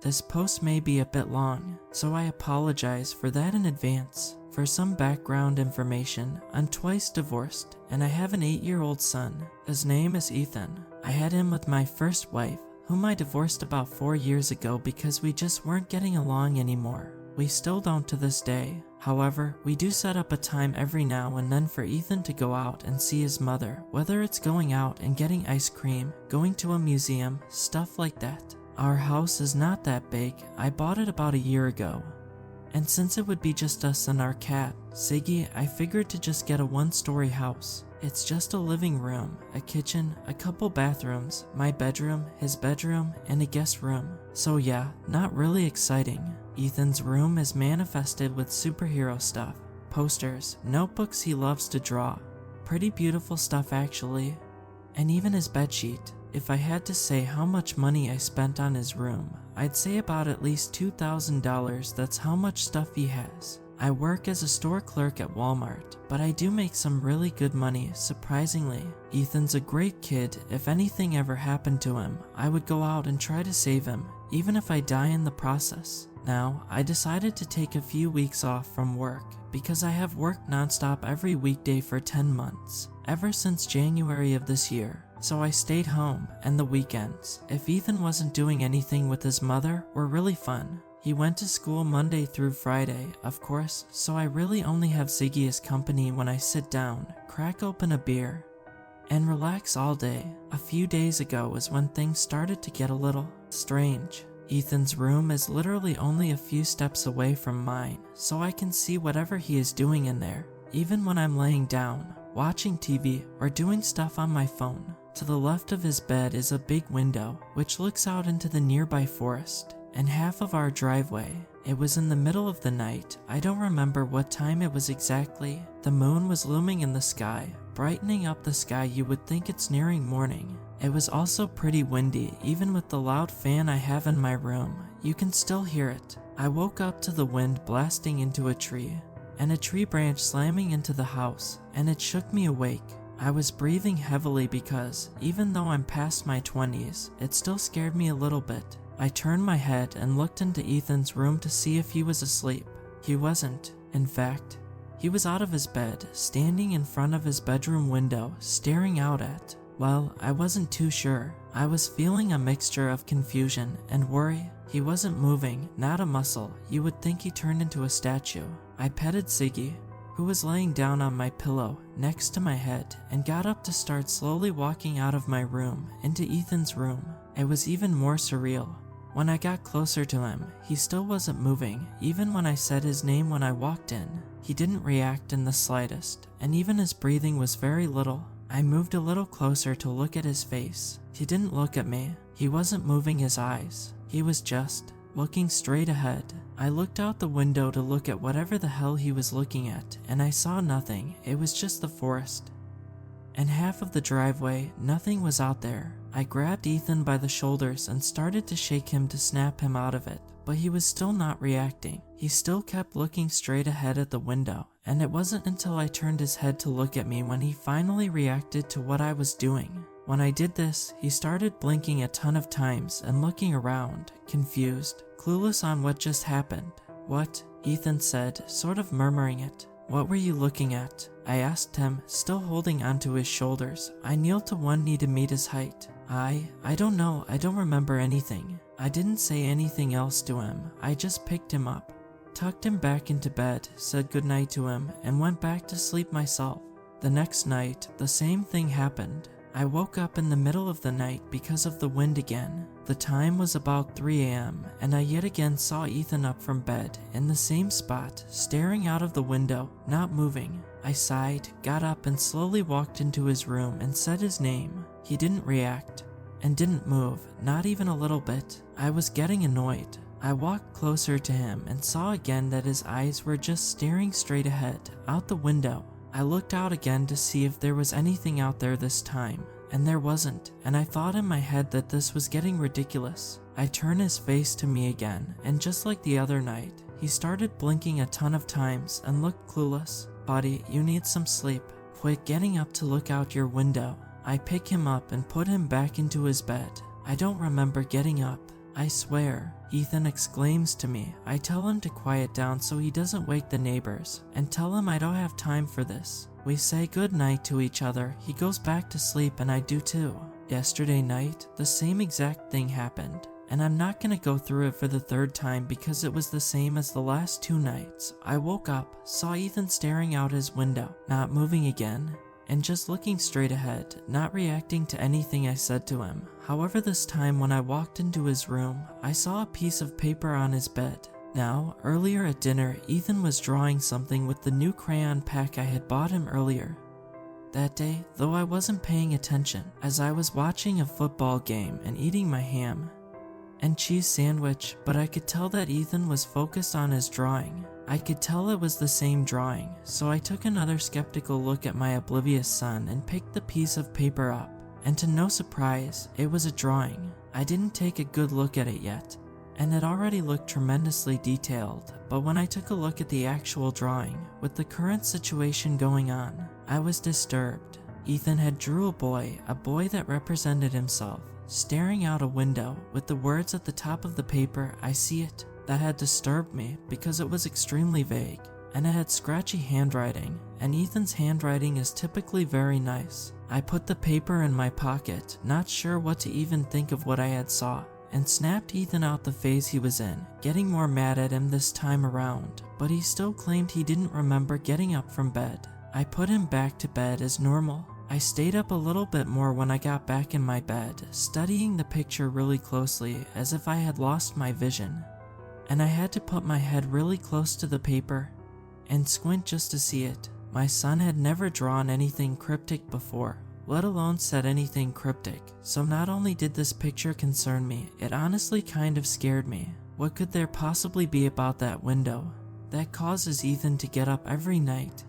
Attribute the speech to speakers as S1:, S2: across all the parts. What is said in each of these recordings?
S1: This post may be a bit long, so I apologize for that in advance. For some background information, I'm twice divorced, and I have an 8-year-old son. His name is Ethan. I had him with my first wife, whom I divorced about 4 years ago because we just weren't getting along anymore. We still don't to this day. However, we do set up a time every now and then for Ethan to go out and see his mother, whether it's going out and getting ice cream, going to a museum, stuff like that. Our house is not that big. I bought it about a year ago. And since it would be just us and our cat, Ziggy, I figured to just get a 1-story house. It's just a living room, a kitchen, a couple bathrooms, my bedroom, his bedroom, and a guest room. So yeah, not really exciting. Ethan's room is manifested with superhero stuff, posters, notebooks he loves to draw. Pretty beautiful stuff actually. And even his bedsheet. If I had to say how much money I spent on his room, I'd say about at least $2,000. That's how much stuff he has. I work as a store clerk at Walmart, but I do make some really good money, surprisingly. Ethan's a great kid. If anything ever happened to him, I would go out and try to save him, even if I die in the process. Now, I decided to take a few weeks off from work because I have worked nonstop every weekday for 10 months, ever since January of this year. So I stayed home, and the weekends, if Ethan wasn't doing anything with his mother, were really fun. He went to school Monday through Friday, of course, so I really only have Ziggy as company when I sit down, crack open a beer, and relax all day. A few days ago was when things started to get a little strange. Ethan's room is literally only a few steps away from mine, so I can see whatever he is doing in there, even when I'm laying down, watching TV, or doing stuff on my phone. To the left of his bed is a big window, which looks out into the nearby forest, and half of our driveway. It was in the middle of the night. I don't remember what time it was exactly. The moon was looming in the sky, brightening up the sky. You would think it's nearing morning. It was also pretty windy. Even with the loud fan I have in my room, you can still hear it. I woke up to the wind blasting into a tree, and a tree branch slamming into the house, and it shook me awake. I was breathing heavily because, even though I'm past my 20s, it still scared me a little bit. I turned my head and looked into Ethan's room to see if he was asleep. He wasn't. In fact, he was out of his bed, standing in front of his bedroom window, staring out at. Well, I wasn't too sure. I was feeling a mixture of confusion and worry. He wasn't moving, not a muscle. You would think he turned into a statue. I petted Ziggy, who was laying down on my pillow next to my head, and got up to start slowly walking out of my room into Ethan's room. It was even more surreal. When I got closer to him, he still wasn't moving. Even when I said his name when I walked in, he didn't react in the slightest, and even his breathing was very little. I moved a little closer to look at his face. He didn't look at me. He wasn't moving his eyes. He was just looking straight ahead. I looked out the window to look at whatever the hell he was looking at, and I saw nothing. It was just the forest and half of the driveway. Nothing was out there. I grabbed Ethan by the shoulders and started to shake him to snap him out of it, but he was still not reacting. He still kept looking straight ahead at the window, and it wasn't until I turned his head to look at me when he finally reacted to what I was doing. When I did this, he started blinking a ton of times and looking around, confused, clueless on what just happened. "What?" Ethan said, sort of murmuring it. "What were you looking at?" I asked him, still holding onto his shoulders. I kneeled to one knee to meet his height. I don't know. I don't remember anything. I didn't say anything else to him. I just picked him up, tucked him back into bed, said goodnight to him, and went back to sleep myself. The next night, the same thing happened. I woke up in the middle of the night because of the wind again. The time was about 3 a.m., and I yet again saw Ethan up from bed, in the same spot, staring out of the window, not moving. I sighed, got up, and slowly walked into his room and said his name. He didn't react, and didn't move, not even a little bit. I was getting annoyed. I walked closer to him and saw again that his eyes were just staring straight ahead, out the window. I looked out again to see if there was anything out there this time, and there wasn't, and I thought in my head that this was getting ridiculous. I turned his face to me again, and just like the other night, he started blinking a ton of times and looked clueless. "Buddy, you need some sleep. Quit getting up to look out your window." I pick him up and put him back into his bed. I don't remember getting up. I swear, Ethan exclaims to me. I tell him to quiet down so he doesn't wake the neighbors, and tell him I don't have time for this. We say good night to each other, he goes back to sleep and I do too. Yesterday night, the same exact thing happened, and I'm not gonna go through it for the third time because it was the same as the last 2 nights. I woke up, saw Ethan staring out his window, not moving again, and just looking straight ahead, not reacting to anything I said to him. However, this time when I walked into his room, I saw a piece of paper on his bed. Now, earlier at dinner, Ethan was drawing something with the new crayon pack I had bought him earlier. That day, though I wasn't paying attention, as I was watching a football game and eating my ham and cheese sandwich, but I could tell that Ethan was focused on his drawing. I could tell it was the same drawing, so I took another skeptical look at my oblivious son and picked the piece of paper up, and to no surprise, it was a drawing. I didn't take a good look at it yet, and it already looked tremendously detailed, but when I took a look at the actual drawing, with the current situation going on, I was disturbed. Ethan had drew a boy that represented himself, staring out a window with the words at the top of the paper, "I see it." That had disturbed me because it was extremely vague, and it had scratchy handwriting, and Ethan's handwriting is typically very nice. I put the paper in my pocket, not sure what to even think of what I had saw, and snapped Ethan out the phase he was in, getting more mad at him this time around, but he still claimed he didn't remember getting up from bed. I put him back to bed as normal. I stayed up a little bit more when I got back in my bed, studying the picture really closely as if I had lost my vision, and I had to put my head really close to the paper and squint just to see it. My son had never drawn anything cryptic before, let alone said anything cryptic, so not only did this picture concern me, it honestly kind of scared me. What could there possibly be about that window that causes Ethan to get up every night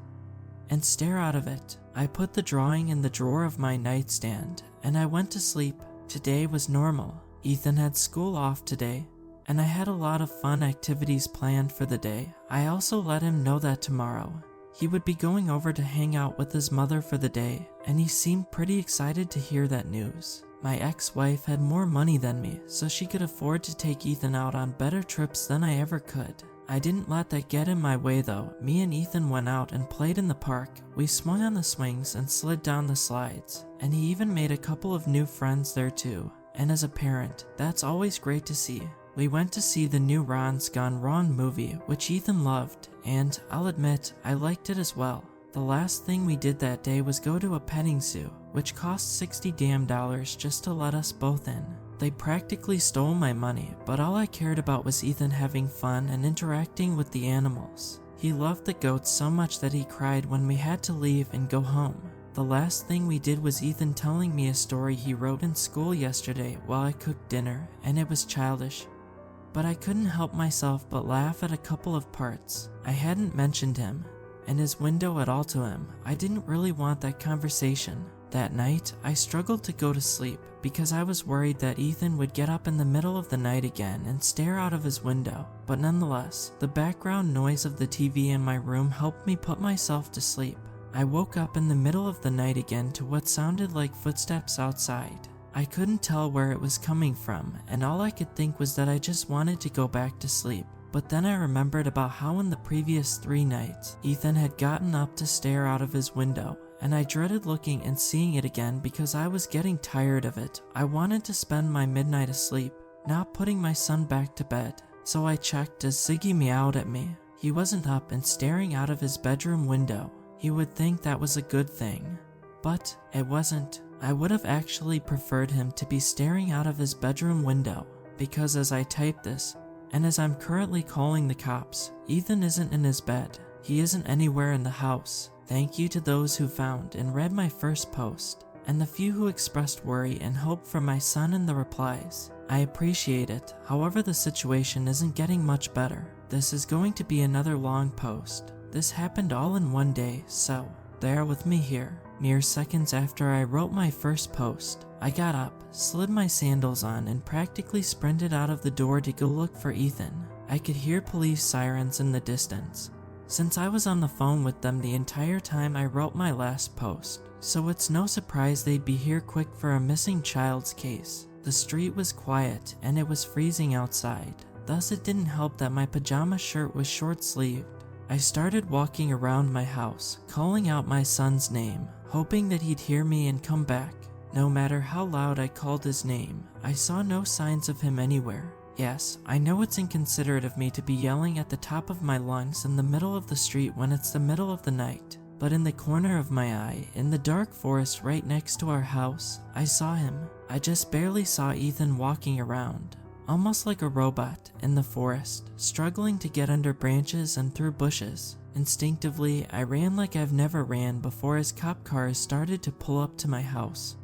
S1: and stare out of it? I put the drawing in the drawer of my nightstand, and I went to sleep. Today was normal. Ethan had school off today, and I had a lot of fun activities planned for the day. I also let him know that tomorrow he would be going over to hang out with his mother for the day, and he seemed pretty excited to hear that news. My ex-wife had more money than me, so she could afford to take Ethan out on better trips than I ever could. I didn't let that get in my way though. Me and Ethan went out and played in the park. We swung on the swings and slid down the slides, and he even made a couple of new friends there too. And as a parent, that's always great to see. We went to see the new Ron's Gone Wrong movie, which Ethan loved, and I'll admit, I liked it as well. The last thing we did that day was go to a petting zoo, which cost $60 just to let us both in. They practically stole my money, but all I cared about was Ethan having fun and interacting with the animals. He loved the goats so much that he cried when we had to leave and go home. The last thing we did was Ethan telling me a story he wrote in school yesterday while I cooked dinner, and it was childish, but I couldn't help myself but laugh at a couple of parts. I hadn't mentioned him and his window at all to him. I didn't really want that conversation. That night, I struggled to go to sleep because I was worried that Ethan would get up in the middle of the night again and stare out of his window. But nonetheless, the background noise of the TV in my room helped me put myself to sleep. I woke up in the middle of the night again to what sounded like footsteps outside. I couldn't tell where it was coming from, and all I could think was that I just wanted to go back to sleep. But then I remembered about how in the previous 3 nights, Ethan had gotten up to stare out of his window, and I dreaded looking and seeing it again because I was getting tired of it. I wanted to spend my midnight asleep, not putting my son back to bed. So I checked as Ziggy meowed at me. He wasn't up and staring out of his bedroom window. You would think that was a good thing, but it wasn't. I would have actually preferred him to be staring out of his bedroom window, because as I type this, and as I'm currently calling the cops, Ethan isn't in his bed. He isn't anywhere in the house. Thank you to those who found and read my first post, and the few who expressed worry and hope for my son in the replies. I appreciate it. However, the situation isn't getting much better. This is going to be another long post. This happened all in one day, so bear with me here. Mere seconds after I wrote my first post, I got up, slid my sandals on, and practically sprinted out of the door to go look for Ethan. I could hear police sirens in the distance, since I was on the phone with them the entire time I wrote my last post, so it's no surprise they'd be here quick for a missing child's case. The street was quiet and it was freezing outside, thus it didn't help that my pajama shirt was short-sleeved. I started walking around my house, calling out my son's name, hoping that he'd hear me and come back. No matter how loud I called his name, I saw no signs of him anywhere. Yes, I know it's inconsiderate of me to be yelling at the top of my lungs in the middle of the street when it's the middle of the night, but in the corner of my eye, in the dark forest right next to our house, I saw him. I just barely saw Ethan walking around, almost like a robot in the forest, struggling to get under branches and through bushes. Instinctively, I ran like I've never ran before as cop cars started to pull up to my house,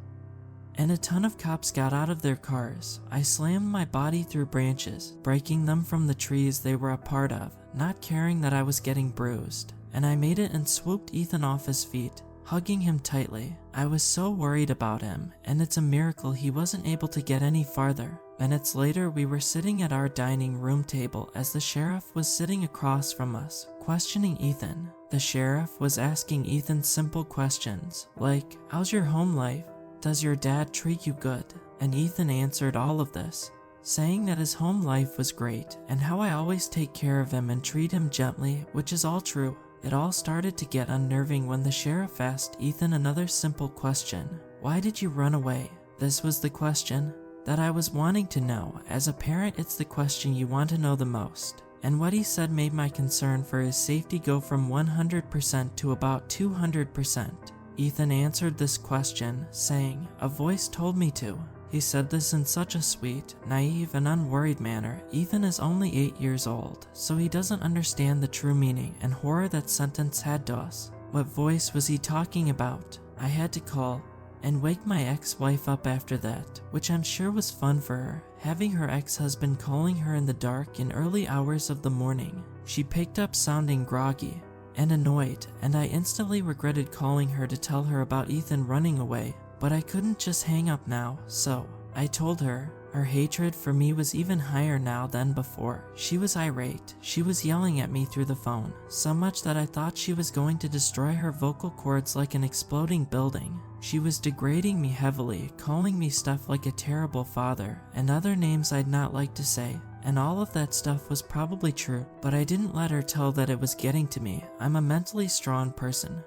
S1: and a ton of cops got out of their cars. I slammed my body through branches, breaking them from the trees they were a part of, not caring that I was getting bruised, and I made it and swooped Ethan off his feet, hugging him tightly. I was so worried about him, and it's a miracle he wasn't able to get any farther. Minutes later, we were sitting at our dining room table as the sheriff was sitting across from us, questioning Ethan. The sheriff was asking Ethan simple questions, like, "How's your home life? Does your dad treat you good?" And Ethan answered all of this, saying that his home life was great, and how I always take care of him and treat him gently, which is all true. It all started to get unnerving when the sheriff asked Ethan another simple question. "Why did you run away?" This was the question that I was wanting to know. As a parent, it's the question you want to know the most. And what he said made my concern for his safety go from 100% to about 200%. Ethan answered this question, saying, "A voice told me to." He said this in such a sweet, naive, and unworried manner. Ethan is only 8 years old, so he doesn't understand the true meaning and horror that sentence had to us. What voice was he talking about? I had to call and wake my ex-wife up after that, which I'm sure was fun for her, having her ex-husband calling her in the dark in early hours of the morning. She picked up sounding groggy and annoyed, and I instantly regretted calling her to tell her about Ethan running away, but I couldn't just hang up now, so I told her. Her hatred for me was even higher now than before. She was irate. She was yelling at me through the phone, so much that I thought she was going to destroy her vocal cords like an exploding building. She was degrading me heavily, calling me stuff like a terrible father, and other names I'd not like to say. And all of that stuff was probably true, but I didn't let her tell that it was getting to me. I'm a mentally strong person,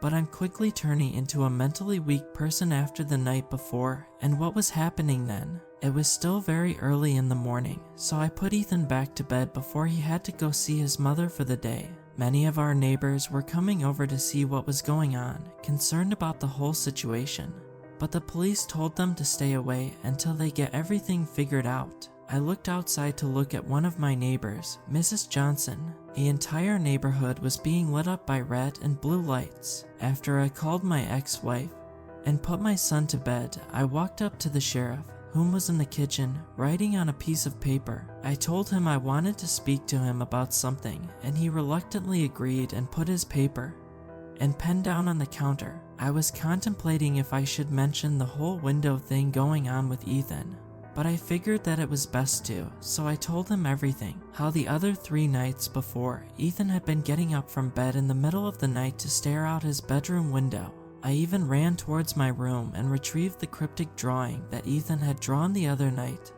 S1: but I'm quickly turning into a mentally weak person after the night before. And what was happening then? It was still very early in the morning, so I put Ethan back to bed before he had to go see his mother for the day. Many of our neighbors were coming over to see what was going on, concerned about the whole situation, but the police told them to stay away until they get everything figured out. I looked outside to look at one of my neighbors, Mrs. Johnson. The entire neighborhood was being lit up by red and blue lights. After I called my ex-wife and put my son to bed, I walked up to the sheriff, whom was in the kitchen, writing on a piece of paper. I told him I wanted to speak to him about something, and he reluctantly agreed and put his paper and pen down on the counter. I was contemplating if I should mention the whole window thing going on with Ethan, but I figured that it was best to, so I told him everything. How the other 3 nights before, Ethan had been getting up from bed in the middle of the night to stare out his bedroom window. I even ran towards my room and retrieved the cryptic drawing that Ethan had drawn the other night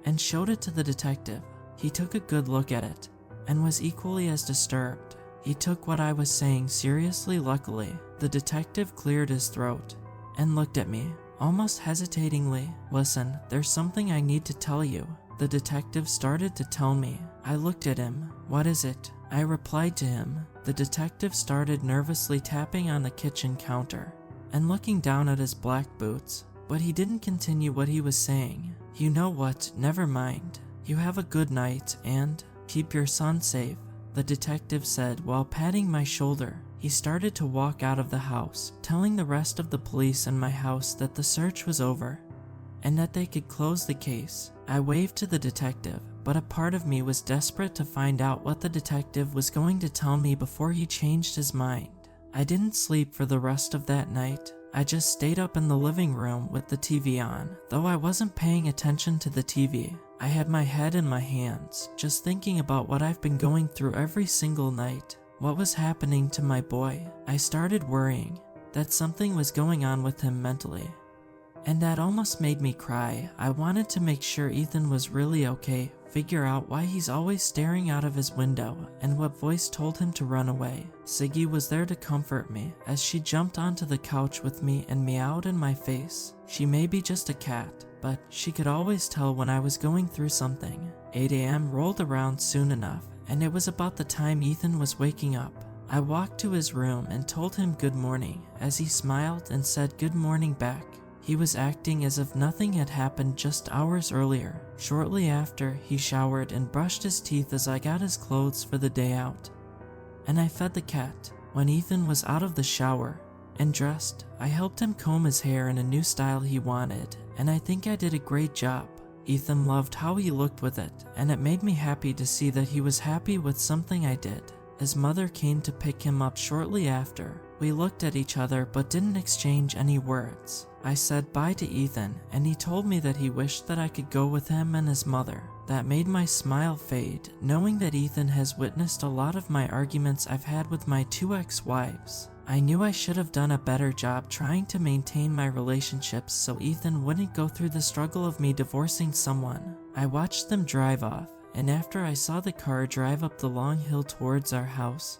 S1: and showed it to the detective. He took a good look at it and was equally as disturbed. He took what I was saying seriously. Luckily, the detective cleared his throat and looked at me, almost hesitatingly. "Listen, there's something I need to tell you." The detective started to tell me. I looked at him. "What is it?" I replied to him. The detective started nervously tapping on the kitchen counter and looking down at his black boots, but he didn't continue what he was saying. "You know what? Never mind. You have a good night and keep your son safe," the detective said while patting my shoulder. He started to walk out of the house, telling the rest of the police in my house that the search was over and that they could close the case. I waved to the detective, but a part of me was desperate to find out what the detective was going to tell me before he changed his mind. I didn't sleep for the rest of that night. I just stayed up in the living room with the TV on. Though I wasn't paying attention to the TV, I had my head in my hands, just thinking about what I've been going through every single night. What was happening to my boy? I started worrying that something was going on with him mentally, and that almost made me cry. I wanted to make sure Ethan was really okay, figure out why he's always staring out of his window, and what voice told him to run away. Ziggy was there to comfort me as she jumped onto the couch with me and meowed in my face. She may be just a cat, but she could always tell when I was going through something. 8 a.m. rolled around soon enough, and it was about the time Ethan was waking up. I walked to his room and told him good morning as he smiled and said good morning back. He was acting as if nothing had happened just hours earlier. Shortly after, he showered and brushed his teeth as I got his clothes for the day out. And I fed the cat. When Ethan was out of the shower and dressed, I helped him comb his hair in a new style he wanted, and I think I did a great job. Ethan loved how he looked with it, and it made me happy to see that he was happy with something I did. His mother came to pick him up shortly after. We looked at each other but didn't exchange any words. I said bye to Ethan, and he told me that he wished that I could go with him and his mother. That made my smile fade, knowing that Ethan has witnessed a lot of my arguments I've had with my 2 ex-wives. I knew I should have done a better job trying to maintain my relationships so Ethan wouldn't go through the struggle of me divorcing someone. I watched them drive off, and after I saw the car drive up the long hill towards our house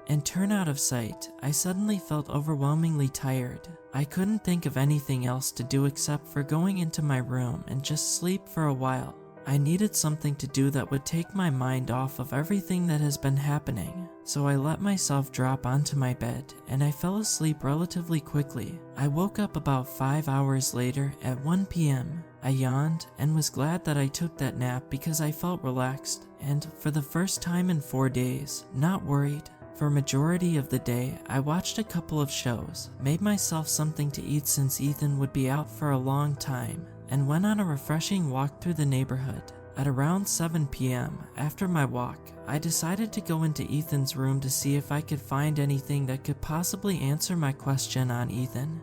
S1: and turn out of sight, I suddenly felt overwhelmingly tired. I couldn't think of anything else to do except for going into my room and just sleep for a while. I needed something to do that would take my mind off of everything that has been happening, so I let myself drop onto my bed and I fell asleep relatively quickly. I woke up about 5 hours later at 1 p.m. I yawned and was glad that I took that nap because I felt relaxed and, for the first time in 4 days, not worried. For majority of the day, I watched a couple of shows, made myself something to eat since Ethan would be out for a long time, and went on a refreshing walk through the neighborhood. At around 7 p.m., after my walk, I decided to go into Ethan's room to see if I could find anything that could possibly answer my question on Ethan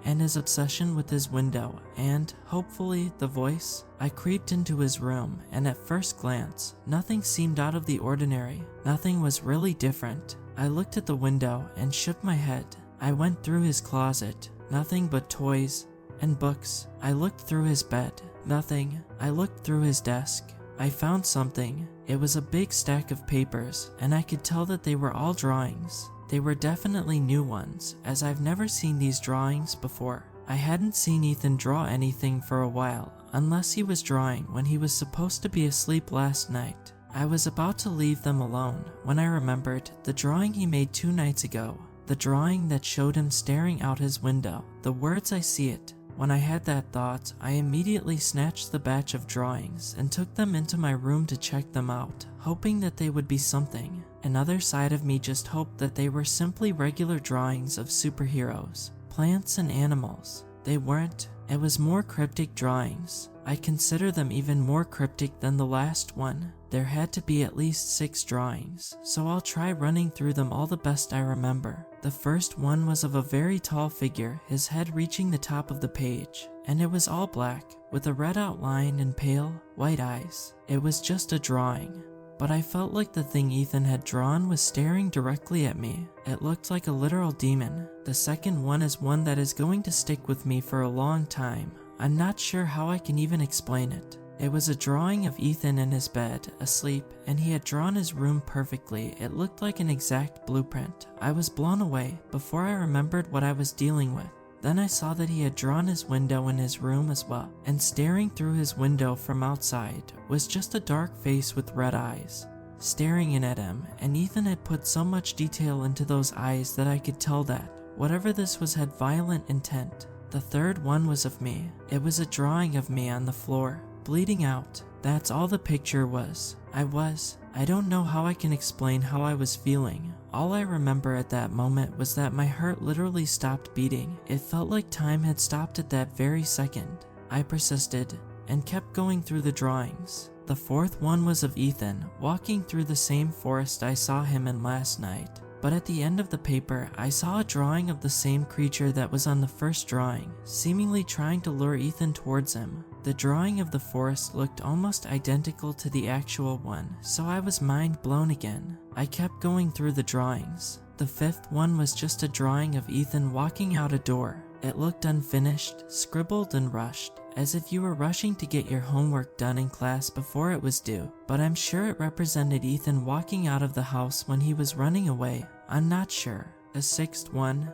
S1: and his obsession with his window and, hopefully, the voice. I creeped into his room, and at first glance, nothing seemed out of the ordinary. Nothing was really different. I looked at the window and shook my head. I went through his closet. Nothing but toys and books. I looked through his bed. Nothing. I looked through his desk. I found something. It was a big stack of papers, and I could tell that they were all drawings. They were definitely new ones, as I've never seen these drawings before. I hadn't seen Ethan draw anything for a while, unless he was drawing when he was supposed to be asleep last night. I was about to leave them alone when I remembered the drawing he made 2 nights ago, the drawing that showed him staring out his window. The words "I see it." When I had that thought, I immediately snatched the batch of drawings and took them into my room to check them out, hoping that they would be something. Another side of me just hoped that they were simply regular drawings of superheroes, plants and animals. They weren't. It was more cryptic drawings. I consider them even more cryptic than the last one. There had to be at least 6 drawings, so I'll try running through them all the best I remember. The first one was of a very tall figure, his head reaching the top of the page, and it was all black, with a red outline and pale, white eyes. It was just a drawing, but I felt like the thing Ethan had drawn was staring directly at me. It looked like a literal demon. The second one is one that is going to stick with me for a long time. I'm not sure how I can even explain it. It was a drawing of Ethan in his bed, asleep, and he had drawn his room perfectly. It looked like an exact blueprint. I was blown away before I remembered what I was dealing with. Then I saw that he had drawn his window in his room as well, and staring through his window from outside was just a dark face with red eyes, staring in at him, and Ethan had put so much detail into those eyes that I could tell that whatever this was had violent intent. The third one was of me. It was a drawing of me on the floor, bleeding out. That's all the picture was. I don't know how I can explain how I was feeling. All I remember at that moment was that my heart literally stopped beating. It felt like time had stopped at that very second. I persisted and kept going through the drawings. The fourth one was of Ethan walking through the same forest I saw him in last night. But at the end of the paper, I saw a drawing of the same creature that was on the first drawing, seemingly trying to lure Ethan towards him. The drawing of the forest looked almost identical to the actual one, so I was mind blown again. I kept going through the drawings. The fifth one was just a drawing of Ethan walking out a door. It looked unfinished, scribbled and rushed, as if you were rushing to get your homework done in class before it was due, but I'm sure it represented Ethan walking out of the house when he was running away. I'm not sure. The sixth one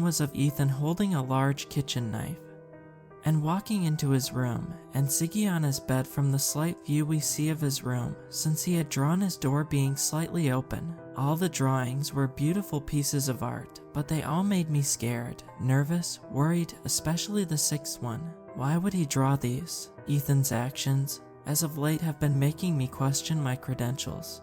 S1: was of Ethan holding a large kitchen knife and walking into his room, and Ziggy on his bed from the slight view we see of his room, since he had drawn his door being slightly open. All the drawings were beautiful pieces of art, but they all made me scared, nervous, worried, especially the sixth one. Why would he draw these? Ethan's actions, as of late, have been making me question my credentials.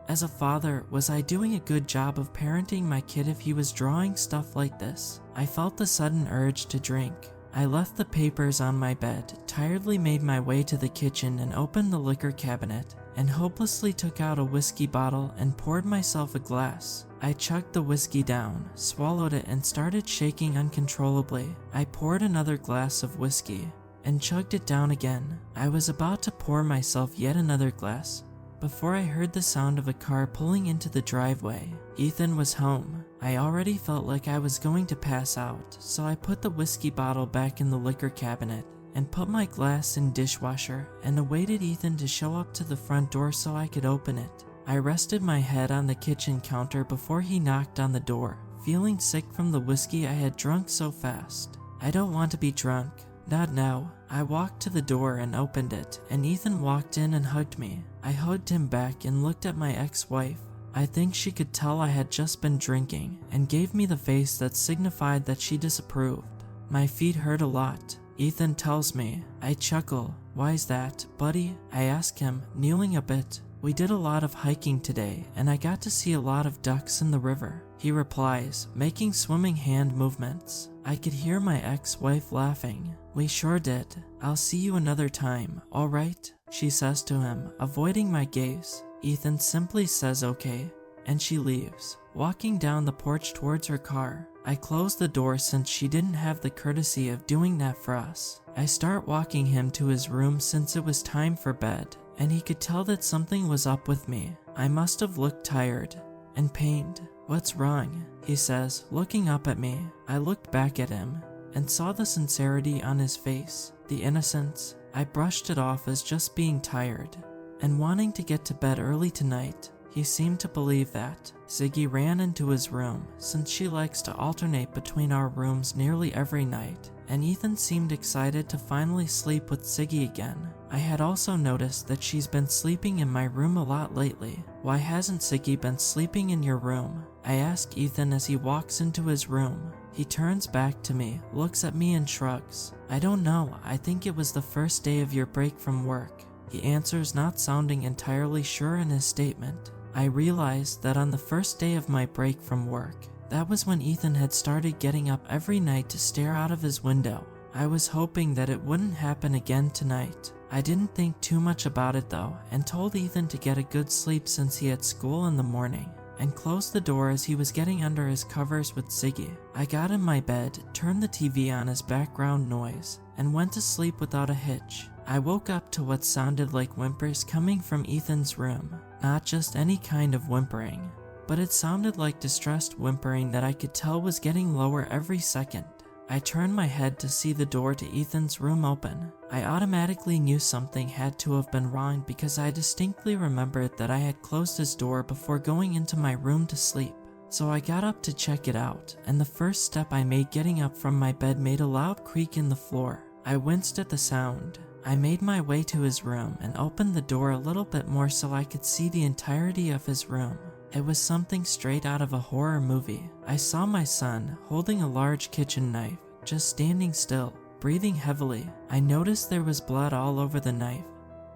S1: As a father, was I doing a good job of parenting my kid if he was drawing stuff like this? I felt the sudden urge to drink. I left the papers on my bed, tiredly made my way to the kitchen and opened the liquor cabinet, and hopelessly took out a whiskey bottle and poured myself a glass. I chugged the whiskey down, swallowed it, and started shaking uncontrollably. I poured another glass of whiskey and chugged it down again. I was about to pour myself yet another glass before I heard the sound of a car pulling into the driveway. Ethan was home. I already felt like I was going to pass out, so I put the whiskey bottle back in the liquor cabinet and put my glass in dishwasher and awaited Ethan to show up to the front door so I could open it. I rested my head on the kitchen counter before he knocked on the door, feeling sick from the whiskey I had drunk so fast. I don't want to be drunk. Not now. I walked to the door and opened it, and Ethan walked in and hugged me. I hugged him back and looked at my ex-wife. I think she could tell I had just been drinking and gave me the face that signified that she disapproved. My feet hurt a lot. Ethan tells me. I chuckle. Why's that, buddy? I ask him, kneeling a bit. We did a lot of hiking today, and I got to see a lot of ducks in the river. He replies, making swimming hand movements. I could hear my ex-wife laughing. We sure did. I'll see you another time, alright? She says to him, avoiding my gaze. Ethan simply says okay, and she leaves, walking down the porch towards her car. I close the door since she didn't have the courtesy of doing that for us. I start walking him to his room since it was time for bed, and he could tell that something was up with me. I must have looked tired and pained. What's wrong? He says, looking up at me. I looked back at him and saw the sincerity on his face, the innocence. I brushed it off as just being tired and wanting to get to bed early tonight. He seemed to believe that. Ziggy ran into his room, since she likes to alternate between our rooms nearly every night, and Ethan seemed excited to finally sleep with Ziggy again. I had also noticed that she's been sleeping in my room a lot lately. Why hasn't Ziggy been sleeping in your room? I ask Ethan as he walks into his room. He turns back to me, looks at me and shrugs. I don't know, I think it was the first day of your break from work. He answers, not sounding entirely sure in his statement. I realized that on the first day of my break from work, that was when Ethan had started getting up every night to stare out of his window. I was hoping that it wouldn't happen again tonight. I didn't think too much about it though, and told Ethan to get a good sleep since he had school in the morning, and closed the door as he was getting under his covers with Ziggy. I got in my bed, turned the TV on as background noise, and went to sleep without a hitch. I woke up to what sounded like whimpers coming from Ethan's room. Not just any kind of whimpering, but it sounded like distressed whimpering that I could tell was getting lower every second. I turned my head to see the door to Ethan's room open. I automatically knew something had to have been wrong because I distinctly remembered that I had closed his door before going into my room to sleep. So I got up to check it out, and the first step I made getting up from my bed made a loud creak in the floor. I winced at the sound. I made my way to his room and opened the door a little bit more so I could see the entirety of his room. It was something straight out of a horror movie. I saw my son holding a large kitchen knife, just standing still, breathing heavily. I noticed there was blood all over the knife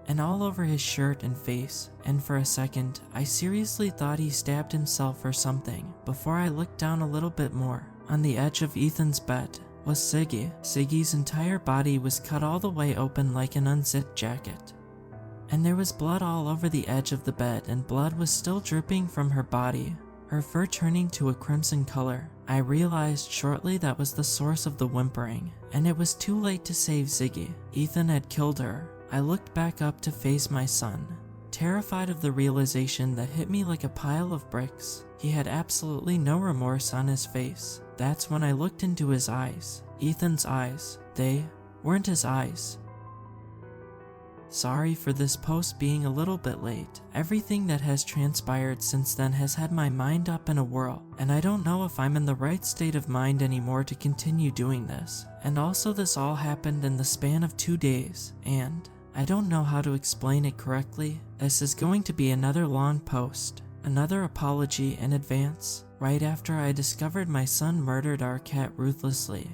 S1: and all over his shirt and face, and for a second I seriously thought he stabbed himself or something before I looked down a little bit more. On the edge of Ethan's bed was Ziggy. Ziggy's entire body was cut all the way open like an unzipped jacket, and there was blood all over the edge of the bed, and blood was still dripping from her body, her fur turning to a crimson color. I realized shortly that was the source of the whimpering, and it was too late to save Ziggy. Ethan had killed her. I looked back up to face my son, terrified of the realization that hit me like a pile of bricks. He had absolutely no remorse on his face. That's when I looked into his eyes. Ethan's eyes. They weren't his eyes. Sorry for this post being a little bit late. Everything that has transpired since then has had my mind up in a whirl, and I don't know if I'm in the right state of mind anymore to continue doing this. And also, this all happened in the span of 2 days, and I don't know how to explain it correctly. This is going to be another long post, another apology in advance, right after I discovered my son murdered our cat ruthlessly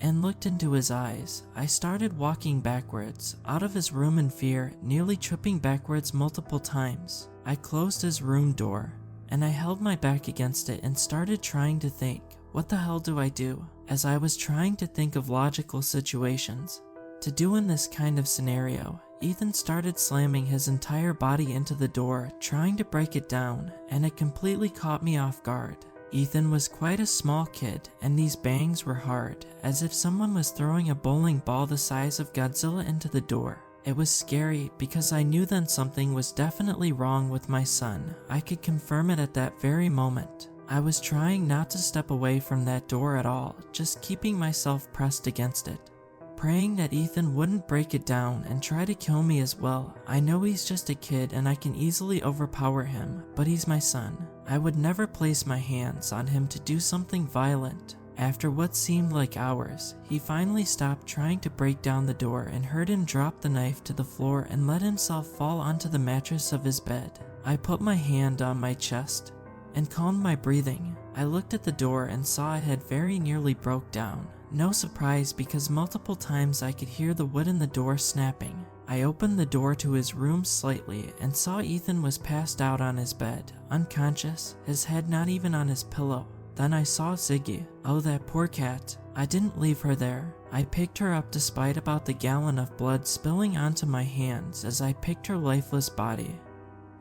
S1: and looked into his eyes. I started walking backwards out of his room in fear, nearly tripping backwards multiple times. I closed his room door and I held my back against it and started trying to think, what the hell do I do? As I was trying to think of logical situations to do in this kind of scenario, Ethan started slamming his entire body into the door, trying to break it down, and it completely caught me off guard. Ethan was quite a small kid, and these bangs were hard, as if someone was throwing a bowling ball the size of Godzilla into the door. It was scary because I knew then something was definitely wrong with my son. I could confirm it at that very moment. I was trying not to step away from that door at all, just keeping myself pressed against it, praying that Ethan wouldn't break it down and try to kill me as well. I know he's just a kid and I can easily overpower him, but he's my son. I would never place my hands on him to do something violent. After what seemed like hours, he finally stopped trying to break down the door and heard him drop the knife to the floor and let himself fall onto the mattress of his bed. I put my hand on my chest and calmed my breathing. I looked at the door and saw it had very nearly broke down. No surprise, because multiple times I could hear the wood in the door snapping. I opened the door to his room slightly and saw Ethan was passed out on his bed, unconscious, his head not even on his pillow. Then I saw Ziggy. Oh, that poor cat. I didn't leave her there. I picked her up despite about the gallon of blood spilling onto my hands as I picked her lifeless body,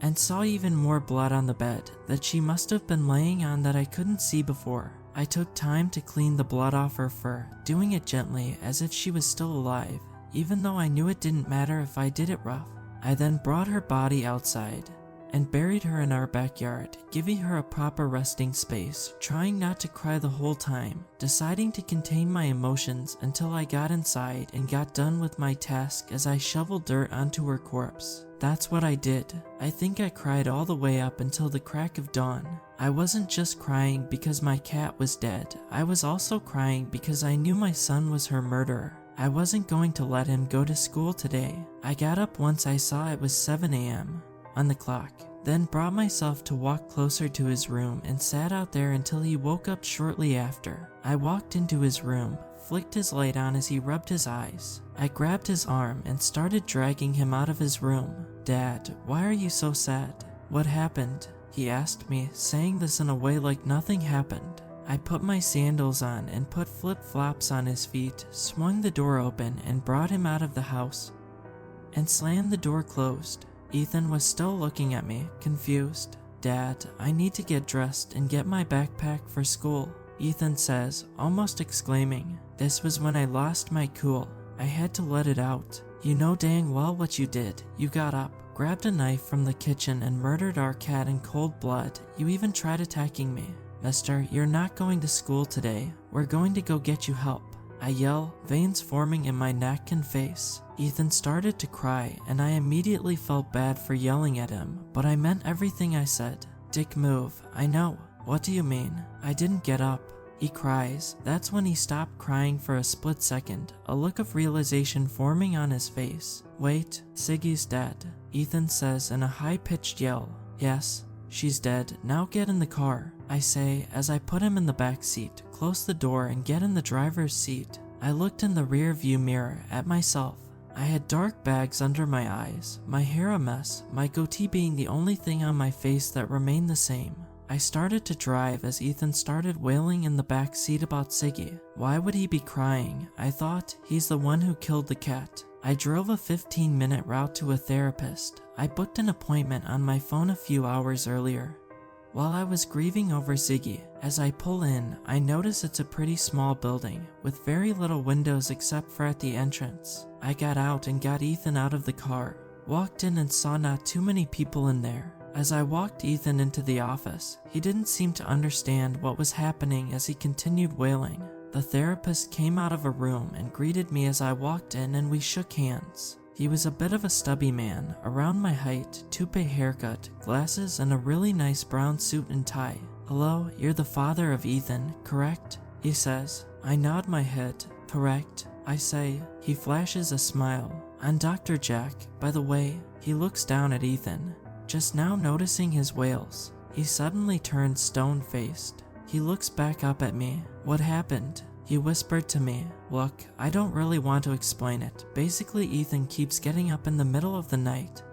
S1: and saw even more blood on the bed that she must have been laying on that I couldn't see before. I took time to clean the blood off her fur, doing it gently as if she was still alive, even though I knew it didn't matter if I did it rough. I then brought her body outside and buried her in our backyard, giving her a proper resting space, trying not to cry the whole time, deciding to contain my emotions until I got inside and got done with my task as I shoveled dirt onto her corpse. That's what I did. I think I cried all the way up until the crack of dawn. I wasn't just crying because my cat was dead. I was also crying because I knew my son was her murderer. I wasn't going to let him go to school today. I got up once I saw it was 7 a.m. on the clock, then brought myself to walk closer to his room and sat out there until he woke up shortly after. I walked into his room, flicked his light on as he rubbed his eyes. I grabbed his arm and started dragging him out of his room. "Dad, why are you so sad? What happened?" he asked me, saying this in a way like nothing happened. I put my sandals on and put flip-flops on his feet, swung the door open and brought him out of the house and slammed the door closed. Ethan was still looking at me, confused. "Dad, I need to get dressed and get my backpack for school," Ethan says, almost exclaiming. This was when I lost my cool. I had to let it out. "You know dang well what you did. You got up, grabbed a knife from the kitchen and murdered our cat in cold blood. You even tried attacking me. Mister, you're not going to school today. We're going to go get you help," I yell, veins forming in my neck and face. Ethan started to cry, and I immediately felt bad for yelling at him, but I meant everything I said. "Dick move, I know. What do you mean? I didn't get up," he cries. That's when he stopped crying for a split second, a look of realization forming on his face. "Wait, Ziggy's dead," Ethan says in a high-pitched yell. "Yes, she's dead. Now get in the car," I say as I put him in the back seat, close the door and get in the driver's seat. I looked in the rear view mirror at myself. I had dark bags under my eyes, my hair a mess, my goatee being the only thing on my face that remained the same. I started to drive as Ethan started wailing in the back seat about Ziggy. Why would he be crying? I thought, he's the one who killed the cat. I drove a 15-minute route to a therapist. I booked an appointment on my phone a few hours earlier. While I was grieving over Ziggy, as I pull in, I notice it's a pretty small building, with very little windows except for at the entrance. I got out and got Ethan out of the car, walked in and saw not too many people in there. As I walked Ethan into the office, he didn't seem to understand what was happening as he continued wailing. The therapist came out of a room and greeted me as I walked in, and we shook hands. He was a bit of a stubby man, around my height, toupee haircut, glasses, and a really nice brown suit and tie. "Hello, you're the father of Ethan, correct?" he says. I nod my head. "Correct," I say. He flashes a smile. "I'm Dr. Jack, by the way." He looks down at Ethan, just now noticing his wails. He suddenly turns stone-faced. He looks back up at me. "What happened?" He whispered to me. "Look, I don't really want to explain it. Basically, Ethan keeps getting up in the middle of the night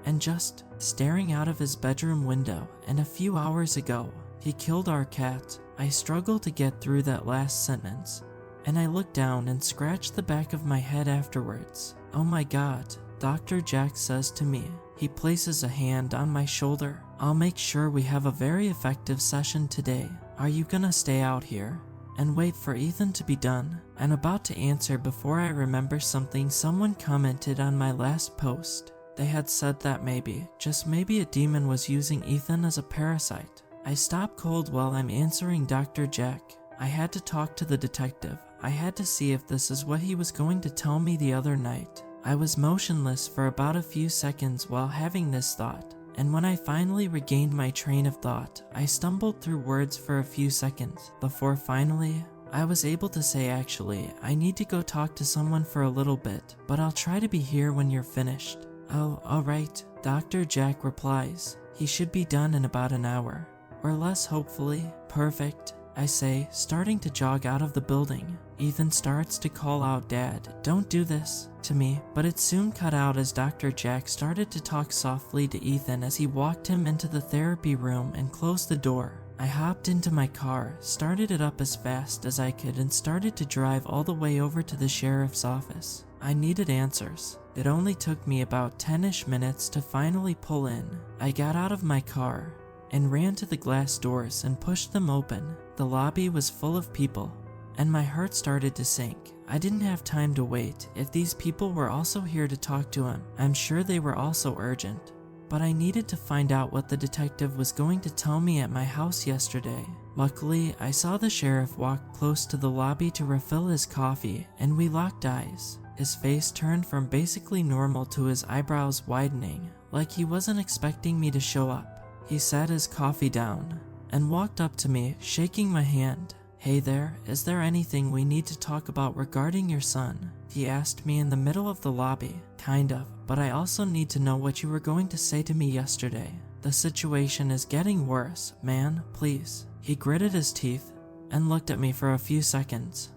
S1: and just staring out of his bedroom window, and a few hours ago, he killed our cat." I struggle to get through that last sentence, and I look down and scratch the back of my head afterwards. "Oh my God," Dr. Jack says to me. He places a hand on my shoulder. "I'll make sure we have a very effective session today. Are you gonna stay out here and wait for Ethan to be done?" I'm about to answer before I remember something someone commented on my last post. They had said that maybe, just maybe, a demon was using Ethan as a parasite. I stop cold while I'm answering Dr. Jack. I had to talk to the detective. I had to see if this is what he was going to tell me the other night. I was motionless for about a few seconds while having this thought, and when I finally regained my train of thought, I stumbled through words for a few seconds before finally I was able to say, "Actually, I need to go talk to someone for a little bit, but I'll try to be here when you're finished." "Oh, alright," Dr. Jack replies. "He should be done in about an hour. Or less, hopefully." "Perfect," I say, starting to jog out of the building. Ethan starts to call out, "Dad, don't do this," to me, but it soon cut out as Dr. Jack started to talk softly to Ethan as he walked him into the therapy room and closed the door. I hopped into my car, started it up as fast as I could, and started to drive all the way over to the sheriff's office. I needed answers. It only took me about 10-ish minutes to finally pull in. I got out of my car and ran to the glass doors and pushed them open. The lobby was full of people, and my heart started to sink. I didn't have time to wait. If these people were also here to talk to him, I'm sure they were also urgent. But I needed to find out what the detective was going to tell me at my house yesterday. Luckily, I saw the sheriff walk close to the lobby to refill his coffee, and we locked eyes. His face turned from basically normal to his eyebrows widening, like he wasn't expecting me to show up. He set his coffee down and walked up to me, shaking my hand. "Hey there, is there anything we need to talk about regarding your son?" he asked me in the middle of the lobby. "Kind of, but I also need to know what you were going to say to me yesterday. The situation is getting worse, man, please." He gritted his teeth and looked at me for a few seconds,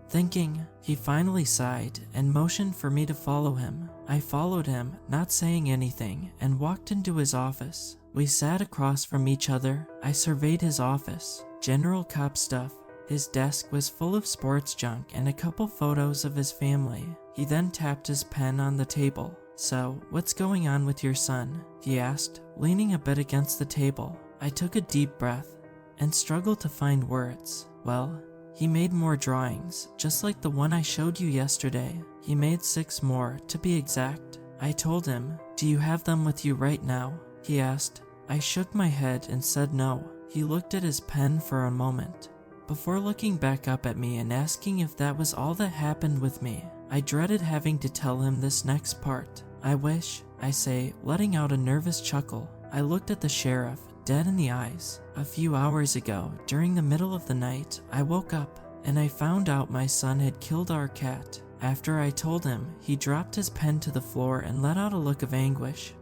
S1: thinking. He finally sighed and motioned for me to follow him. I followed him, not saying anything, and walked into his office. We sat across from each other. I surveyed his office. General cop stuff. His desk was full of sports junk and a couple photos of his family. He then tapped his pen on the table. "So, what's going on with your son?" he asked, leaning a bit against the table. I took a deep breath and struggled to find words. "Well, he made more drawings, just like the one I showed you yesterday. He made 6 more, to be exact." I told him. "Do you have them with you right now?" he asked. I shook my head and said no. He looked at his pen for a moment before looking back up at me and asking if that was all that happened with me. I dreaded having to tell him this next part. "I wish," I say, letting out a nervous chuckle. I looked at the sheriff, dead in the eyes. "A few hours ago, during the middle of the night, I woke up and I found out my son had killed our cat." After I told him, he dropped his pen to the floor and let out a look of anguish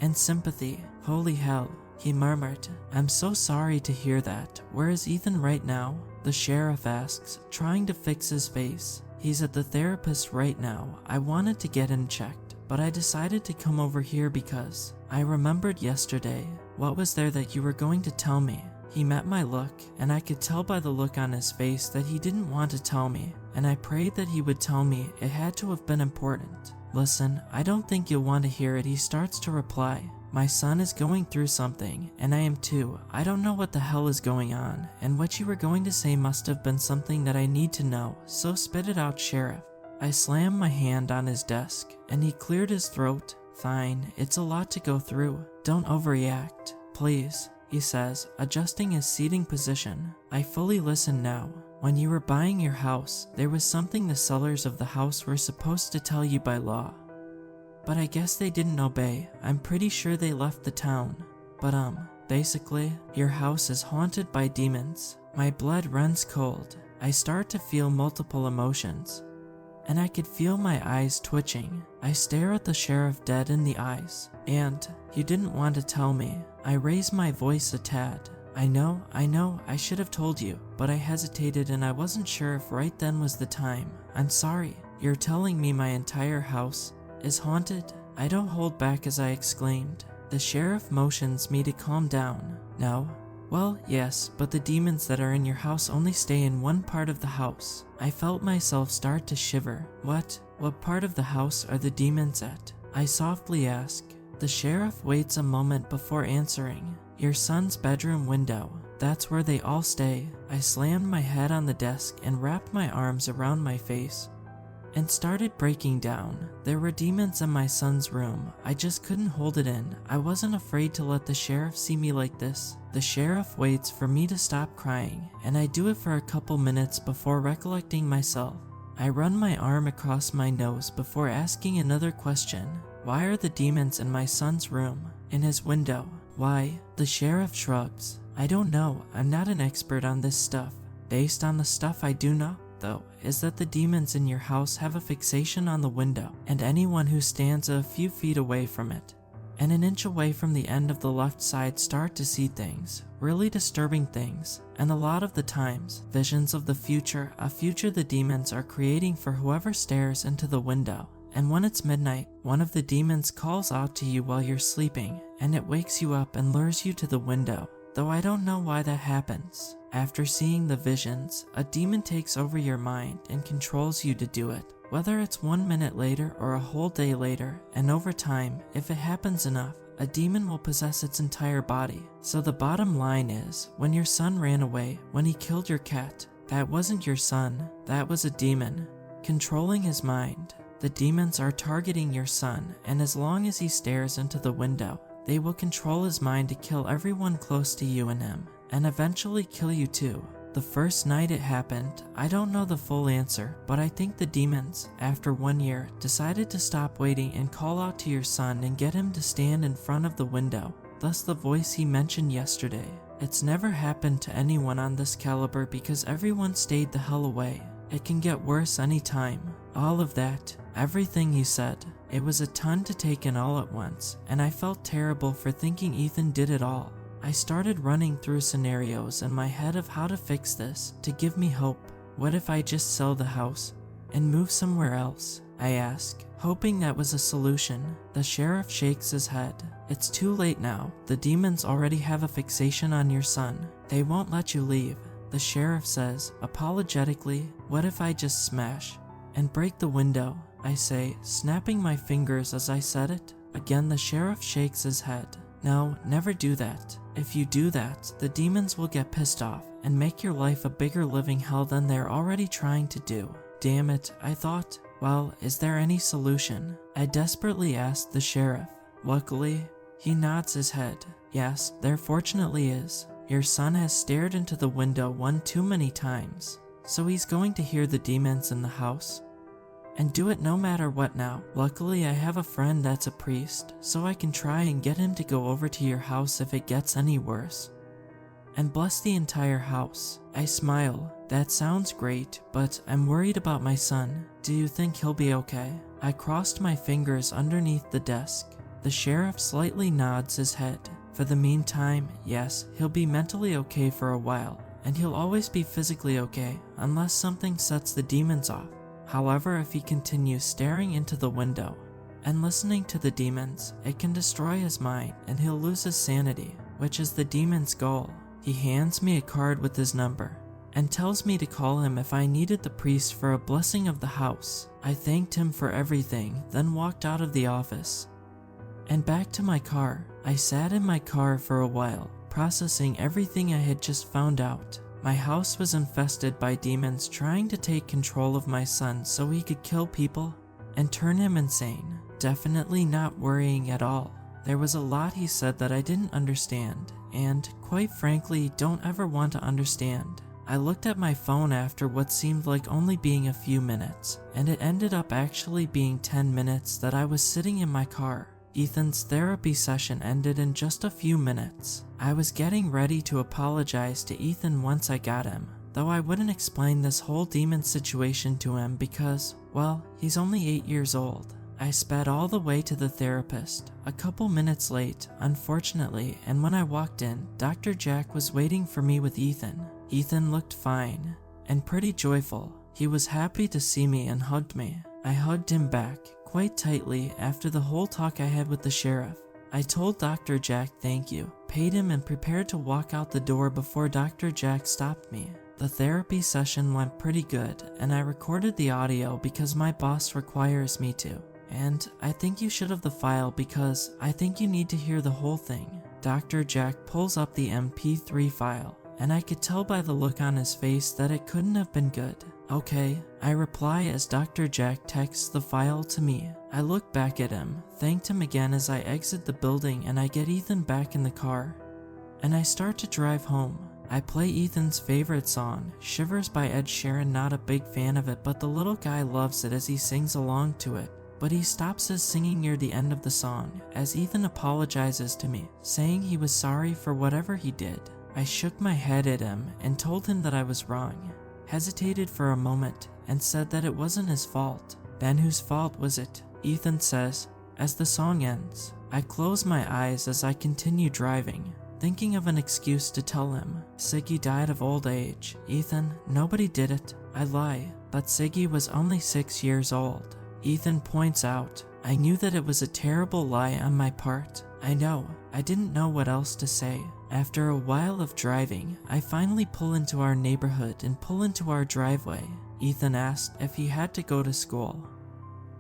S1: and sympathy. "Holy hell," he murmured. "I'm so sorry to hear that. Where is Ethan right now?" the sheriff asks, trying to fix his face. "He's at the therapist right now. I wanted to get him checked, but I decided to come over here because I remembered yesterday. What was there that you were going to tell me?" He met my look, and I could tell by the look on his face that he didn't want to tell me, and I prayed that he would tell me. It had to have been important. "Listen, I don't think you'll want to hear it," he starts to reply. "My son is going through something, and I am too. I don't know what the hell is going on, and what you were going to say must have been something that I need to know, so spit it out, sheriff." I slammed my hand on his desk, and he cleared his throat. Fine, it's a lot to go through. Don't overreact, please, he says, adjusting his seating position. I fully listen now. When you were buying your house, there was something the sellers of the house were supposed to tell you by law. But I guess they didn't obey. I'm pretty sure they left the town. But basically, your house is haunted by demons. My blood runs cold. I start to feel multiple emotions, and I could feel my eyes twitching. I stare at the sheriff dead in the eyes. And, you didn't want to tell me. I raise my voice a tad. I know, I should have told you, but I hesitated and I wasn't sure if right then was the time. I'm sorry. You're telling me my entire house is haunted? I don't hold back as I exclaimed. The sheriff motions me to calm down. No? Well, yes, but the demons that are in your house only stay in one part of the house. I felt myself start to shiver. What part of the house are the demons at? I softly ask. The sheriff waits a moment before answering. Your son's bedroom window. That's where they all stay. I slammed my head on the desk and wrapped my arms around my face and started breaking down. There were demons in my son's room. I just couldn't hold it in. I wasn't afraid to let the sheriff see me like this. The sheriff waits for me to stop crying, and I do it for a couple minutes before recollecting myself. I run my arm across my nose before asking another question. Why are the demons in my son's room? In his window? Why? The sheriff shrugs. I don't know. I'm not an expert on this stuff. Based on the stuff I do know, though, is that the demons in your house have a fixation on the window, and anyone who stands a few feet away from it and an inch away from the end of the left side start to see things, really disturbing things, and a lot of the times, visions of the future, a future the demons are creating for whoever stares into the window. And when it's midnight, one of the demons calls out to you while you're sleeping, and it wakes you up and lures you to the window, though I don't know why that happens. After seeing the visions, a demon takes over your mind and controls you to do it, whether it's 1 minute later or a whole day later, and over time, if it happens enough, a demon will possess its entire body. So the bottom line is, when your son ran away, when he killed your cat, that wasn't your son, that was a demon, controlling his mind. The demons are targeting your son, and as long as he stares into the window, they will control his mind to kill everyone close to you and him, and eventually kill you too. The first night it happened, I don't know the full answer, but I think the demons, after 1 year, decided to stop waiting and call out to your son and get him to stand in front of the window, thus the voice he mentioned yesterday. It's never happened to anyone on this caliber because everyone stayed the hell away. It can get worse anytime. All of that, everything you said, it was a ton to take in all at once, and I felt terrible for thinking Ethan did it all. I started running through scenarios in my head of how to fix this, to give me hope. What if I just sell the house and move somewhere else? I ask, hoping that was a solution. The sheriff shakes his head. It's too late now. The demons already have a fixation on your son. They won't let you leave. The sheriff says, apologetically, what if I just smash and break the window? I say, snapping my fingers as I said it. Again, the sheriff shakes his head. No, never do that. If you do that, the demons will get pissed off and make your life a bigger living hell than they're already trying to do. Damn it, I thought. Well, is there any solution? I desperately asked the sheriff. Luckily, he nods his head. Yes, there fortunately is. Your son has stared into the window one too many times, so he's going to hear the demons in the house and do it no matter what now. Luckily, I have a friend that's a priest, so I can try and get him to go over to your house if it gets any worse and bless the entire house. I smile. That sounds great, but I'm worried about my son. Do you think he'll be okay? I crossed my fingers underneath the desk. The sheriff slightly nods his head. For the meantime, yes, he'll be mentally okay for a while, and he'll always be physically okay unless something sets the demons off. However, if he continues staring into the window and listening to the demons, it can destroy his mind and he'll lose his sanity, which is the demon's goal. He hands me a card with his number and tells me to call him if I needed the priest for a blessing of the house. I thanked him for everything, then walked out of the office and back to my car. I sat in my car for a while, processing everything I had just found out. My house was infested by demons trying to take control of my son so he could kill people and turn him insane. definitely not worrying at all. There was a lot he said that I didn't understand, and quite frankly, don't ever want to understand. I looked at my phone after what seemed like only being a few minutes, and it ended up actually being 10 minutes that I was sitting in my car. Ethan's therapy session ended in just a few minutes. I was getting ready to apologize to Ethan once I got him, though I wouldn't explain this whole demon situation to him because, well, he's only 8 years old. I sped all the way to the therapist, a couple minutes late, unfortunately, and when I walked in, Dr. Jack was waiting for me with Ethan. Ethan looked fine, and pretty joyful. He was happy to see me and hugged me. I hugged him back, quite tightly after the whole talk I had with the sheriff. I told Dr. Jack thank you, paid him and prepared to walk out the door before Dr. Jack stopped me. The therapy session went pretty good, and I recorded the audio because my boss requires me to. And I think you should have the file because I think you need to hear the whole thing. Dr. Jack pulls up the MP3 file, and I could tell by the look on his face that it couldn't have been good. Okay, I reply as Dr. Jack texts the file to me. I look back at him, thanked him again as I exit the building, and I get Ethan back in the car. And I start to drive home. I play Ethan's favorite song, Shivers by Ed Sheeran. Not a big fan of it, but the little guy loves it as he sings along to it. But he stops his singing near the end of the song, as Ethan apologizes to me, saying he was sorry for whatever he did. I shook my head at him and told him that I was wrong, hesitated for a moment, and said that it wasn't his fault. Then whose fault was it? Ethan says, as the song ends. I close my eyes as I continue driving, thinking of an excuse to tell him. Ziggy died of old age. Ethan, nobody did it. I lie, but Ziggy was only 6 years old. Ethan points out, I knew that it was a terrible lie on my part. I know, I didn't know what else to say. After a while of driving, I finally pull into our neighborhood and pull into our driveway. Ethan asked if he had to go to school,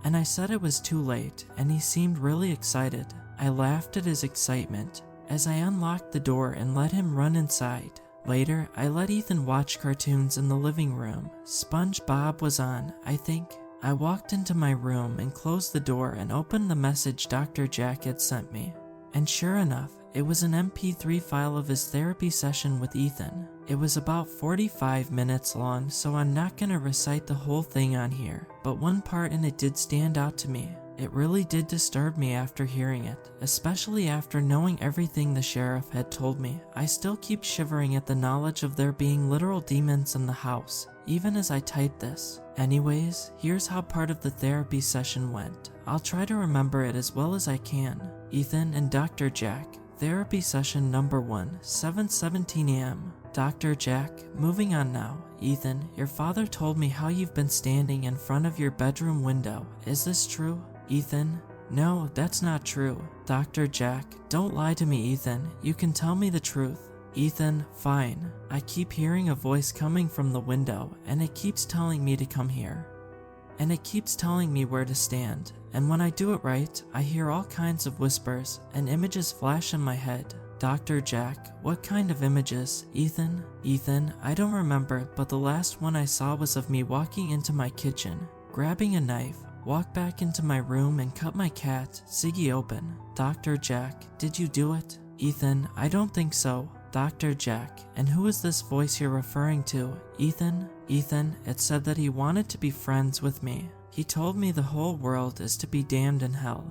S1: and I said it was too late, and he seemed really excited. I laughed at his excitement as I unlocked the door and let him run inside. Later, I let Ethan watch cartoons in the living room. SpongeBob was on, I think. I walked into my room and closed the door and opened the message Dr. Jack had sent me. And sure enough, it was an MP3 file of his therapy session with Ethan. It was about 45 minutes long, so I'm not gonna recite the whole thing on here, but one part in it did stand out to me. It really did disturb me after hearing it, especially after knowing everything the sheriff had told me. I still keep shivering at the knowledge of there being literal demons in the house, even as I type this. Anyways, here's how part of the therapy session went. I'll try to remember it as well as I can. Ethan and Dr. Jack. Therapy session number 1, 7:17 a.m. Dr. Jack, moving on now. Ethan, your father told me how you've been standing in front of your bedroom window. Is this true? Ethan, no, that's not true. Dr. Jack, don't lie to me, Ethan. You can tell me the truth. Ethan, fine. I keep hearing a voice coming from the window, and it keeps telling me to come here. And it keeps telling me where to stand. And when I do it right, I hear all kinds of whispers, and images flash in my head. Dr. Jack, what kind of images? Ethan, I don't remember, but the last one I saw was of me walking into my kitchen, grabbing a knife, walk back into my room and cut my cat, Ziggy, open. Dr. Jack, did you do it? Ethan, I don't think so. Dr. Jack, and who is this voice you're referring to? Ethan, it said that he wanted to be friends with me. He told me the whole world is to be damned in hell,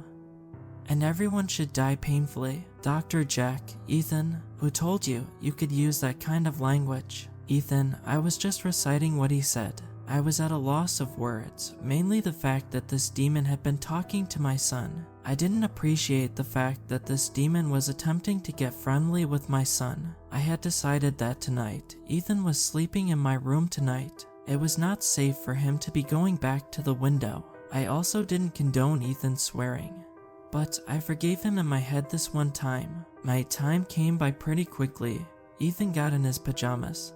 S1: and everyone should die painfully. Dr. Jack, Ethan, who told you you could use that kind of language? Ethan, I was just reciting what he said. I was at a loss of words, mainly the fact that this demon had been talking to my son. I didn't appreciate the fact that this demon was attempting to get friendly with my son. I had decided that tonight, Ethan was sleeping in my room tonight. It was not safe for him to be going back to the window. I also didn't condone Ethan swearing, but I forgave him in my head this one time. My time came by pretty quickly. Ethan got in his pajamas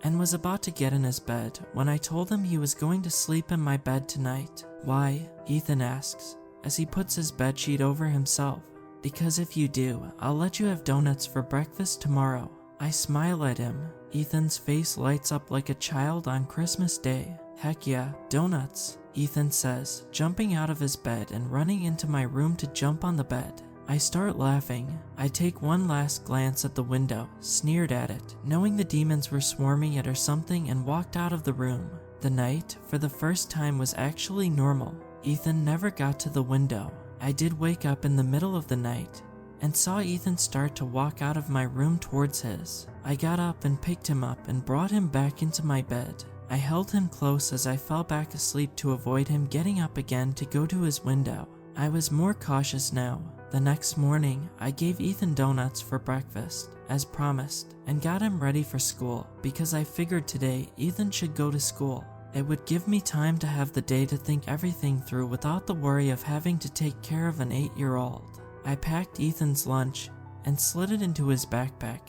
S1: and was about to get in his bed when I told him he was going to sleep in my bed tonight. Why? Ethan asks, as he puts his bedsheet over himself. Because if you do, I'll let you have donuts for breakfast tomorrow. I smile at him. Ethan's face lights up like a child on Christmas Day. Heck yeah, donuts. Ethan says, jumping out of his bed and running into my room to jump on the bed. I start laughing. I take one last glance at the window, sneered at it, knowing the demons were swarming it or something, and walked out of the room. The night, for the first time, was actually normal. Ethan never got to the window. I did wake up in the middle of the night and saw Ethan start to walk out of my room towards his. I got up and picked him up and brought him back into my bed. I held him close as I fell back asleep to avoid him getting up again to go to his window. I was more cautious now. The next morning, I gave Ethan donuts for breakfast, as promised, and got him ready for school because I figured today Ethan should go to school. It would give me time to have the day to think everything through without the worry of having to take care of an 8-year-old. I packed Ethan's lunch and slid it into his backpack.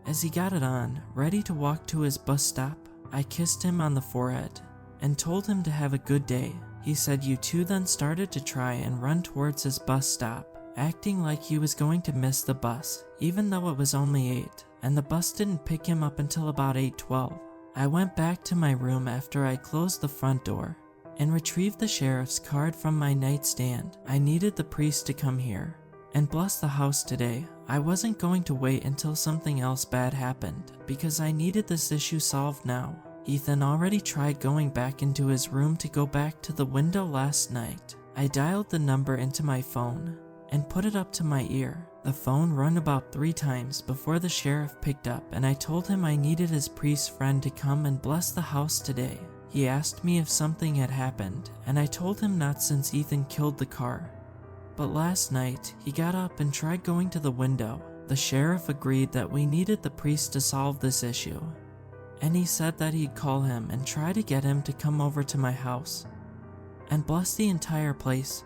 S1: As he got it on, ready to walk to his bus stop, I kissed him on the forehead and told him to have a good day. He said you too, then started to try and run towards his bus stop, acting like he was going to miss the bus, even though it was only 8, and the bus didn't pick him up until about 8:12. I went back to my room after I closed the front door and retrieved the sheriff's card from my nightstand. I needed the priest to come here and bless the house today. I wasn't going to wait until something else bad happened because I needed this issue solved now. Ethan already tried going back into his room to go back to the window last night. I dialed the number into my phone and put it up to my ear. The phone rang about 3 times before the sheriff picked up, and I told him I needed his priest friend to come and bless the house today. He asked me if something had happened, and I told him not since Ethan killed the car. But last night, he got up and tried going to the window. The sheriff agreed that we needed the priest to solve this issue, and he said that he'd call him and try to get him to come over to my house and bless the entire place,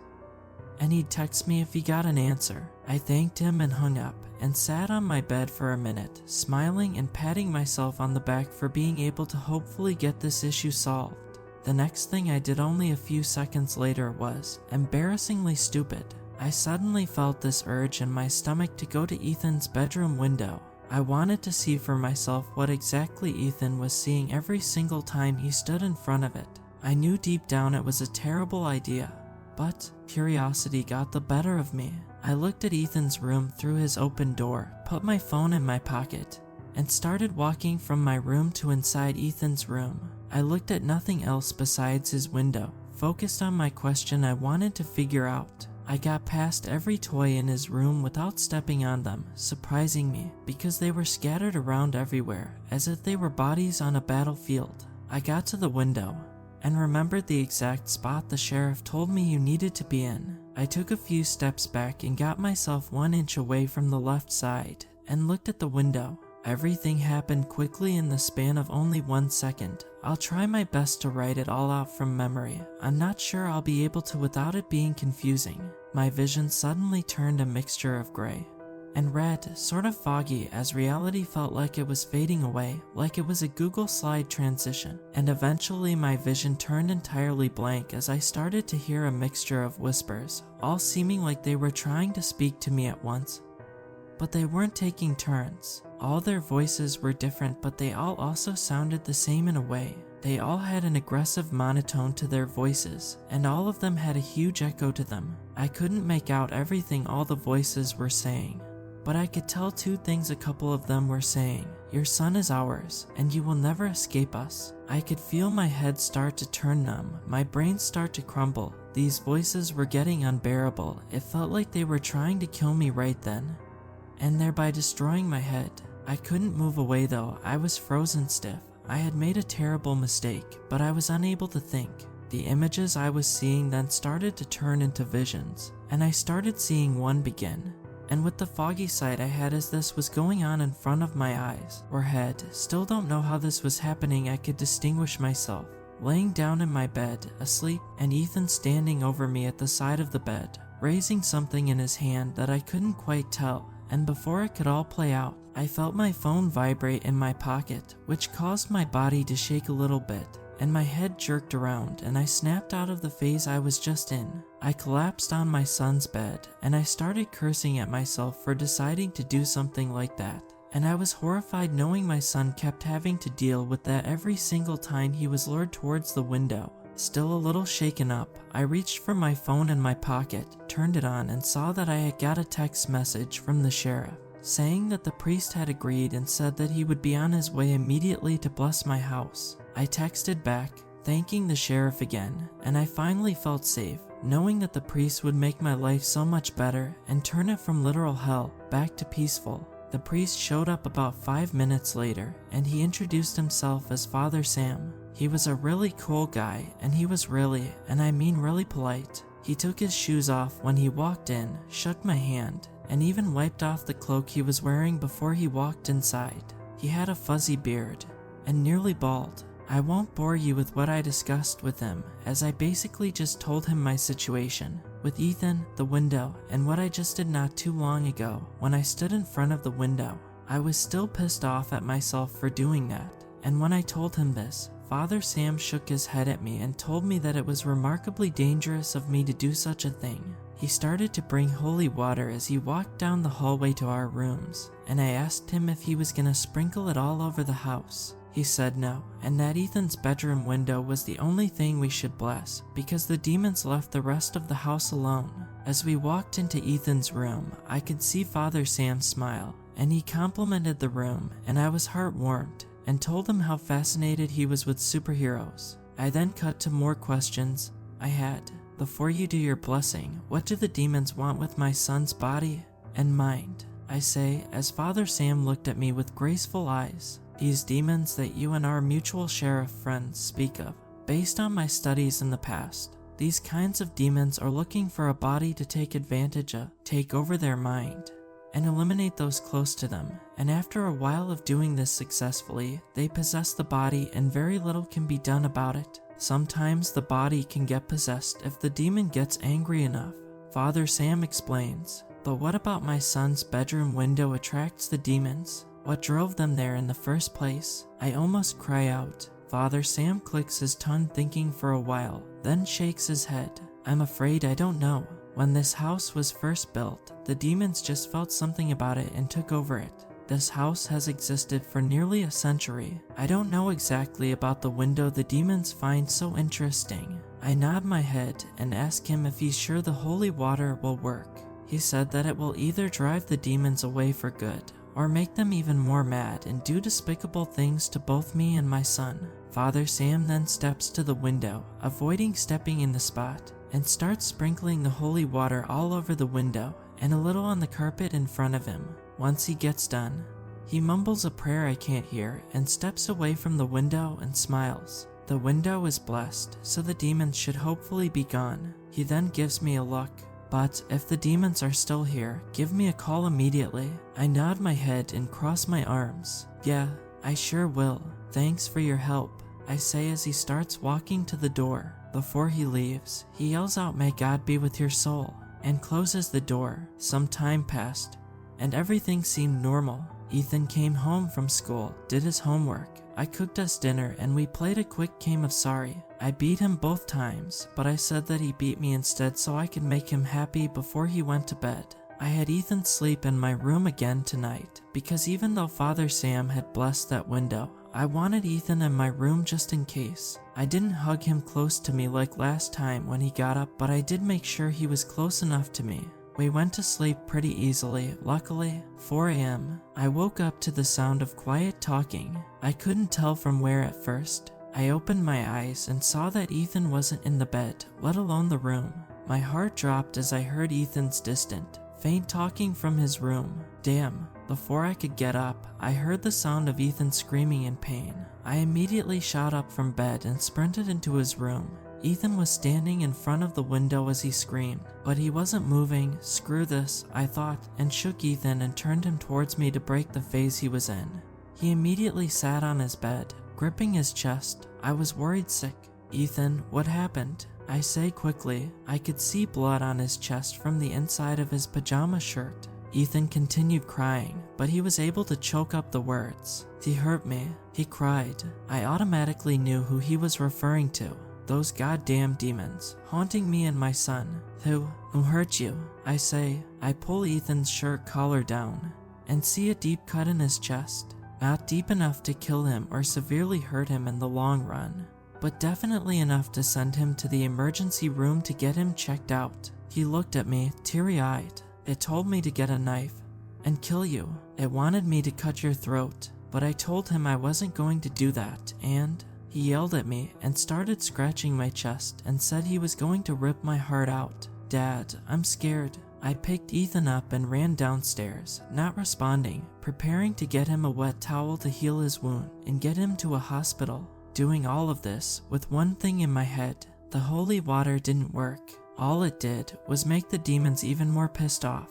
S1: and he'd text me if he got an answer. I thanked him and hung up and sat on my bed for a minute, smiling and patting myself on the back for being able to hopefully get this issue solved. The next thing I did only a few seconds later was embarrassingly stupid. I suddenly felt this urge in my stomach to go to Ethan's bedroom window. I wanted to see for myself what exactly Ethan was seeing every single time he stood in front of it. I knew deep down it was a terrible idea, but curiosity got the better of me. I looked at Ethan's room through his open door, put my phone in my pocket, and started walking from my room to inside Ethan's room. I looked at nothing else besides his window, focused on my question I wanted to figure out. I got past every toy in his room without stepping on them, surprising me because they were scattered around everywhere, as if they were bodies on a battlefield. I got to the window and remembered the exact spot the sheriff told me you needed to be in. I took a few steps back and got myself 1 inch away from the left side and looked at the window. Everything happened quickly in the span of only 1 second. I'll try my best to write it all out from memory. I'm not sure I'll be able to without it being confusing. My vision suddenly turned a mixture of gray and red, sort of foggy, as reality felt like it was fading away, like it was a Google slide transition. And eventually my vision turned entirely blank as I started to hear a mixture of whispers, all seeming like they were trying to speak to me at once. But they weren't taking turns. All their voices were different, but they all also sounded the same in a way. They all had an aggressive monotone to their voices, and all of them had a huge echo to them. I couldn't make out everything all the voices were saying, but I could tell 2 things a couple of them were saying. Your son is ours, and you will never escape us. I could feel my head start to turn numb, my brain start to crumble. These voices were getting unbearable. It felt like they were trying to kill me right then and thereby destroying my head. I couldn't move away though. I was frozen stiff. I had made a terrible mistake, but I was unable to think. The images I was seeing then started to turn into visions, and I started seeing one begin. And with the foggy sight I had as this was going on in front of my eyes, or head, still don't know how this was happening, I could distinguish myself laying down in my bed, asleep, and Ethan standing over me at the side of the bed, raising something in his hand that I couldn't quite tell. And before it could all play out, I felt my phone vibrate in my pocket, which caused my body to shake a little bit, and my head jerked around, and I snapped out of the phase I was just in. I collapsed on my son's bed, and I started cursing at myself for deciding to do something like that. And I was horrified knowing my son kept having to deal with that every single time he was lured towards the window. Still a little shaken up, I reached for my phone in my pocket, turned it on, and saw that I had got a text message from the sheriff saying that the priest had agreed and said that he would be on his way immediately to bless my house. I texted back, thanking the sheriff again, and I finally felt safe, knowing that the priest would make my life so much better and turn it from literal hell back to peaceful. The priest showed up about 5 minutes later, and he introduced himself as Father Sam. He was a really cool guy, and he was really, and I mean really polite. He took his shoes off when he walked in, shook my hand, and even wiped off the cloak he was wearing before he walked inside. He had a fuzzy beard, and nearly bald. I won't bore you with what I discussed with him, as I basically just told him my situation with Ethan, the window, and what I just did not too long ago when I stood in front of the window. I was still pissed off at myself for doing that, and when I told him this, Father Sam shook his head at me and told me that it was remarkably dangerous of me to do such a thing. He started to bring holy water as he walked down the hallway to our rooms, and I asked him if he was gonna sprinkle it all over the house. He said no, and that Ethan's bedroom window was the only thing we should bless, because the demons left the rest of the house alone. As we walked into Ethan's room, I could see Father Sam smile, and he complimented the room, and I was heart-warmed, and told him how fascinated he was with superheroes. I then cut to more questions I had. Before you do your blessing, what do the demons want with my son's body and mind? I say, as Father Sam looked at me with graceful eyes. These demons that you and our mutual sheriff friends speak of. Based on my studies in the past, these kinds of demons are looking for a body to take advantage of, take over their mind, and eliminate those close to them. And after a while of doing this successfully, they possess the body and very little can be done about it. Sometimes the body can get possessed if the demon gets angry enough. Father Sam explains, but what about my son's bedroom window attracts the demons? What drove them there in the first place? I almost cry out. Father Sam clicks his tongue thinking for a while, then shakes his head. I'm afraid I don't know. When this house was first built, the demons just felt something about it and took over it. This house has existed for nearly a century. I don't know exactly about the window the demons find so interesting. I nod my head and ask him if he's sure the holy water will work. He said that it will either drive the demons away for good, or make them even more mad and do despicable things to both me and my son. Father Sam then steps to the window, avoiding stepping in the spot, and starts sprinkling the holy water all over the window and a little on the carpet in front of him. Once he gets done, he mumbles a prayer I can't hear and steps away from the window and smiles. The window is blessed, so the demons should hopefully be gone. He then gives me a look. But if the demons are still here, give me a call immediately. I nod my head and cross my arms. Yeah, I sure will. Thanks for your help, I say as he starts walking to the door. Before he leaves, he yells out, "May God be with your soul," and closes the door. Some time passed, and everything seemed normal. Ethan came home from school, did his homework. I cooked us dinner and we played a quick game of Sorry. I beat him both times, but I said that he beat me instead so I could make him happy before he went to bed. I had Ethan sleep in my room again tonight, because even though Father Sam had blessed that window, I wanted Ethan in my room just in case. I didn't hug him close to me like last time when he got up, but I did make sure he was close enough to me. We went to sleep pretty easily, luckily. 4 a.m. I woke up to the sound of quiet talking. I couldn't tell from where at first. I opened my eyes and saw that Ethan wasn't in the bed, let alone the room. My heart dropped as I heard Ethan's distant, faint talking from his room. Damn. Before I could get up, I heard the sound of Ethan screaming in pain. I immediately shot up from bed and sprinted into his room. Ethan was standing in front of the window as he screamed, but he wasn't moving. Screw this, I thought, and shook Ethan and turned him towards me to break the phase he was in. He immediately sat on his bed, gripping his chest. I was worried sick. "Ethan, what happened?" I say quickly. I could see blood on his chest from the inside of his pajama shirt. Ethan continued crying, but he was able to choke up the words. "He hurt me," he cried. I automatically knew who he was referring to. Those goddamn demons, haunting me and my son. Who hurt you?" I say. I pull Ethan's shirt collar down and see a deep cut in his chest. Not deep enough to kill him or severely hurt him in the long run, but definitely enough to send him to the emergency room to get him checked out. He looked at me, teary-eyed. It told me to get a knife and kill you. It wanted me to cut your throat, but I told him I wasn't going to do that, and he yelled at me and started scratching my chest and said he was going to rip my heart out. Dad, I'm scared. I picked Ethan up and ran downstairs, not responding, preparing to get him a wet towel to heal his wound and get him to a hospital. Doing all of this with one thing in my head. The holy water didn't work. All it did was make the demons even more pissed off.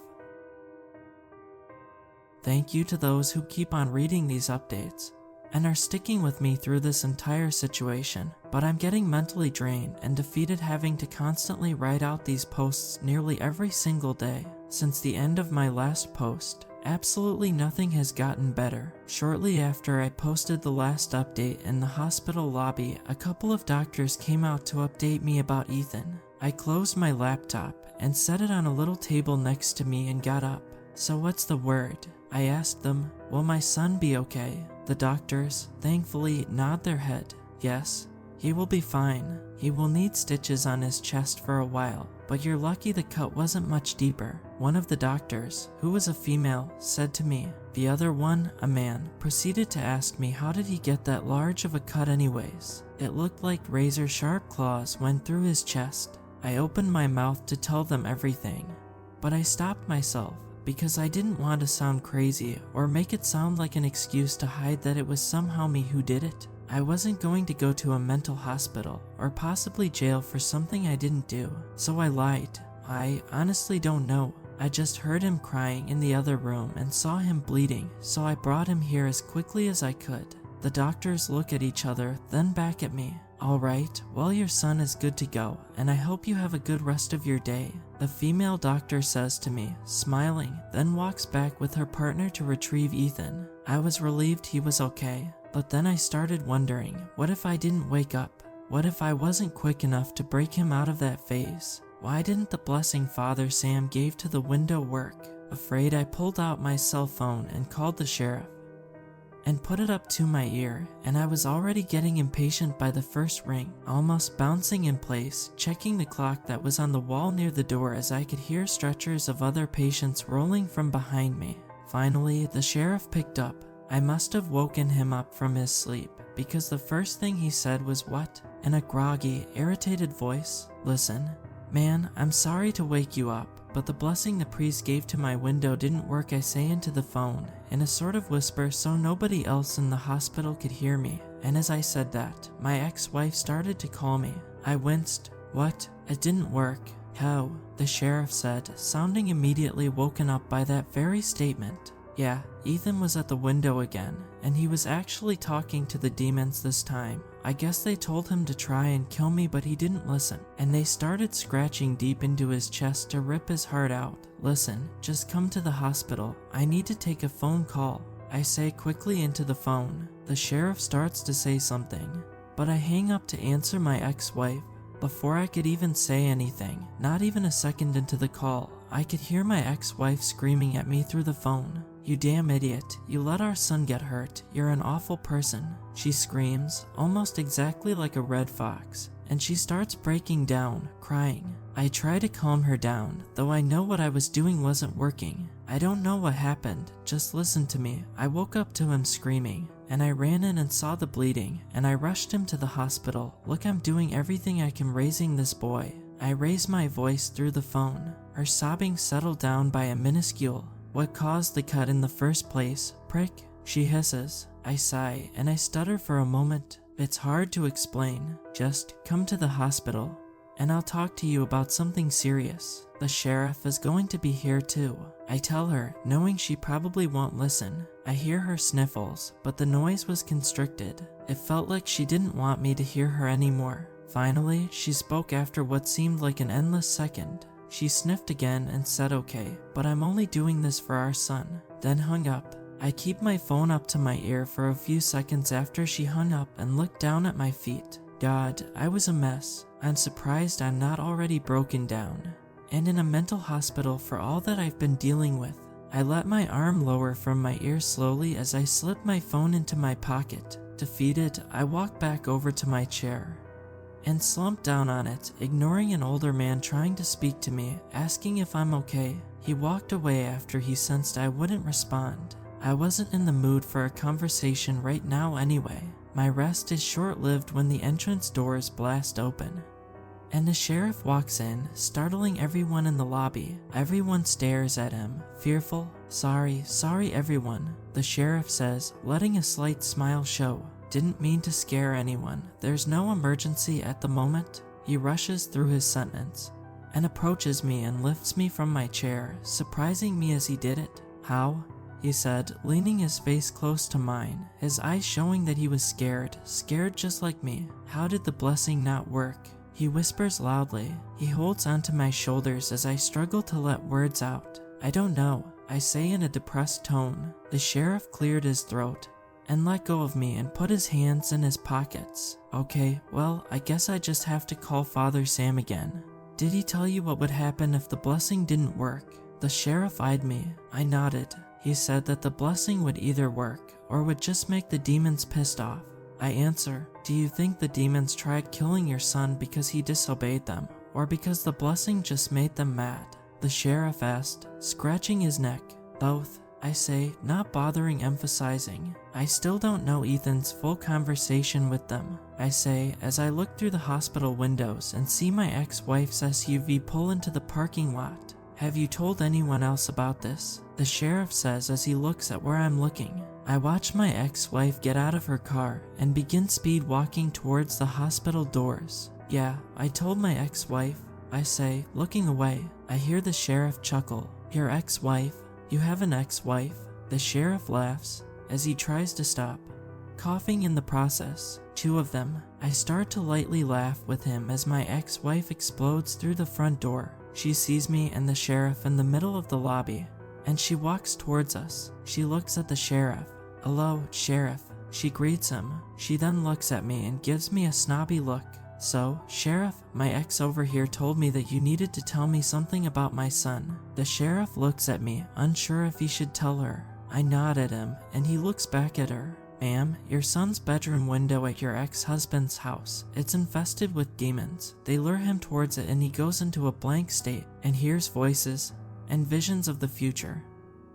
S1: Thank you to those who keep on reading these updates and are sticking with me through this entire situation, but I'm getting mentally drained and defeated having to constantly write out these posts nearly every single day. Since the end of my last post, absolutely nothing has gotten better. Shortly after I posted the last update in the hospital lobby, a couple of doctors came out to update me about Ethan. I closed my laptop and set it on a little table next to me and got up. So what's the word? I asked them, will my son be okay? The doctors, thankfully, nod their head. Yes, he will be fine. He will need stitches on his chest for a while, but you're lucky the cut wasn't much deeper. One of the doctors, who was a female, said to me. The other one, a man, proceeded to ask me how did he get that large of a cut anyways. It looked like razor-sharp claws went through his chest. I opened my mouth to tell them everything, but I stopped myself because I didn't want to sound crazy or make it sound like an excuse to hide that it was somehow me who did it. I wasn't going to go to a mental hospital or possibly jail for something I didn't do, so I lied. I honestly don't know. I just heard him crying in the other room and saw him bleeding, so I brought him here as quickly as I could. The doctors look at each other, then back at me. All right, well, your son is good to go, and I hope you have a good rest of your day. The female doctor says to me, smiling, then walks back with her partner to retrieve Ethan. I was relieved he was okay, but then I started wondering, what if I didn't wake up? What if I wasn't quick enough to break him out of that phase? Why didn't the blessing Father Sam gave to the window work? Afraid, I pulled out my cell phone and called the sheriff and put it up to my ear, and I was already getting impatient by the first ring, almost bouncing in place, checking the clock that was on the wall near the door as I could hear stretchers of other patients rolling from behind me. Finally, the sheriff picked up. I must have woken him up from his sleep, because the first thing he said was, "What?" in a groggy, irritated voice. "Listen, man, I'm sorry to wake you up, but the blessing the priest gave to my window didn't work," I say into the phone, in a sort of whisper so nobody else in the hospital could hear me. And as I said that, my ex-wife started to call me. I winced. "What? It didn't work." "How?" the sheriff said, sounding immediately woken up by that very statement. Yeah, Ethan was at the window again, and he was actually talking to the demons this time. I guess they told him to try and kill me, but he didn't listen, and they started scratching deep into his chest to rip his heart out. "Listen, just come to the hospital. I need to take a phone call," I say quickly into the phone. The sheriff starts to say something, but I hang up to answer my ex-wife. Before I could even say anything, not even a second into the call, I could hear my ex-wife screaming at me through the phone. "You damn idiot, you let our son get hurt, you're an awful person," she screams, almost exactly like a red fox, and she starts breaking down, crying. I try to calm her down, though I know what I was doing wasn't working. "I don't know what happened, just listen to me." I woke up to him screaming, and I ran in and saw the bleeding, and I rushed him to the hospital. "Look, I'm doing everything I can raising this boy." I raise my voice through the phone. Her sobbing settled down by a minuscule. "What caused the cut in the first place? Prick," she hisses. I sigh, and I stutter for a moment. "It's hard to explain. Just come to the hospital, and I'll talk to you about something serious. The sheriff is going to be here too." I tell her, knowing she probably won't listen. I hear her sniffles, but the noise was constricted. It felt like she didn't want me to hear her anymore. Finally, she spoke after what seemed like an endless second. She sniffed again and said, "Okay, but I'm only doing this for our son," then hung up. I keep my phone up to my ear for a few seconds after she hung up and looked down at my feet. God, I was a mess. I'm surprised I'm not already broken down and in a mental hospital for all that I've been dealing with. I let my arm lower from my ear slowly as I slipped my phone into my pocket. Defeated, I walked back over to my chair and slumped down on it, ignoring an older man trying to speak to me, asking if I'm okay. He walked away after he sensed I wouldn't respond. I wasn't in the mood for a conversation right now anyway. My rest is short-lived when the entrance doors blast open and the sheriff walks in, startling everyone in the lobby. Everyone stares at him, fearful. Sorry everyone, the sheriff says, letting a slight smile show. Didn't mean to scare anyone. There's no emergency at the moment. He rushes through his sentence and approaches me and lifts me from my chair, surprising me as he did it. How? He said, leaning his face close to mine, his eyes showing that he was scared just like me. How did the blessing not work? He whispers loudly. He holds onto my shoulders as I struggle to let words out. I don't know, I say in a depressed tone. The sheriff cleared his throat and let go of me and put his hands in his pockets. Okay, well, I guess I just have to call Father Sam again. Did he tell you what would happen if the blessing didn't work? The sheriff eyed me. I nodded. He said that the blessing would either work or would just make the demons pissed off. I answer, do you think the demons tried killing your son because he disobeyed them, or because the blessing just made them mad? The sheriff asked, scratching his neck. Both, I say, not bothering emphasizing. I still don't know Ethan's full conversation with them, I say, as I look through the hospital windows and see my ex-wife's SUV pull into the parking lot. Have you told anyone else about this? The sheriff says as he looks at where I'm looking. I watch my ex-wife get out of her car and begin speed walking towards the hospital doors. Yeah, I told my ex-wife, I say, looking away. I hear the sheriff chuckle. Your ex-wife? You have an ex-wife? The sheriff laughs as he tries to stop, coughing in the process. 2 of them. I start to lightly laugh with him as my ex-wife explodes through the front door. She sees me and the sheriff in the middle of the lobby, and she walks towards us. She looks at the sheriff. Hello, sheriff. She greets him. She then looks at me and gives me a snobby look. So, sheriff, my ex over here told me that you needed to tell me something about my son. The sheriff looks at me, unsure if he should tell her. I nod at him, and he looks back at her. Ma'am, your son's bedroom window at your ex-husband's house. It's infested with demons. They lure him towards it and he goes into a blank state and hears voices and visions of the future.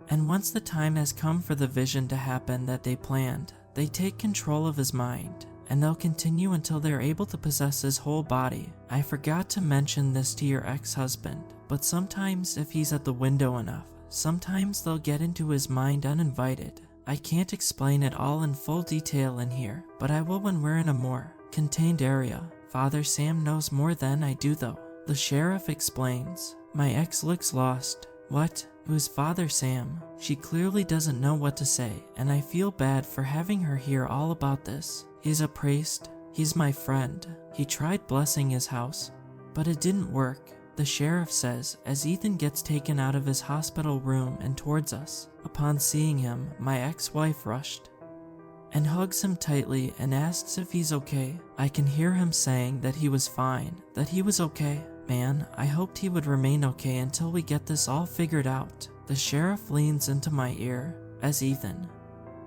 S1: And once the time has come for the vision to happen that they planned, they take control of his mind, and they'll continue until they're able to possess his whole body. I forgot to mention this to your ex-husband, but sometimes if he's at the window enough, sometimes they'll get into his mind uninvited. I can't explain it all in full detail in here, but I will when we're in a more contained area. Father Sam knows more than I do though. The sheriff explains. My ex looks lost. What? Who's Father Sam? She clearly doesn't know what to say, and I feel bad for having her hear all about this. He's a priest. He's my friend. He tried blessing his house, but it didn't work, the sheriff says as Ethan gets taken out of his hospital room and towards us. Upon seeing him, my ex-wife rushed and hugs him tightly and asks if he's okay. I can hear him saying that he was fine, that he was okay. Man, I hoped he would remain okay until we get this all figured out. The sheriff leans into my ear as Ethan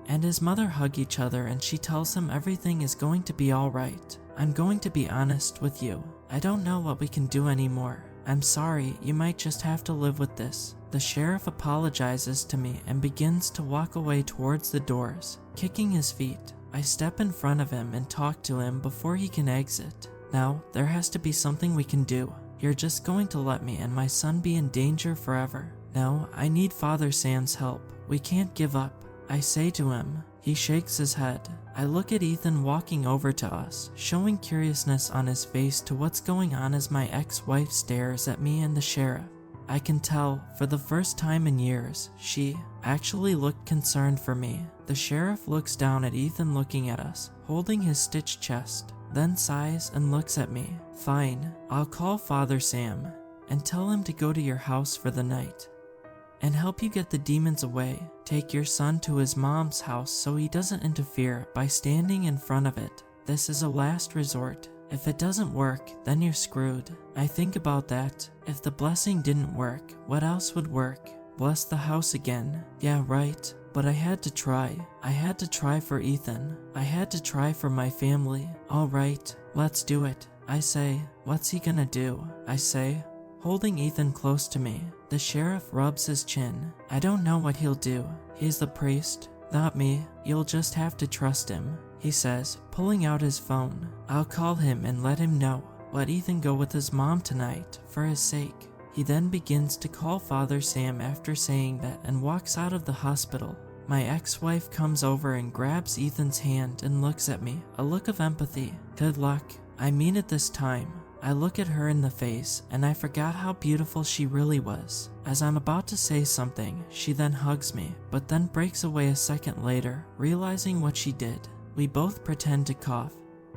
S1: and his mother hug each other, and she tells him everything is going to be alright. I'm going to be honest with you. I don't know what we can do anymore. I'm sorry, you might just have to live with this. The sheriff apologizes to me and begins to walk away towards the doors, kicking his feet. I step in front of him and talk to him before he can exit. Now, there has to be something we can do. You're just going to let me and my son be in danger forever. No, I need Father Sam's help. We can't give up, I say to him. He shakes his head. I look at Ethan walking over to us, showing curiousness on his face to what's going on as my ex-wife stares at me and the sheriff. I can tell, for the first time in years, she actually looked concerned for me. The sheriff looks down at Ethan looking at us, holding his stitched chest, then sighs and looks at me. Fine, I'll call Father Sam and tell him to go to your house for the night and help you get the demons away. Take your son to his mom's house so he doesn't interfere by standing in front of it. This is a last resort. If it doesn't work, then you're screwed. I think about that. If the blessing didn't work, what else would work? Bless the house again. Yeah, right. but I had to try. I had to try for Ethan. I had to try for my family. All right, let's do it. I say, what's he gonna do? I say, holding Ethan close to me. The sheriff rubs his chin. I don't know what he'll do. He's the priest, not me. You'll just have to trust him, he says, pulling out his phone. I'll call him and let him know. Let Ethan go with his mom tonight, for his sake. He then begins to call Father Sam after saying that and walks out of the hospital. My ex-wife comes over and grabs Ethan's hand and looks at me, a look of empathy. Good luck. I mean it this time. I look at her in the face and I forgot how beautiful she really was. As I'm about to say something, she then hugs me, but then breaks away a second later, realizing what she did. We both pretend to cough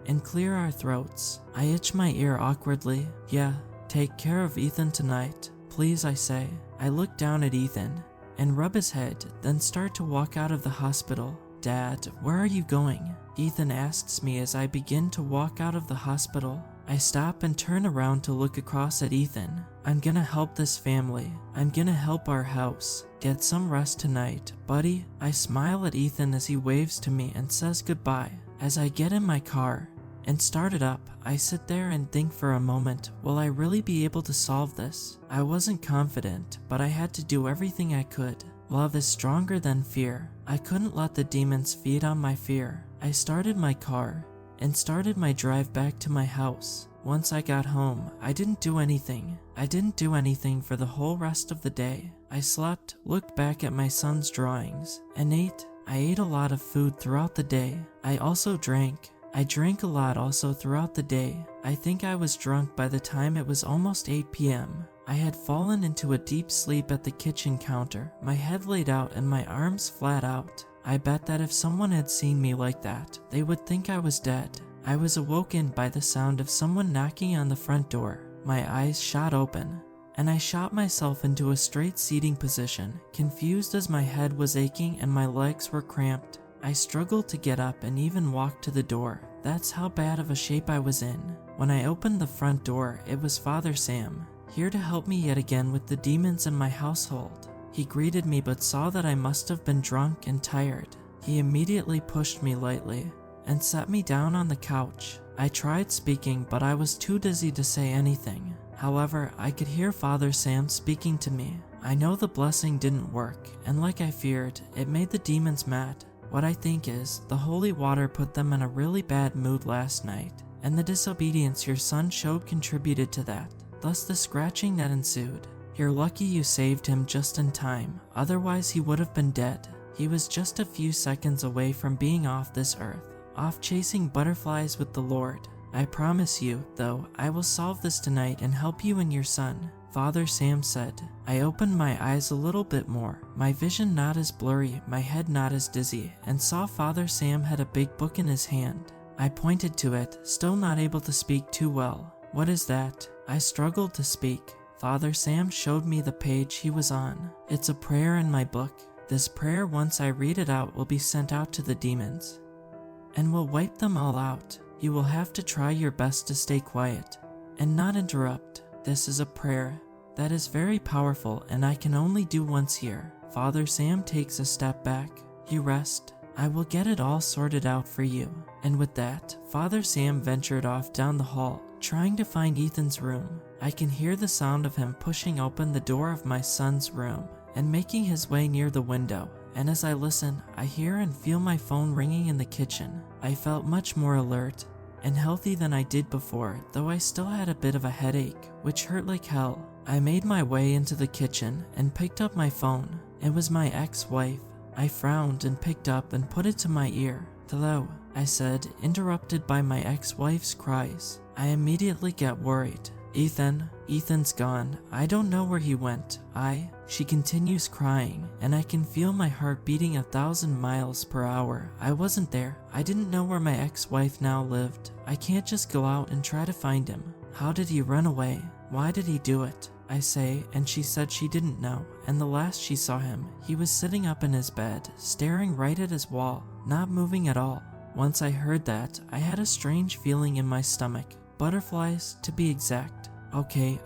S1: and clear our throats. I itch my ear awkwardly. Yeah, take care of Ethan tonight, please, I say. I look down at Ethan and rub his head, then start to walk out of the hospital. Dad, where are you going? Ethan asks me as I begin to walk out of the hospital. I stop and turn around to look across at Ethan. I'm gonna help this family. I'm gonna help our house. Get some rest tonight, buddy. I smile at Ethan as he waves to me and says goodbye. As I get in my car and start it up, I sit there and think for a moment, will I really be able to solve this? I wasn't confident, but I had to do everything I could. Love is stronger than fear. I couldn't let the demons feed on my fear. I started my car and started my drive back to my house. Once I got home, I didn't do anything. I didn't do anything for the whole rest of the day. I slept, looked back at my son's drawings, and ate. I ate a lot of food throughout the day. I also drank. I drank a lot also throughout the day. I think I was drunk by the time it was almost 8 p.m. I had fallen into a deep sleep at the kitchen counter, my head laid out and my arms flat out. I bet that if someone had seen me like that, they would think I was dead. I was awoken by the sound of someone knocking on the front door. My eyes shot open, and I shot myself into a straight seating position, confused as my head was aching and my legs were cramped. I struggled to get up and even walk to the door. That's how bad of a shape I was in. When I opened the front door, it was Father Sam, here to help me yet again with the demons in my household. He greeted me but saw that I must have been drunk and tired. He immediately pushed me lightly and sat me down on the couch. I tried speaking, but I was too dizzy to say anything. However, I could hear Father Sam speaking to me. I know the blessing didn't work, and like I feared, it made the demons mad. What I think is, the holy water put them in a really bad mood last night, and the disobedience your son showed contributed to that, thus the scratching that ensued. You're lucky you saved him just in time, otherwise he would have been dead. He was just a few seconds away from being off this earth, off chasing butterflies with the Lord. I promise you, though, I will solve this tonight and help you and your son, Father Sam said. I opened my eyes a little bit more, my vision not as blurry, my head not as dizzy, and saw Father Sam had a big book in his hand. I pointed to it, still not able to speak too well. What is that? I struggled to speak. Father Sam showed me the page he was on. It's a prayer in my book. This prayer, once I read it out, will be sent out to the demons and will wipe them all out. You will have to try your best to stay quiet and not interrupt. This is a prayer that is very powerful and I can only do once here. Father Sam takes a step back. You rest. I will get it all sorted out for you. And with that, Father Sam ventured off down the hall, trying to find Ethan's room. I can hear the sound of him pushing open the door of my son's room and making his way near the window. And as I listen, I hear and feel my phone ringing in the kitchen. I felt much more alert and healthy than I did before, though I still had a bit of a headache, which hurt like hell. I made my way into the kitchen and picked up my phone. It was my ex-wife. I frowned and picked up and put it to my ear. Hello, I said, interrupted by my ex-wife's cries. I immediately get worried. Ethan's gone. I don't know where he went. She continues crying, and I can feel my heart beating 1,000 miles per hour. I wasn't there. I didn't know where my ex-wife now lived. I can't just go out and try to find him. How did he run away? Why did he do it? I say, and she said she didn't know, and the last she saw him, he was sitting up in his bed, staring right at his wall, not moving at all. Once I heard that, I had a strange feeling in my stomach. Butterflies, to be exact. Okay,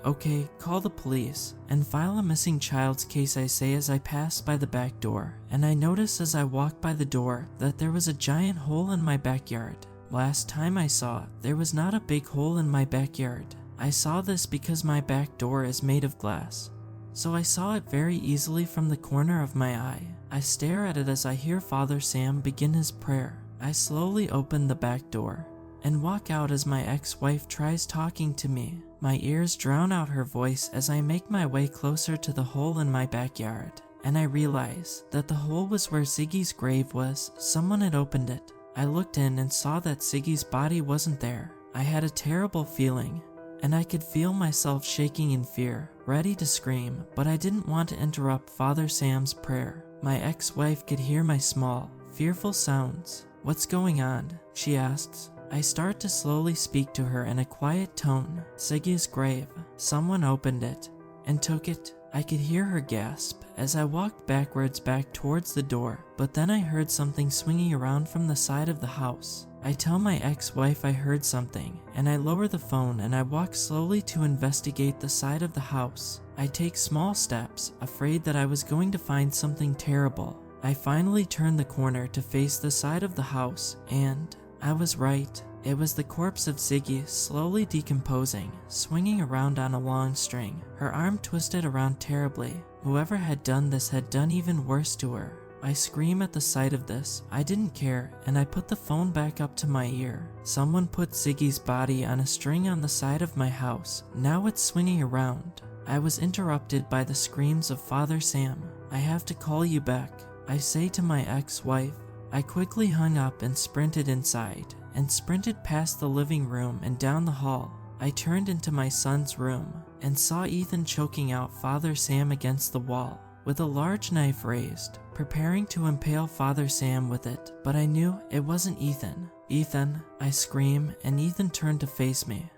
S1: call the police and file a missing child's case, I say as I pass by the back door, and I notice as I walk by the door that there was a giant hole in my backyard. Last time I saw, there was not a big hole in my backyard. I saw this because my back door is made of glass, so I saw it very easily from the corner of my eye. I stare at it as I hear Father Sam begin his prayer. I slowly open the back door and walk out as my ex-wife tries talking to me. My ears drown out her voice as I make my way closer to the hole in my backyard, and I realize that the hole was where Ziggy's grave was. Someone had opened it. I looked in and saw that Ziggy's body wasn't there. I had a terrible feeling, and I could feel myself shaking in fear, ready to scream, but I didn't want to interrupt Father Sam's prayer. My ex-wife could hear my small, fearful sounds. "What's going on?" she asks. I start to slowly speak to her in a quiet tone. "Ziggy's grave. Someone opened it and took it." I could hear her gasp as I walked backwards back towards the door, but then I heard something swinging around from the side of the house. I tell my ex-wife I heard something, and I lower the phone and I walk slowly to investigate the side of the house. I take small steps, afraid that I was going to find something terrible. I finally turn the corner to face the side of the house, and I was right. It was the corpse of Ziggy, slowly decomposing, swinging around on a long string, her arm twisted around terribly. Whoever had done this had done even worse to her. I scream at the sight of this. I didn't care, and I put the phone back up to my ear. Someone put Ziggy's body on a string on the side of my house. Now it's swinging around. I was interrupted by the screams of Father Sam. "I have to call you back," I say to my ex-wife. I quickly hung up and sprinted inside, and sprinted past the living room and down the hall. I turned into my son's room and saw Ethan choking out Father Sam against the wall with a large knife raised, preparing to impale Father Sam with it, but I knew it wasn't Ethan. "Ethan," I scream, and Ethan turned to face me.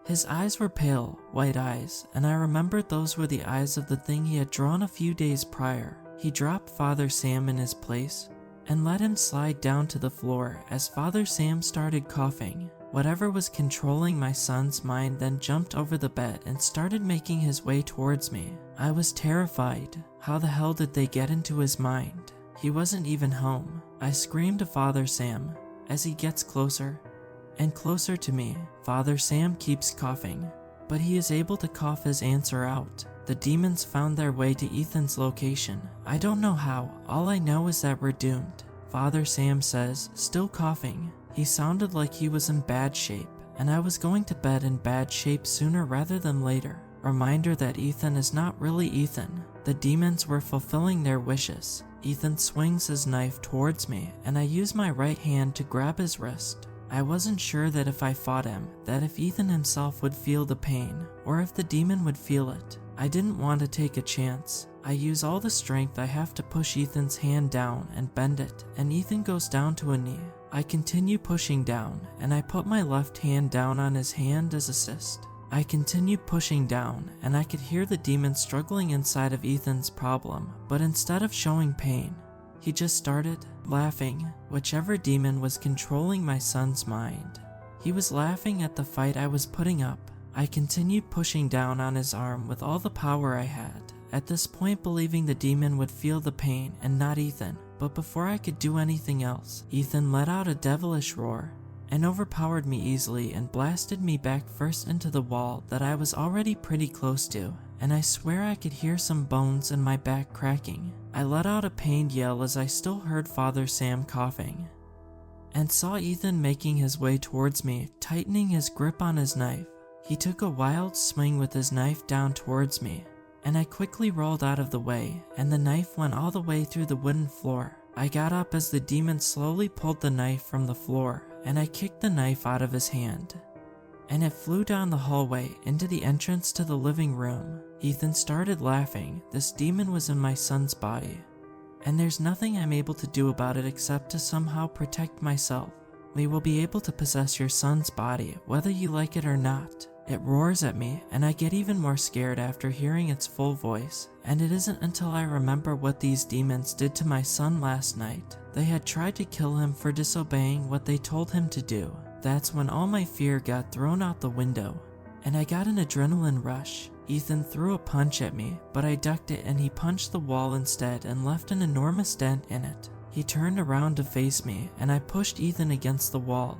S1: His eyes were pale, white eyes, and I remembered those were the eyes of the thing he had drawn a few days prior. He dropped Father Sam in his place and let him slide down to the floor as Father Sam started coughing. Whatever was controlling my son's mind then jumped over the bed and started making his way towards me. I was terrified. How the hell did they get into his mind? He wasn't even home. I screamed to Father Sam as he gets closer and closer to me. Father Sam keeps coughing, but he is able to cough his answer out. The demons found their way to Ethan's location. I don't know how. All I know is that we're doomed. Father Sam says, still coughing. He sounded like he was in bad shape, and I was going to bed in bad shape sooner rather than later. Reminder that Ethan is not really Ethan. The demons were fulfilling their wishes. Ethan swings his knife towards me, and I use my right hand to grab his wrist. I wasn't sure that if I fought him, that if Ethan himself would feel the pain, or if the demon would feel it. I didn't want to take a chance. I use all the strength I have to push Ethan's hand down and bend it, and Ethan goes down to a knee. I continue pushing down, and I put my left hand down on his hand as assist. I continued pushing down, and I could hear the demon struggling inside of Ethan's problem, but instead of showing pain, he just started laughing. Whichever demon was controlling my son's mind, he was laughing at the fight I was putting up. I continued pushing down on his arm with all the power I had, at this point believing the demon would feel the pain and not Ethan. But before I could do anything else, Ethan let out a devilish roar and overpowered me easily and blasted me back first into the wall that I was already pretty close to, and I swear I could hear some bones in my back cracking. I let out a pained yell as I still heard Father Sam coughing, and saw Ethan making his way towards me, tightening his grip on his knife. He took a wild swing with his knife down towards me, and I quickly rolled out of the way, and the knife went all the way through the wooden floor. I got up as the demon slowly pulled the knife from the floor, and I kicked the knife out of his hand, and it flew down the hallway into the entrance to the living room. Ethan started laughing. This demon was in my son's body, and there's nothing I'm able to do about it except to somehow protect myself. We will be able to possess your son's body, whether you like it or not. It roars at me, and I get even more scared after hearing its full voice, and it isn't until I remember what these demons did to my son last night. They had tried to kill him for disobeying what they told him to do. That's when all my fear got thrown out the window, and I got an adrenaline rush. Ethan threw a punch at me, but I ducked it and he punched the wall instead and left an enormous dent in it. He turned around to face me and I pushed Ethan against the wall,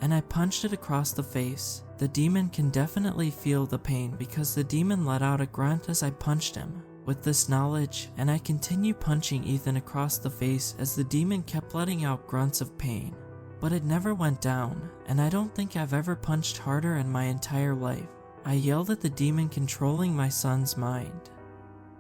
S1: and I punched it across the face. The demon can definitely feel the pain because the demon let out a grunt as I punched him. With this knowledge, and I continue punching Ethan across the face as the demon kept letting out grunts of pain. But it never went down, and I don't think I've ever punched harder in my entire life. I yelled at the demon controlling my son's mind,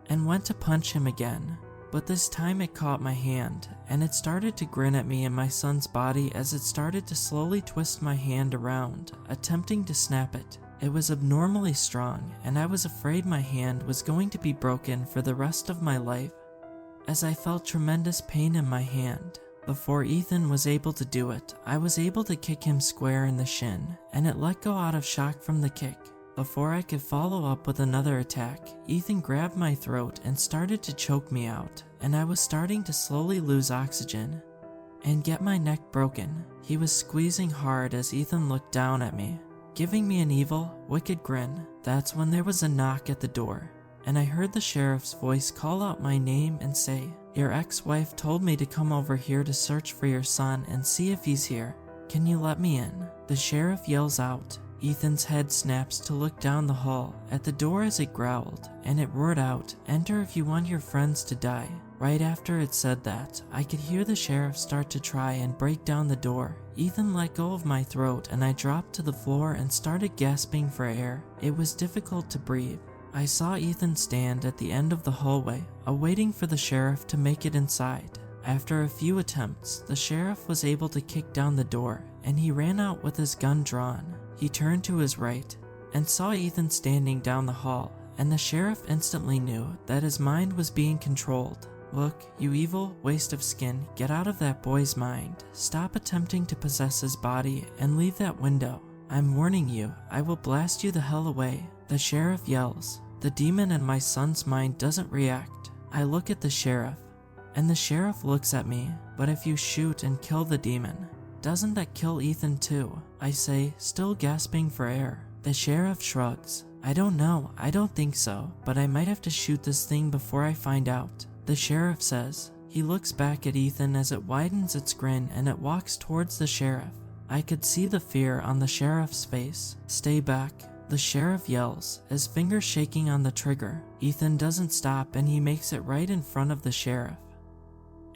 S1: and went to punch him again. But this time it caught my hand, and it started to grin at me and my son's body as it started to slowly twist my hand around, attempting to snap it. It was abnormally strong, and I was afraid my hand was going to be broken for the rest of my life, as I felt tremendous pain in my hand. Before Ethan was able to do it, I was able to kick him square in the shin, and it let go out of shock from the kick. Before I could follow up with another attack, Ethan grabbed my throat and started to choke me out, and I was starting to slowly lose oxygen and get my neck broken. He was squeezing hard as Ethan looked down at me, giving me an evil, wicked grin. That's when there was a knock at the door, and I heard the sheriff's voice call out my name and say, "Your ex-wife told me to come over here to search for your son and see if he's here. Can you let me in?" The sheriff yells out. Ethan's head snaps to look down the hall at the door as it growled, and it roared out, "Enter if you want your friends to die." Right after it said that, I could hear the sheriff start to try and break down the door. Ethan let go of my throat and I dropped to the floor and started gasping for air. It was difficult to breathe. I saw Ethan stand at the end of the hallway, awaiting for the sheriff to make it inside. After a few attempts, the sheriff was able to kick down the door, and he ran out with his gun drawn. He turned to his right and saw Ethan standing down the hall, and the sheriff instantly knew that his mind was being controlled. "Look, you evil waste of skin, get out of that boy's mind. Stop attempting to possess his body and leave that window. I'm warning you, I will blast you the hell away." The sheriff yells. The demon in my son's mind doesn't react. I look at the sheriff, and the sheriff looks at me. "But if you shoot and kill the demon, doesn't that kill Ethan too?" I say, still gasping for air. The sheriff shrugs. "I don't know, I don't think so, but I might have to shoot this thing before I find out." The sheriff says. He looks back at Ethan as it widens its grin and it walks towards the sheriff. I could see the fear on the sheriff's face. "Stay back," the sheriff yells, his fingers shaking on the trigger. Ethan doesn't stop and he makes it right in front of the sheriff,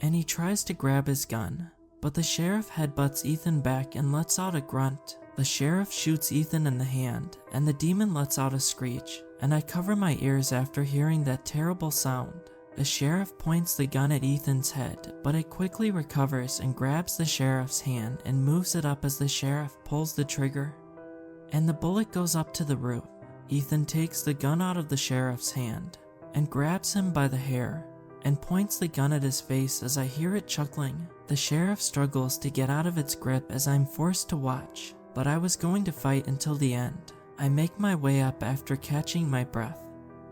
S1: and he tries to grab his gun, but the sheriff headbutts Ethan back and lets out a grunt. The sheriff shoots Ethan in the hand, and the demon lets out a screech, and I cover my ears after hearing that terrible sound. The sheriff points the gun at Ethan's head, but it quickly recovers and grabs the sheriff's hand and moves it up as the sheriff pulls the trigger, and the bullet goes up to the roof. Ethan takes the gun out of the sheriff's hand and grabs him by the hair and points the gun at his face as I hear it chuckling. The sheriff struggles to get out of its grip as I'm forced to watch, but I was going to fight until the end. I make my way up after catching my breath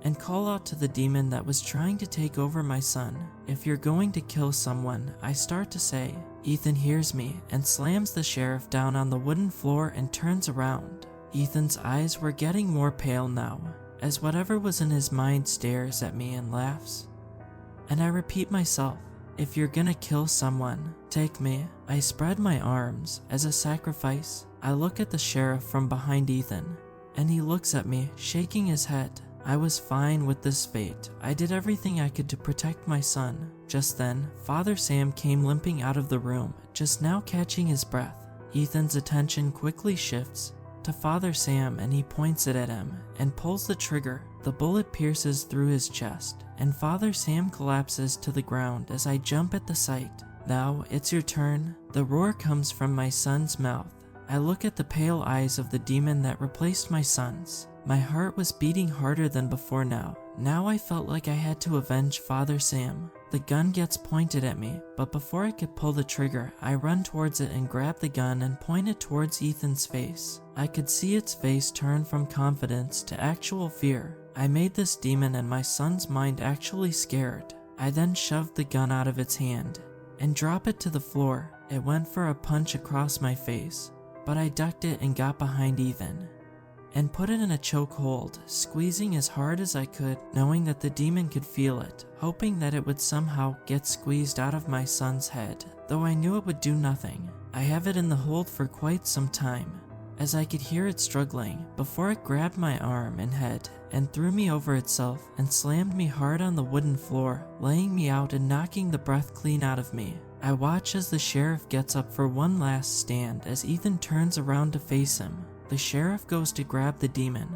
S1: and call out to the demon that was trying to take over my son. "If you're going to kill someone," I start to say. Ethan hears me and slams the sheriff down on the wooden floor and turns around. Ethan's eyes were getting more pale now, as whatever was in his mind stares at me and laughs. And I repeat myself, "If you're gonna kill someone, take me." I spread my arms as a sacrifice. I look at the sheriff from behind Ethan, and he looks at me, shaking his head. I was fine with this fate. I did everything I could to protect my son. Just then, Father Sam came limping out of the room, just now catching his breath. Ethan's attention quickly shifts to Father Sam and he points it at him and pulls the trigger. The bullet pierces through his chest, and Father Sam collapses to the ground as I jump at the sight. "Now, it's your turn." The roar comes from my son's mouth. I look at the pale eyes of the demon that replaced my son's. My heart was beating harder than before now. Now I felt like I had to avenge Father Sam. The gun gets pointed at me, but before I could pull the trigger, I run towards it and grab the gun and point it towards Ethan's face. I could see its face turn from confidence to actual fear. I made this demon and my son's mind actually scared. I then shoved the gun out of its hand and dropped it to the floor. It went for a punch across my face, but I ducked it and got behind Ethan, and put it in a chokehold, squeezing as hard as I could, knowing that the demon could feel it, hoping that it would somehow get squeezed out of my son's head, though I knew it would do nothing. I have it in the hold for quite some time, as I could hear it struggling before it grabbed my arm and head and threw me over itself and slammed me hard on the wooden floor, laying me out and knocking the breath clean out of me. I watch as the sheriff gets up for one last stand as Ethan turns around to face him. The sheriff goes to grab the demon,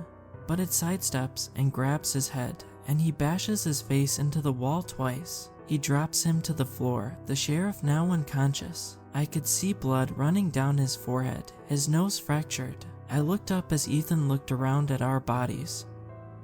S1: but it sidesteps and grabs his head, and he bashes his face into the wall twice. He drops him to the floor, the sheriff now unconscious. I could see blood running down his forehead, his nose fractured. I looked up as Ethan looked around at our bodies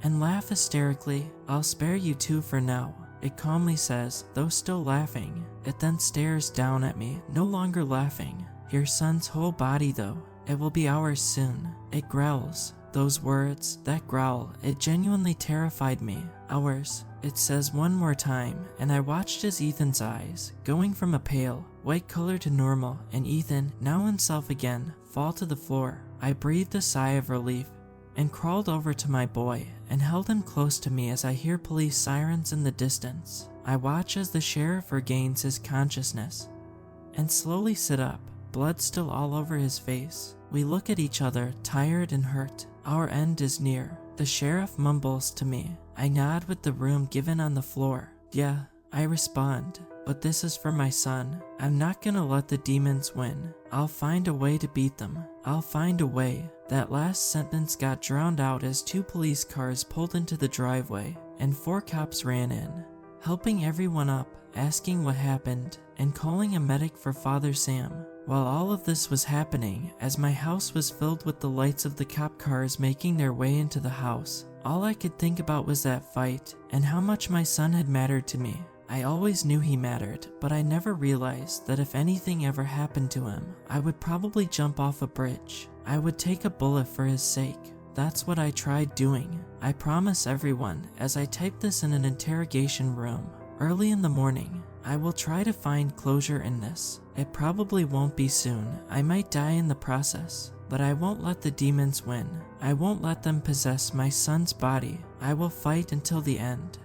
S1: and laughed hysterically. "I'll spare you two for now," it calmly says, though still laughing. It then stares down at me, no longer laughing. "Your son's whole body though. It will be ours soon." It growls. Those words, that growl, it genuinely terrified me. "Ours," it says one more time, and I watched as Ethan's eyes, going from a pale, white color to normal, and Ethan, now himself again, fall to the floor. I breathed a sigh of relief and crawled over to my boy and held him close to me as I hear police sirens in the distance. I watch as the sheriff regains his consciousness and slowly sit up, blood still all over his face. We look at each other, tired and hurt. Our end is near. The sheriff mumbles to me. I nod with the room given on the floor. "Yeah," I respond, "but this is for my son. I'm not gonna let the demons win. I'll find a way to beat them. I'll find a way." That last sentence got drowned out as 2 police cars pulled into the driveway and 4 cops ran in, helping everyone up, asking what happened, and calling a medic for Father Sam. While all of this was happening, as my house was filled with the lights of the cop cars making their way into the house, all I could think about was that fight and how much my son had mattered to me. I always knew he mattered, but I never realized that if anything ever happened to him, I would probably jump off a bridge. I would take a bullet for his sake. That's what I tried doing. I promise everyone, as I type this in an interrogation room, early in the morning, I will try to find closure in this. It probably won't be soon. I might die in the process, but I won't let the demons win. I won't let them possess my son's body. I will fight until the end.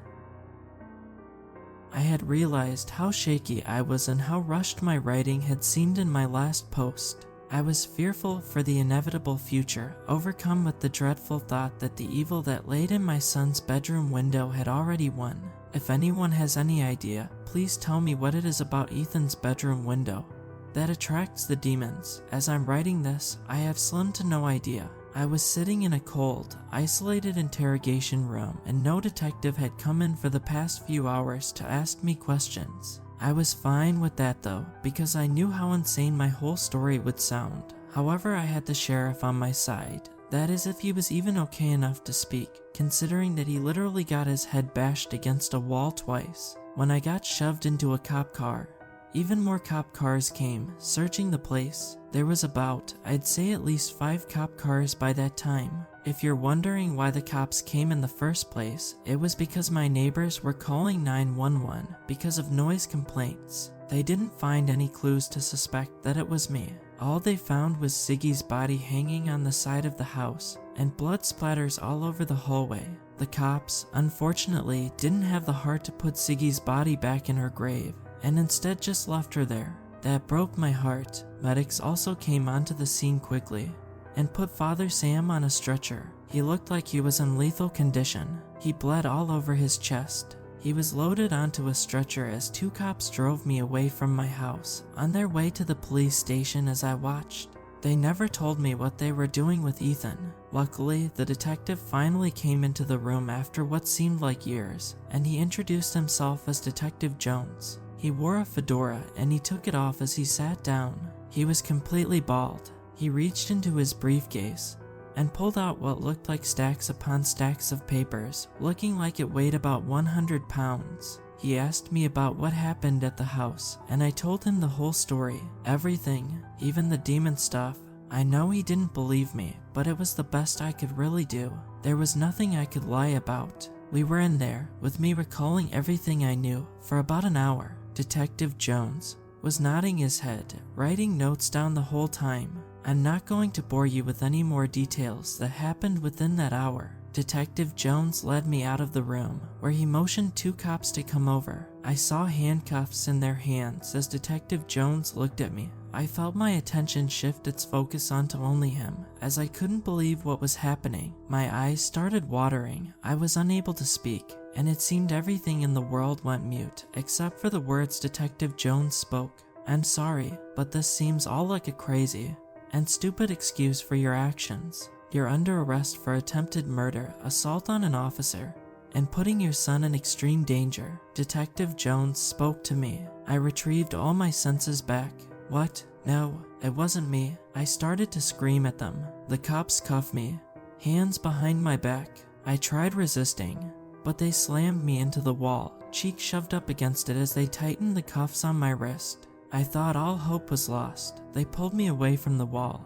S1: I had realized how shaky I was and how rushed my writing had seemed in my last post. I was fearful for the inevitable future, overcome with the dreadful thought that the evil that laid in my son's bedroom window had already won. If anyone has any idea, please tell me what it is about Ethan's bedroom window that attracts the demons. As I'm writing this, I have slim to no idea. I was sitting in a cold, isolated interrogation room, and no detective had come in for the past few hours to ask me questions. I was fine with that though, because I knew how insane my whole story would sound. However, I had the sheriff on my side. That is, if he was even okay enough to speak, considering that he literally got his head bashed against a wall twice. When I got shoved into a cop car, even more cop cars came, searching the place. There was about, I'd say at least 5 cop cars by that time. If you're wondering why the cops came in the first place, it was because my neighbors were calling 911 because of noise complaints. They didn't find any clues to suspect that it was me. All they found was Ziggy's body hanging on the side of the house, and blood splatters all over the hallway. The cops, unfortunately, didn't have the heart to put Ziggy's body back in her grave, and instead just left her there. That broke my heart. Medics also came onto the scene quickly and put Father Sam on a stretcher. He looked like he was in lethal condition. He bled all over his chest. He was loaded onto a stretcher as 2 cops drove me away from my house, on their way to the police station as I watched. They never told me what they were doing with Ethan. Luckily, the detective finally came into the room after what seemed like years, and he introduced himself as Detective Jones. He wore a fedora and he took it off as he sat down. He was completely bald. He reached into his briefcase and pulled out what looked like stacks upon stacks of papers, looking like it weighed about 100 pounds. He asked me about what happened at the house, and I told him the whole story, everything, even the demon stuff. I know he didn't believe me, but it was the best I could really do. There was nothing I could lie about. We were in there, with me recalling everything I knew, for about an hour. Detective Jones was nodding his head, writing notes down the whole time. I'm not going to bore you with any more details that happened within that hour. Detective Jones led me out of the room, where he motioned 2 cops to come over. I saw handcuffs in their hands as Detective Jones looked at me. I felt my attention shift its focus onto only him, as I couldn't believe what was happening. My eyes started watering, I was unable to speak, and it seemed everything in the world went mute, except for the words Detective Jones spoke. I'm sorry, but this seems all like a crazy and stupid excuse for your actions. You're under arrest for attempted murder, assault on an officer, and putting your son in extreme danger. Detective Jones spoke to me. I retrieved all my senses back. What? No, it wasn't me. I started to scream at them. The cops cuffed me, hands behind my back. I tried resisting, but they slammed me into the wall, cheek shoved up against it as they tightened the cuffs on my wrist. I thought all hope was lost. They pulled me away from the wall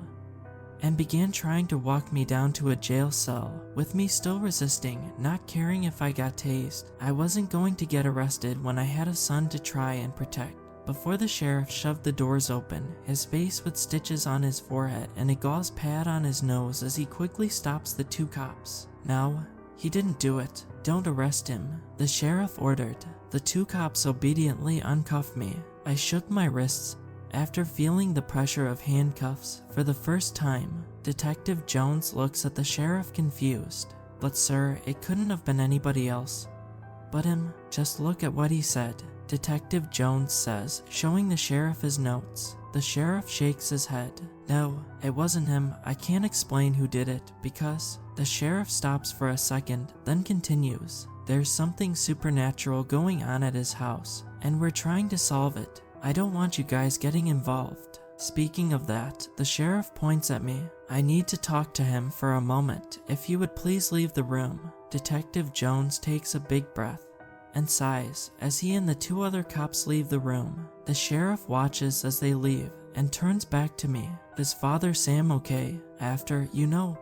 S1: and began trying to walk me down to a jail cell, with me still resisting, not caring if I got tased. I wasn't going to get arrested when I had a son to try and protect. Before the sheriff shoved the doors open, his face with stitches on his forehead and a gauze pad on his nose as he quickly stops the 2 cops. No, he didn't do it. Don't arrest him, the sheriff ordered. The 2 cops obediently uncuffed me. I shook my wrists after feeling the pressure of handcuffs for the first time. Detective Jones looks at the sheriff confused. But sir, it couldn't have been anybody else but him. Just look at what he said, Detective Jones says, showing the sheriff his notes. The sheriff shakes his head. No, it wasn't him. I can't explain who did it because... The sheriff stops for a second, then continues. There's something supernatural going on at his house, and we're trying to solve it. I don't want you guys getting involved. Speaking of that, the sheriff points at me. I need to talk to him for a moment. If you would please leave the room. Detective Jones takes a big breath and sighs as he and the 2 other cops leave the room. The sheriff watches as they leave and turns back to me. Is Father Sam okay after,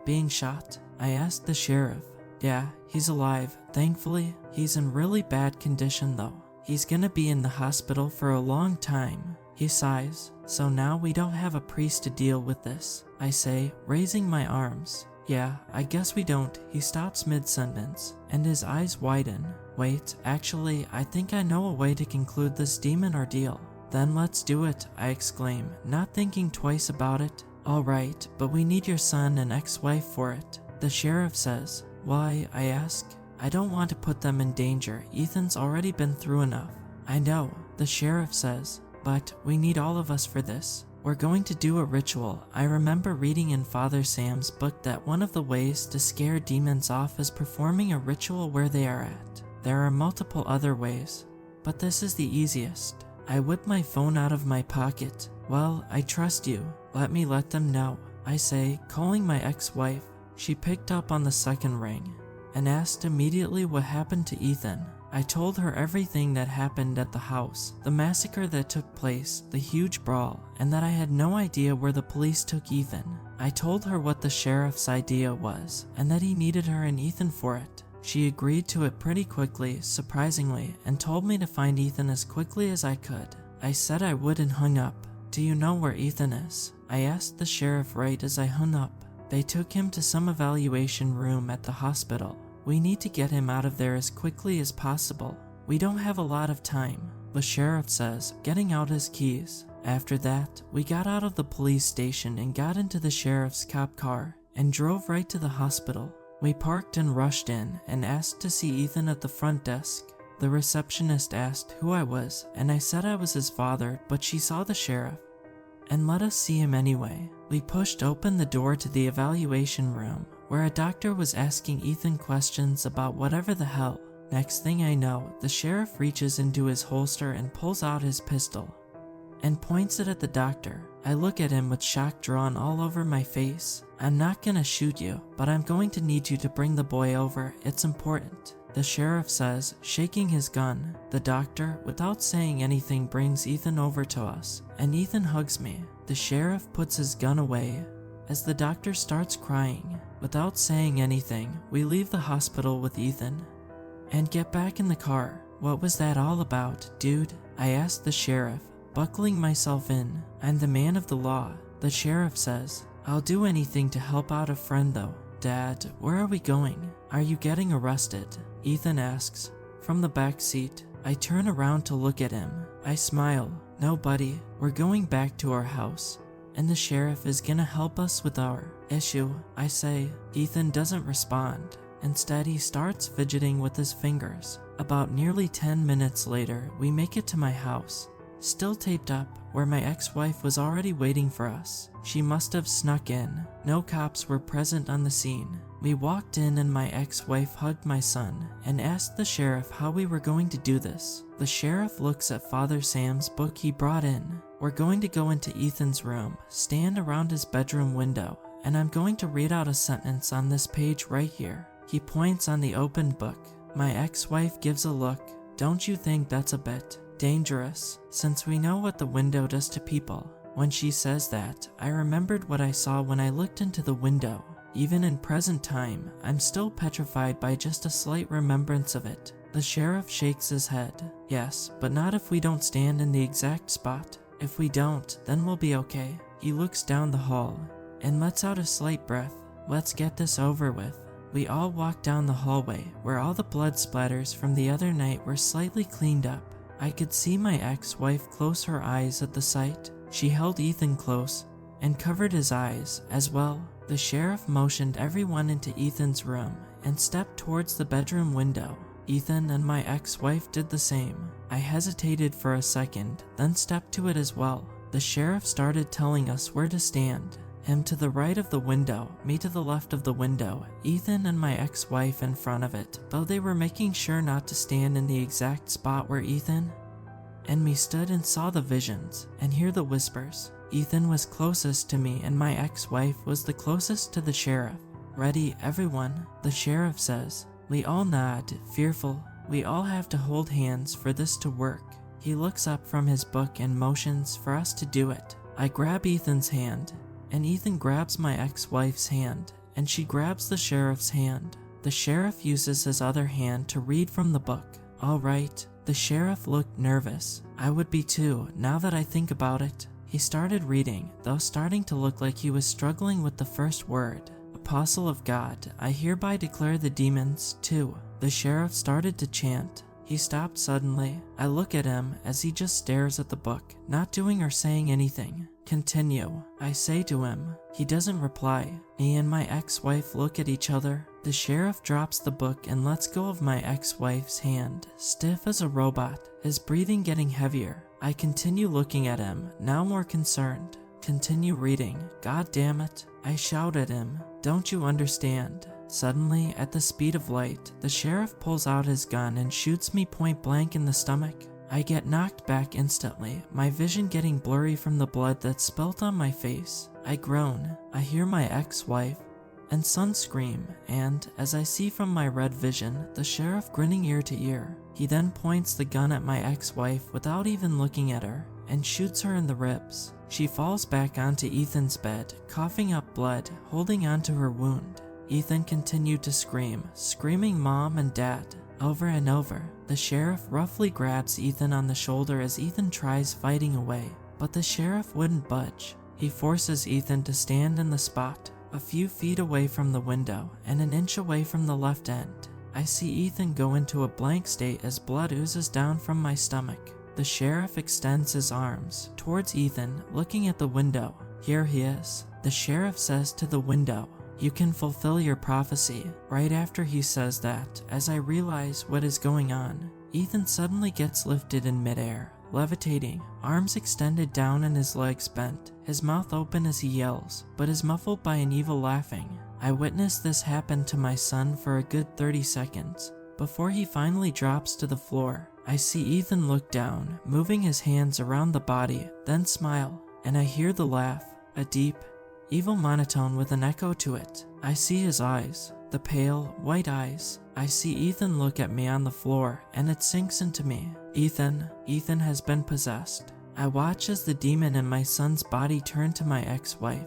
S1: being shot? I asked the sheriff. Yeah, he's alive. Thankfully, he's in really bad condition though. He's gonna be in the hospital for a long time. He sighs. So now we don't have a priest to deal with this, I say, raising my arms. Yeah, I guess we don't. He stops mid-sentence, and his eyes widen. Wait, actually, I think I know a way to conclude this demon ordeal. Then let's do it, I exclaim, not thinking twice about it. Alright, but we need your son and ex-wife for it, the sheriff says. Why, I ask. I don't want to put them in danger. Ethan's already been through enough. I know, the sheriff says, but we need all of us for this. We're going to do a ritual. I remember reading in Father Sam's book that one of the ways to scare demons off is performing a ritual where they are at. There are multiple other ways, but this is the easiest. I whip my phone out of my pocket. Well, I trust you. Let them know, I say, calling my ex-wife. She picked up on the second ring and asked immediately what happened to Ethan. I told her everything that happened at the house, the massacre that took place, the huge brawl, and that I had no idea where the police took Ethan. I told her what the sheriff's idea was, and that he needed her and Ethan for it. She agreed to it pretty quickly, surprisingly, and told me to find Ethan as quickly as I could. I said I would and hung up. Do you know where Ethan is? I asked the sheriff right as I hung up. They took him to some evaluation room at the hospital. We need to get him out of there as quickly as possible. We don't have a lot of time, the sheriff says, getting out his keys. After that, we got out of the police station and got into the sheriff's cop car and drove right to the hospital. We parked and rushed in and asked to see Ethan at the front desk. The receptionist asked who I was, and I said I was his father, but she saw the sheriff and let us see him anyway. We pushed open the door to the evaluation room, where a doctor was asking Ethan questions about whatever the hell. Next thing I know, the sheriff reaches into his holster and pulls out his pistol and points it at the doctor. I look at him with shock drawn all over my face. I'm not gonna shoot you, but I'm going to need you to bring the boy over. It's important, the sheriff says, shaking his gun. The doctor, without saying anything, brings Ethan over to us, and Ethan hugs me. The sheriff puts his gun away as the doctor starts crying. Without saying anything, we leave the hospital with Ethan and get back in the car. What was that all about, dude? I asked the sheriff, buckling myself in. I'm the man of the law, the sheriff says. I'll do anything to help out a friend though. Dad, where are we going? Are you getting arrested? Ethan asks. From the back seat, I turn around to look at him. I smile. No, buddy, we're going back to our house, and the sheriff is gonna help us with our issue, I say. Ethan doesn't respond. Instead, he starts fidgeting with his fingers. About nearly 10 minutes later, we make it to my house, still taped up, where my ex-wife was already waiting for us. She must have snuck in. No cops were present on the scene. We walked in and my ex-wife hugged my son and asked the sheriff how we were going to do this. The sheriff looks at Father Sam's book he brought in. We're going to go into Ethan's room, stand around his bedroom window, and I'm going to read out a sentence on this page right here. He points on the opened book. My ex-wife gives a look. Don't you think that's a bit dangerous, since we know what the window does to people? When she says that, I remembered what I saw when I looked into the window. Even in present time, I'm still petrified by just a slight remembrance of it. The sheriff shakes his head. Yes, but not if we don't stand in the exact spot. If we don't, then we'll be okay. He looks down the hall and lets out a slight breath. Let's get this over with. We all walk down the hallway where all the blood splatters from the other night were slightly cleaned up. I could see my ex-wife close her eyes at the sight. She held Ethan close and covered his eyes as well. The sheriff motioned everyone into Ethan's room and stepped towards the bedroom window. Ethan and my ex-wife did the same. I hesitated for a second, then stepped to it as well. The sheriff started telling us where to stand. Him to the right of the window, me to the left of the window, Ethan and my ex-wife in front of it, though they were making sure not to stand in the exact spot where Ethan and me stood and saw the visions and hear the whispers. Ethan was closest to me and my ex-wife was the closest to the sheriff. Ready, everyone, the sheriff says. We all nod, fearful. We all have to hold hands for this to work. He looks up from his book and motions for us to do it. I grab Ethan's hand, and Ethan grabs my ex-wife's hand, and she grabs the sheriff's hand. The sheriff uses his other hand to read from the book. All right, the sheriff looked nervous. I would be too, now that I think about it. He started reading, though starting to look like he was struggling with the first word. Apostle of God, I hereby declare the demons, too. The sheriff started to chant. He stopped suddenly. I look at him as he just stares at the book, not doing or saying anything. Continue, I say to him. He doesn't reply. Me and my ex-wife look at each other. The sheriff drops the book and lets go of my ex-wife's hand, stiff as a robot, his breathing getting heavier. I continue looking at him, now more concerned. Continue reading. God damn it. I shout at him. Don't you understand? Suddenly, at the speed of light, the sheriff pulls out his gun and shoots me point blank in the stomach. I get knocked back instantly, my vision getting blurry from the blood that spilt on my face. I groan. I hear my ex-wife and son scream, and, as I see from my red vision, the sheriff grinning ear to ear. He then points the gun at my ex-wife without even looking at her, and shoots her in the ribs. She falls back onto Ethan's bed, coughing up blood, holding onto her wound. Ethan continued to scream, screaming Mom and Dad, over and over. The sheriff roughly grabs Ethan on the shoulder as Ethan tries fighting away, but the sheriff wouldn't budge. He forces Ethan to stand in the spot, a few feet away from the window and an inch away from the left end. I see Ethan go into a blank state as blood oozes down from my stomach. The sheriff extends his arms towards Ethan, looking at the window. Here he is. The sheriff says to the window, "You can fulfill your prophecy." Right after he says that, as I realize what is going on, Ethan suddenly gets lifted in midair, levitating, arms extended down and his legs bent, his mouth open as he yells, but is muffled by an evil laughing. I witnessed this happen to my son for a good 30 seconds, before he finally drops to the floor. I see Ethan look down, moving his hands around the body, then smile, and I hear the laugh, a deep, evil monotone with an echo to it. I see his eyes, the pale, white eyes. I see Ethan look at me on the floor, and it sinks into me. Ethan has been possessed. I watch as the demon in my son's body turn to my ex-wife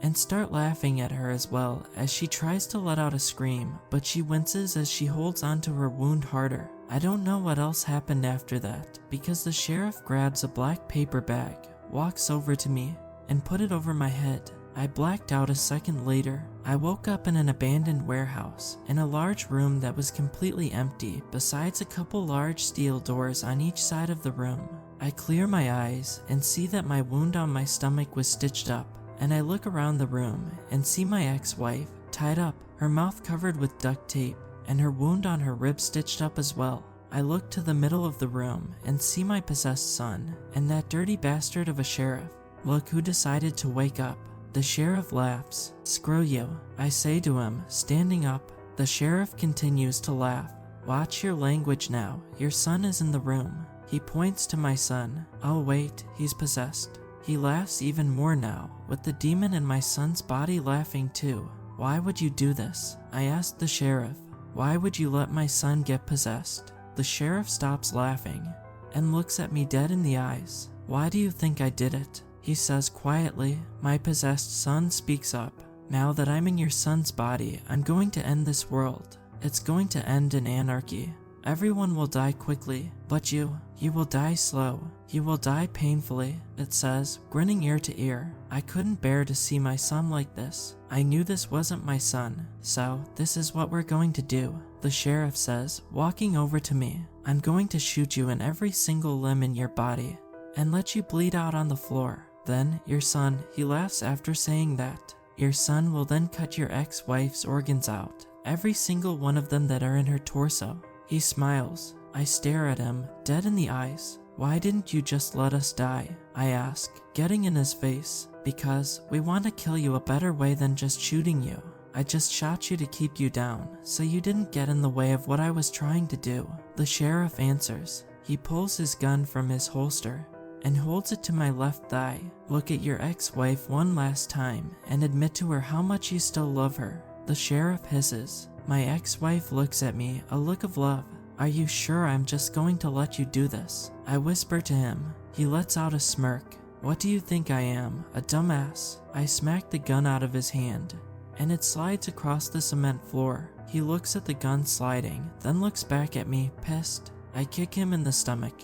S1: and start laughing at her as well as she tries to let out a scream, but she winces as she holds onto her wound harder. I don't know what else happened after that, because the sheriff grabs a black paper bag, walks over to me, and put it over my head. I blacked out a second later. I woke up in an abandoned warehouse, in a large room that was completely empty, besides a couple large steel doors on each side of the room. I clear my eyes and see that my wound on my stomach was stitched up, and I look around the room and see my ex-wife tied up, her mouth covered with duct tape, and her wound on her rib stitched up as well. I look to the middle of the room and see my possessed son and that dirty bastard of a sheriff. Look who decided to wake up. The sheriff laughs. "Screw you," I say to him, standing up. The sheriff continues to laugh. "Watch your language now. Your son is in the room." He points to my son. "Oh wait, he's possessed." He laughs even more now, with the demon in my son's body laughing too. "Why would you do this?" I asked the sheriff. "Why would you let my son get possessed?" The sheriff stops laughing and looks at me dead in the eyes. "Why do you think I did it?" He says quietly. My possessed son speaks up. "Now that I'm in your son's body, I'm going to end this world. It's going to end in anarchy. Everyone will die quickly, but you will die slow. You will die painfully," it says, grinning ear to ear. I couldn't bear to see my son like this. I knew this wasn't my son, so this is what we're going to do, the sheriff says, walking over to me. "I'm going to shoot you in every single limb in your body and let you bleed out on the floor. Then your son," he laughs after saying that, "your son will then cut your ex-wife's organs out, every single one of them that are in her torso." He smiles. I stare at him, dead in the eyes. "Why didn't you just let us die?" I ask, getting in his face. "Because we want to kill you a better way than just shooting you. I just shot you to keep you down, so you didn't get in the way of what I was trying to do," the sheriff answers. He pulls his gun from his holster and holds it to my left thigh. "Look at your ex-wife one last time and admit to her how much you still love her," the sheriff hisses. My ex-wife looks at me, a look of love. "Are you sure I'm just going to let you do this?" I whisper to him. He lets out a smirk. "What do you think I am, a dumbass?" I smack the gun out of his hand, and it slides across the cement floor. He looks at the gun sliding, then looks back at me, pissed. I kick him in the stomach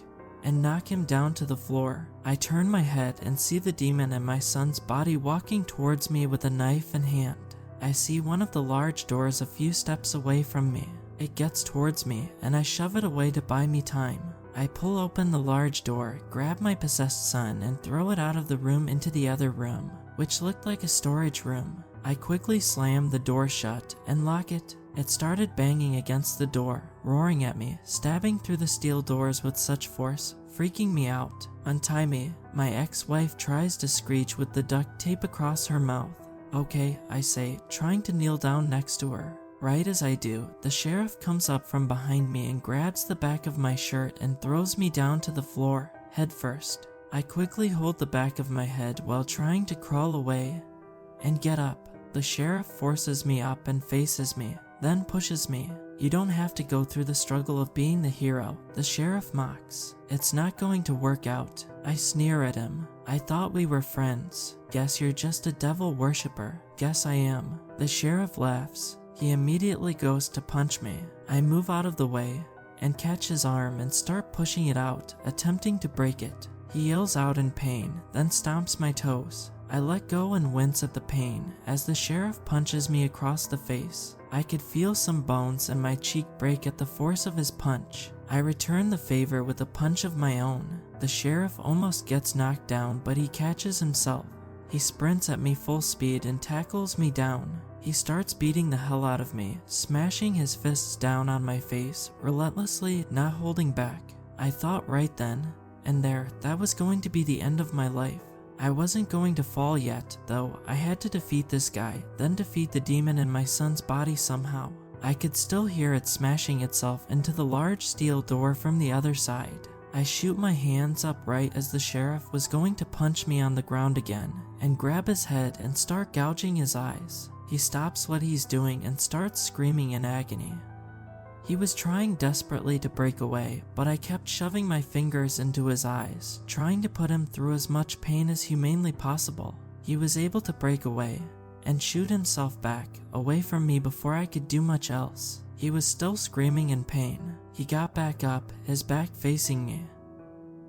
S1: and knock him down to the floor. I turn my head and see the demon in my son's body walking towards me with a knife in hand. I see one of the large doors a few steps away from me. It gets towards me, and I shove it away to buy me time. I pull open the large door, grab my possessed son, and throw it out of the room into the other room, which looked like a storage room. I quickly slam the door shut and lock it. It started banging against the door, roaring at me, stabbing through the steel doors with such force, freaking me out. "Untie me," my ex-wife tries to screech with the duct tape across her mouth. "Okay," I say, trying to kneel down next to her. Right as I do, the sheriff comes up from behind me and grabs the back of my shirt and throws me down to the floor, head first. I quickly hold the back of my head while trying to crawl away and get up. The sheriff forces me up and faces me, then pushes me. "You don't have to go through the struggle of being the hero," the sheriff mocks. "It's not going to work out." I sneer at him. "I thought we were friends. Guess you're just a devil worshipper." "Guess I am." The sheriff laughs. He immediately goes to punch me. I move out of the way and catch his arm and start pushing it out, attempting to break it. He yells out in pain, then stomps my toes. I let go and wince at the pain as the sheriff punches me across the face. I could feel some bones in my cheek break at the force of his punch. I return the favor with a punch of my own. The sheriff almost gets knocked down, but he catches himself. He sprints at me full speed and tackles me down. He starts beating the hell out of me, smashing his fists down on my face, relentlessly, not holding back. I thought right then and there that was going to be the end of my life. I wasn't going to fall yet, though. I had to defeat this guy, then defeat the demon in my son's body somehow. I could still hear it smashing itself into the large steel door from the other side. I shoot my hands up right as the sheriff was going to punch me on the ground again and grab his head and start gouging his eyes. He stops what he's doing and starts screaming in agony. He was trying desperately to break away, but I kept shoving my fingers into his eyes, trying to put him through as much pain as humanly possible. He was able to break away and shoot himself back, away from me before I could do much else. He was still screaming in pain. He got back up, his back facing me,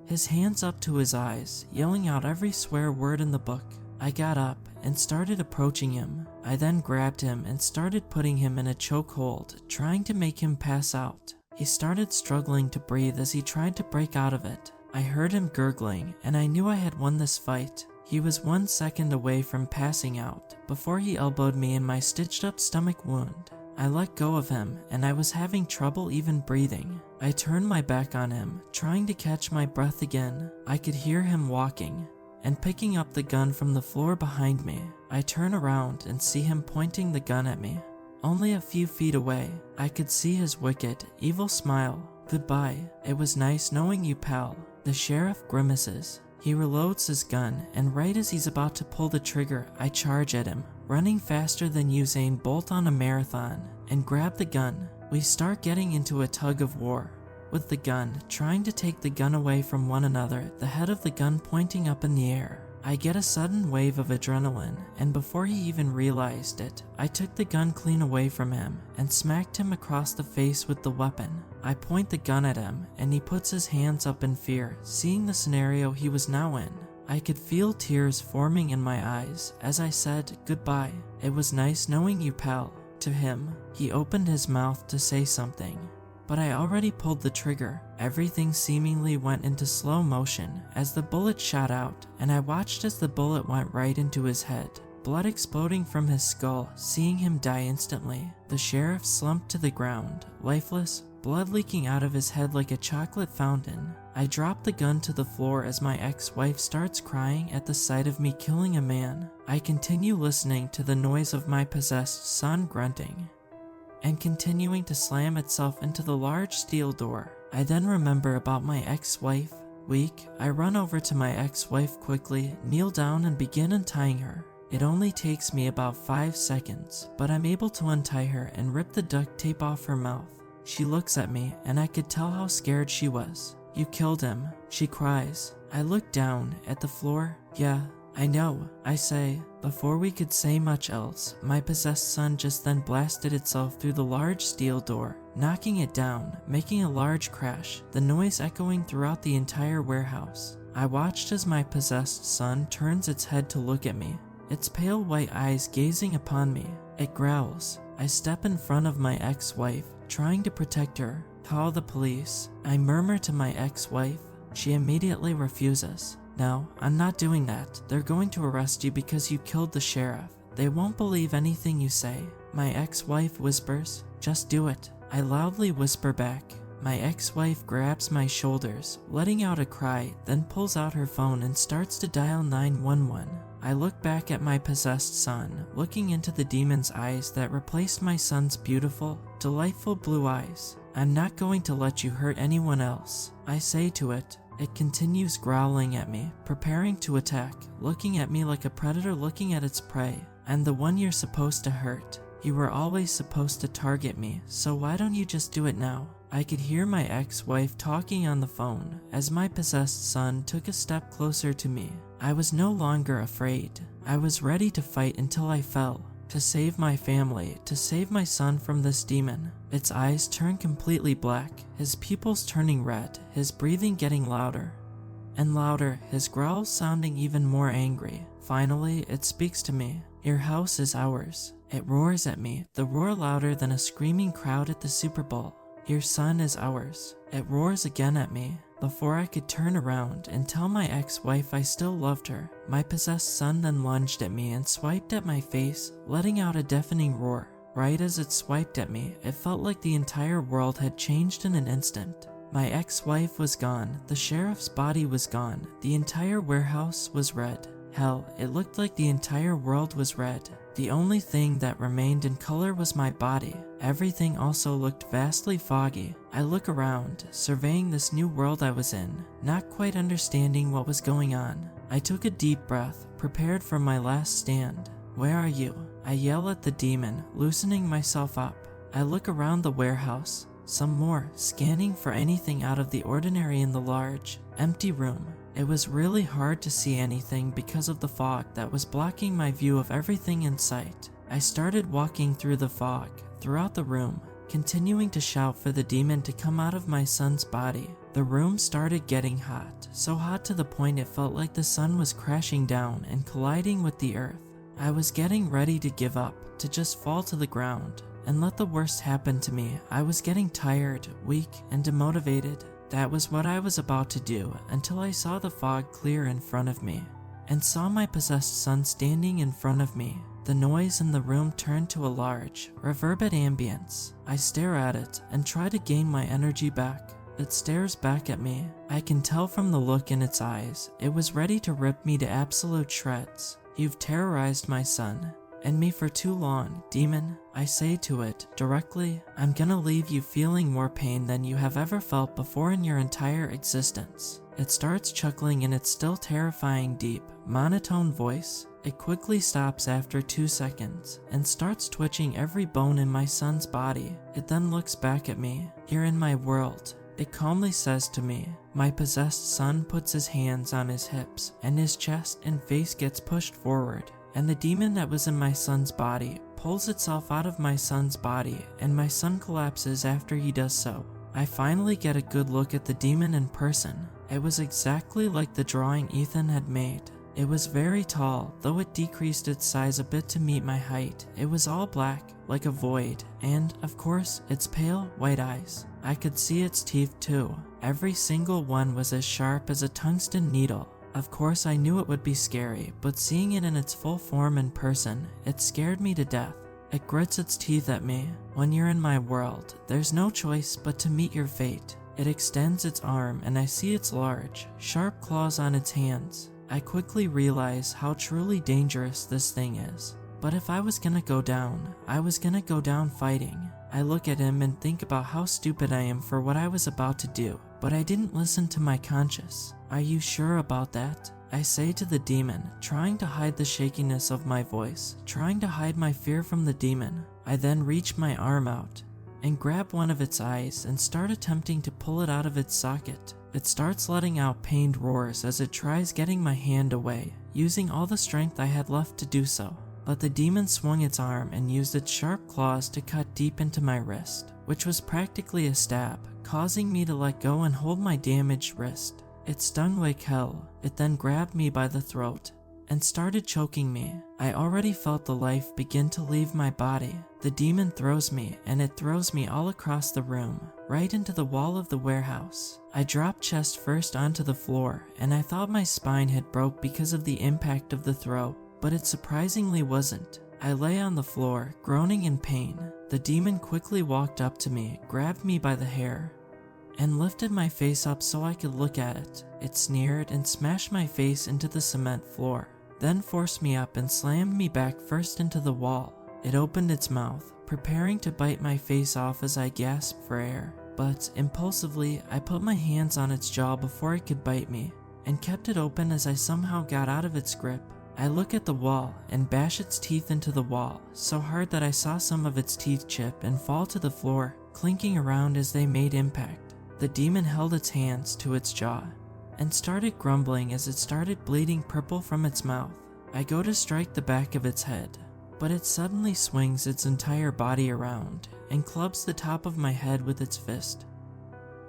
S1: his hands up to his eyes, yelling out every swear word in the book. I got up and started approaching him. I then grabbed him and started putting him in a chokehold, trying to make him pass out. He started struggling to breathe as he tried to break out of it. I heard him gurgling, and I knew I had won this fight. He was 1 second away from passing out before he elbowed me in my stitched up stomach wound. I let go of him, and I was having trouble even breathing. I turned my back on him, trying to catch my breath again. I could hear him walking and picking up the gun from the floor behind me. I turn around and see him pointing the gun at me. Only a few feet away, I could see his wicked, evil smile. "Goodbye. It was nice knowing you, pal." The sheriff grimaces. He reloads his gun, and right as he's about to pull the trigger, I charge at him, running faster than Usain Bolt on a marathon, and grab the gun. We start getting into a tug of war, with the gun trying to take the gun away from one another, the head of the gun pointing up in the air. I get a sudden wave of adrenaline, and before he even realized it, I took the gun clean away from him and smacked him across the face with the weapon. I point the gun at him, and he puts his hands up in fear, seeing the scenario he was now in. I could feel tears forming in my eyes as I said, "Goodbye. It was nice knowing you, pal." To him, he opened his mouth to say something, but I already pulled the trigger. Everything seemingly went into slow motion as the bullet shot out, and I watched as the bullet went right into his head, blood exploding from his skull, seeing him die instantly. The sheriff slumped to the ground, lifeless, blood leaking out of his head like a chocolate fountain. I drop the gun to the floor as my ex-wife starts crying at the sight of me killing a man. I continue listening to the noise of my possessed son grunting and continuing to slam itself into the large steel door. I then remember about my ex-wife. Weak, I run over to my ex-wife quickly, kneel down and begin untying her. It only takes me about 5 seconds, but I'm able to untie her and rip the duct tape off her mouth. She looks at me, and I could tell how scared she was. "You killed him," she cries. I look down at the floor. "Yeah, I know," I say. Before we could say much else, my possessed son just then blasted itself through the large steel door, knocking it down, making a large crash, the noise echoing throughout the entire warehouse. I watched as my possessed son turns its head to look at me, its pale white eyes gazing upon me. It growls. I step in front of my ex-wife, trying to protect her. "Call the police," I murmur to my ex-wife. She immediately refuses. "No, I'm not doing that. They're going to arrest you because you killed the sheriff. They won't believe anything you say." My ex-wife whispers, "Just do it." I loudly whisper back. My ex-wife grabs my shoulders, letting out a cry, then pulls out her phone and starts to dial 911. I look back at my possessed son, looking into the demon's eyes that replaced my son's beautiful, delightful blue eyes. "I'm not going to let you hurt anyone else," I say to it. It continues growling at me, preparing to attack, looking at me like a predator looking at its prey. "I'm the one you're supposed to hurt. You were always supposed to target me, so why don't you just do it now?" I could hear my ex-wife talking on the phone as my possessed son took a step closer to me. I was no longer afraid. I was ready to fight until I fell, to save my family, to save my son from this demon. Its eyes turned completely black, his pupils turning red, his breathing getting louder and louder, his growls sounding even more angry. Finally, it speaks to me. "Your house is ours." It roars at me, the roar louder than a screaming crowd at the Super Bowl. "Your son is ours." It roars again at me. Before I could turn around and tell my ex-wife I still loved her, my possessed son then lunged at me and swiped at my face, letting out a deafening roar. Right as it swiped at me, it felt like the entire world had changed in an instant. My ex-wife was gone, the sheriff's body was gone, the entire warehouse was red. Hell, it looked like the entire world was red. The only thing that remained in color was my body. Everything also looked vastly foggy. I look around, surveying this new world I was in, not quite understanding what was going on. I took a deep breath, prepared for my last stand. "Where are you?" I yell at the demon, loosening myself up. I look around the warehouse, some more, scanning for anything out of the ordinary in the large, empty room. It was really hard to see anything because of the fog that was blocking my view of everything in sight. I started walking through the fog, throughout the room, continuing to shout for the demon to come out of my son's body. The room started getting hot, so hot to the point it felt like the sun was crashing down and colliding with the earth. I was getting ready to give up, to just fall to the ground, and let the worst happen to me. I was getting tired, weak, and demotivated. That was what I was about to do until I saw the fog clear in front of me, and saw my possessed son standing in front of me. The noise in the room turned to a large, reverberant ambience. I stare at it and try to gain my energy back. It stares back at me. I can tell from the look in its eyes, it was ready to rip me to absolute shreds. You've terrorized my son and me for too long, demon. I say to it directly, I'm gonna leave you feeling more pain than you have ever felt before in your entire existence. It starts chuckling in its still terrifying deep, monotone voice. It quickly stops after 2 seconds and starts twitching every bone in my son's body. It then looks back at me. You're in my world. It calmly says to me. My possessed son puts his hands on his hips and his chest and face gets pushed forward, and the demon that was in my son's body pulls itself out of my son's body, and my son collapses after he does so. I finally get a good look at the demon in person. It was exactly like the drawing Ethan had made. It was very tall, though it decreased its size a bit to meet my height. It was all black, like a void, and, of course, its pale, white eyes. I could see its teeth too. Every single one was as sharp as a tungsten needle. Of course, I knew it would be scary, but seeing it in its full form in person, it scared me to death. It grits its teeth at me. When you're in my world, there's no choice but to meet your fate. It extends its arm, and I see its large, sharp claws on its hands. I quickly realize how truly dangerous this thing is. But if I was gonna go down, I was gonna go down fighting. I look at him and think about how stupid I am for what I was about to do, but I didn't listen to my conscience. Are you sure about that? I say to the demon, trying to hide the shakiness of my voice, trying to hide my fear from the demon. I then reach my arm out and grab one of its eyes and start attempting to pull it out of its socket. It starts letting out pained roars as it tries getting my hand away, using all the strength I had left to do so. But the demon swung its arm and used its sharp claws to cut deep into my wrist, which was practically a stab, causing me to let go and hold my damaged wrist. It stung like hell. It then grabbed me by the throat and started choking me. I already felt the life begin to leave my body. The demon throws me, and it throws me all across the room, right into the wall of the warehouse. I dropped chest first onto the floor, and I thought my spine had broke because of the impact of the throw, but it surprisingly wasn't. I lay on the floor, groaning in pain. The demon quickly walked up to me, grabbed me by the hair, and lifted my face up so I could look at it. It sneered and smashed my face into the cement floor, then forced me up and slammed me back first into the wall. It opened its mouth, preparing to bite my face off as I gasped for air, but impulsively I put my hands on its jaw before it could bite me, and kept it open as I somehow got out of its grip. I look at the wall and bash its teeth into the wall so hard that I saw some of its teeth chip and fall to the floor, clinking around as they made impact. The demon held its hands to its jaw and started grumbling as it started bleeding purple from its mouth. I go to strike the back of its head, but it suddenly swings its entire body around and clubs the top of my head with its fist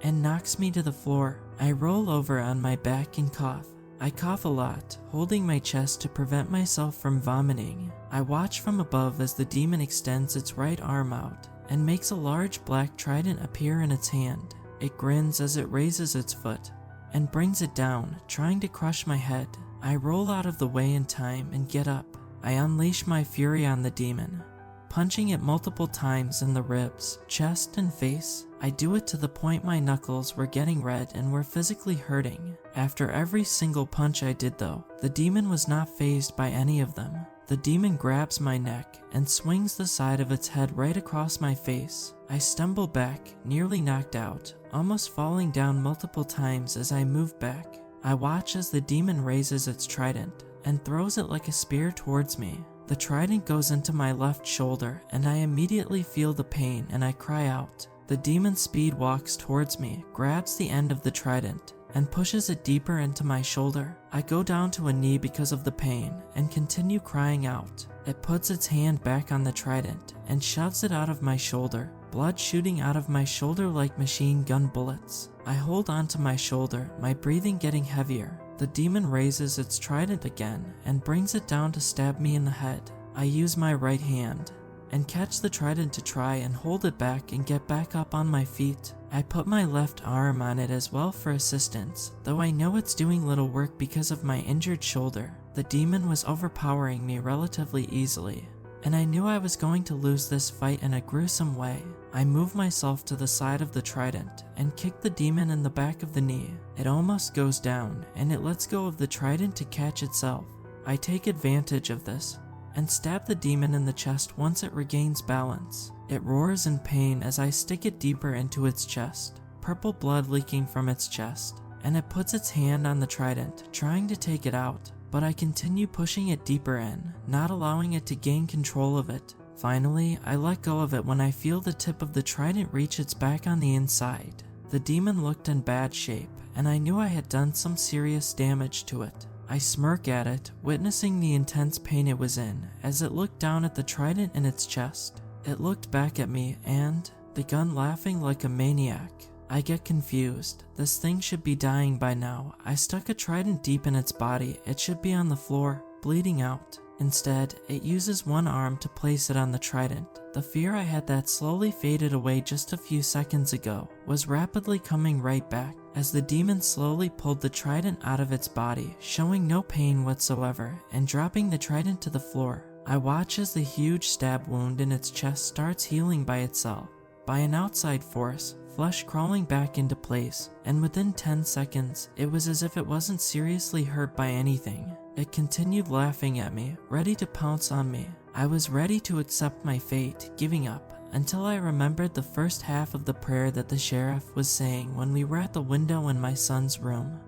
S1: and knocks me to the floor. I roll over on my back and cough. I cough a lot, holding my chest to prevent myself from vomiting. I watch from above as the demon extends its right arm out and makes a large black trident appear in its hand. It grins as it raises its foot and brings it down, trying to crush my head. I roll out of the way in time and get up. I unleash my fury on the demon, punching it multiple times in the ribs, chest, and face. I do it to the point my knuckles were getting red and were physically hurting. After every single punch I did though, the demon was not fazed by any of them. The demon grabs my neck and swings the side of its head right across my face. I stumble back, nearly knocked out, almost falling down multiple times as I move back. I watch as the demon raises its trident and throws it like a spear towards me. The trident goes into my left shoulder and I immediately feel the pain and I cry out. The demon speed walks towards me, grabs the end of the trident, and pushes it deeper into my shoulder. I go down to a knee because of the pain and continue crying out. It puts its hand back on the trident and shoves it out of my shoulder, blood shooting out of my shoulder like machine gun bullets. I hold onto my shoulder, my breathing getting heavier. The demon raises its trident again and brings it down to stab me in the head. I use my right hand and catch the trident to try and hold it back and get back up on my feet. I put my left arm on it as well for assistance, though I know it's doing little work because of my injured shoulder. The demon was overpowering me relatively easily, and I knew I was going to lose this fight in a gruesome way. I move myself to the side of the trident and kick the demon in the back of the knee. It almost goes down, and it lets go of the trident to catch itself. I take advantage of this and stab the demon in the chest once it regains balance. It roars in pain as I stick it deeper into its chest, purple blood leaking from its chest, and it puts its hand on the trident, trying to take it out, but I continue pushing it deeper in, not allowing it to gain control of it. Finally, I let go of it when I feel the tip of the trident reach its back on the inside. The demon looked in bad shape, and I knew I had done some serious damage to it. I smirk at it, witnessing the intense pain it was in, as it looked down at the trident in its chest. It looked back at me and begun laughing like a maniac. I get confused. This thing should be dying by now. I stuck a trident deep in its body. It should be on the floor, bleeding out. Instead, it uses one arm to place it on the trident. The fear I had that slowly faded away just a few seconds ago was rapidly coming right back as the demon slowly pulled the trident out of its body, showing no pain whatsoever, and dropping the trident to the floor. I watch as the huge stab wound in its chest starts healing by itself, by an outside force, flesh crawling back into place, and within 10 seconds, it was as if it wasn't seriously hurt by anything. It continued laughing at me, ready to pounce on me. I was ready to accept my fate, giving up, until I remembered the first half of the prayer that the sheriff was saying when we were at the window in my son's room.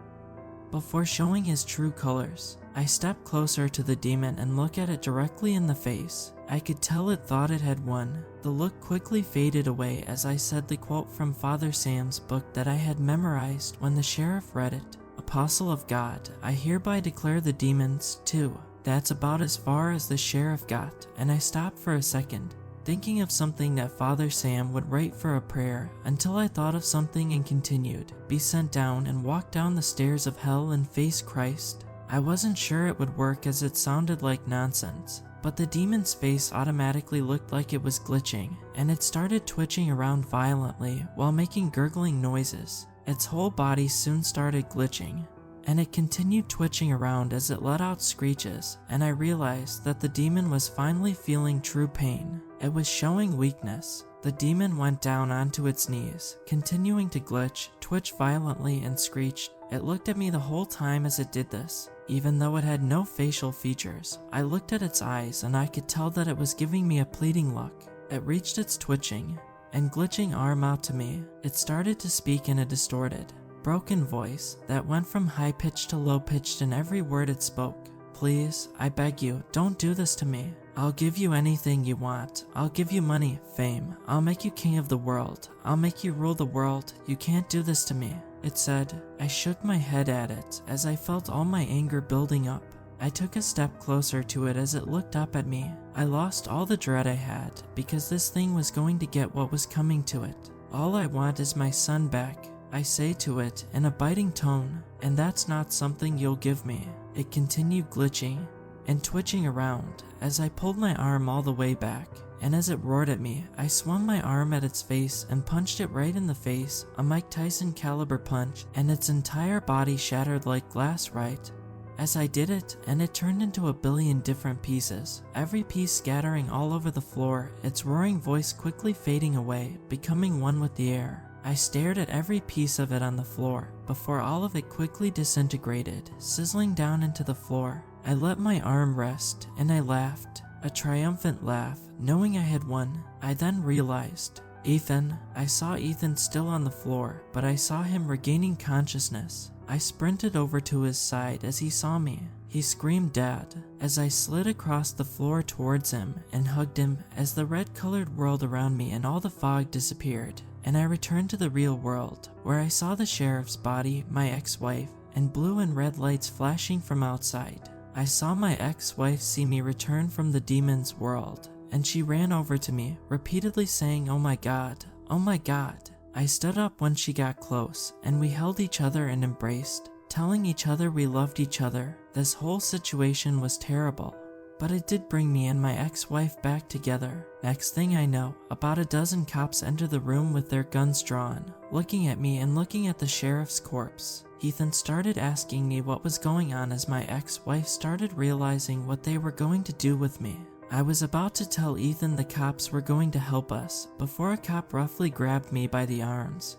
S1: Before showing his true colors, I stepped closer to the demon and looked at it directly in the face. I could tell it thought it had won. The look quickly faded away as I said the quote from Father Sam's book that I had memorized when the sheriff read it. Apostle of God, I hereby declare the demons too. That's about as far as the sheriff got, and I stopped for a second, thinking of something that Father Sam would write for a prayer, until I thought of something and continued. Be sent down and walk down the stairs of hell and face Christ. I wasn't sure it would work as it sounded like nonsense, but the demon's face automatically looked like it was glitching, and it started twitching around violently while making gurgling noises. Its whole body soon started glitching, and it continued twitching around as it let out screeches, and I realized that the demon was finally feeling true pain. It was showing weakness. The demon went down onto its knees, continuing to glitch, twitch violently, and screeched. It looked at me the whole time as it did this. Even though it had no facial features, I looked at its eyes and I could tell that it was giving me a pleading look. It reached its twitching and glitching arm out to me. It started to speak in a distorted, broken voice that went from high-pitched to low-pitched in every word it spoke. Please, I beg you, don't do this to me. I'll give you anything you want. I'll give you money, fame. I'll make you king of the world. I'll make you rule the world. You can't do this to me, it said. I shook my head at it as I felt all my anger building up. I took a step closer to it as it looked up at me. I lost all the dread I had because this thing was going to get what was coming to it. All I want is my son back, I say to it in a biting tone, and that's not something you'll give me. It continued glitching and twitching around as I pulled my arm all the way back, and as it roared at me, I swung my arm at its face and punched it right in the face, a Mike Tyson caliber punch, and its entire body shattered like glass right as I did it, and it turned into a billion different pieces, every piece scattering all over the floor, its roaring voice quickly fading away, becoming one with the air. I stared at every piece of it on the floor, before all of it quickly disintegrated, sizzling down into the floor. I let my arm rest, and I laughed, a triumphant laugh, knowing I had won. I then realized, Ethan. I saw Ethan still on the floor, but I saw him regaining consciousness. I sprinted over to his side as he saw me. He screamed "Dad" as I slid across the floor towards him and hugged him as the red-colored world around me and all the fog disappeared, and I returned to the real world, where I saw the sheriff's body, my ex-wife, and blue and red lights flashing from outside. I saw my ex-wife see me return from the demon's world, and she ran over to me, repeatedly saying, "Oh my God, oh my God." I stood up when she got close, and we held each other and embraced, telling each other we loved each other. This whole situation was terrible, but it did bring me and my ex-wife back together. Next thing I know, about a dozen cops enter the room with their guns drawn, looking at me and looking at the sheriff's corpse. Ethan started asking me what was going on as my ex-wife started realizing what they were going to do with me. I was about to tell Ethan the cops were going to help us before a cop roughly grabbed me by the arms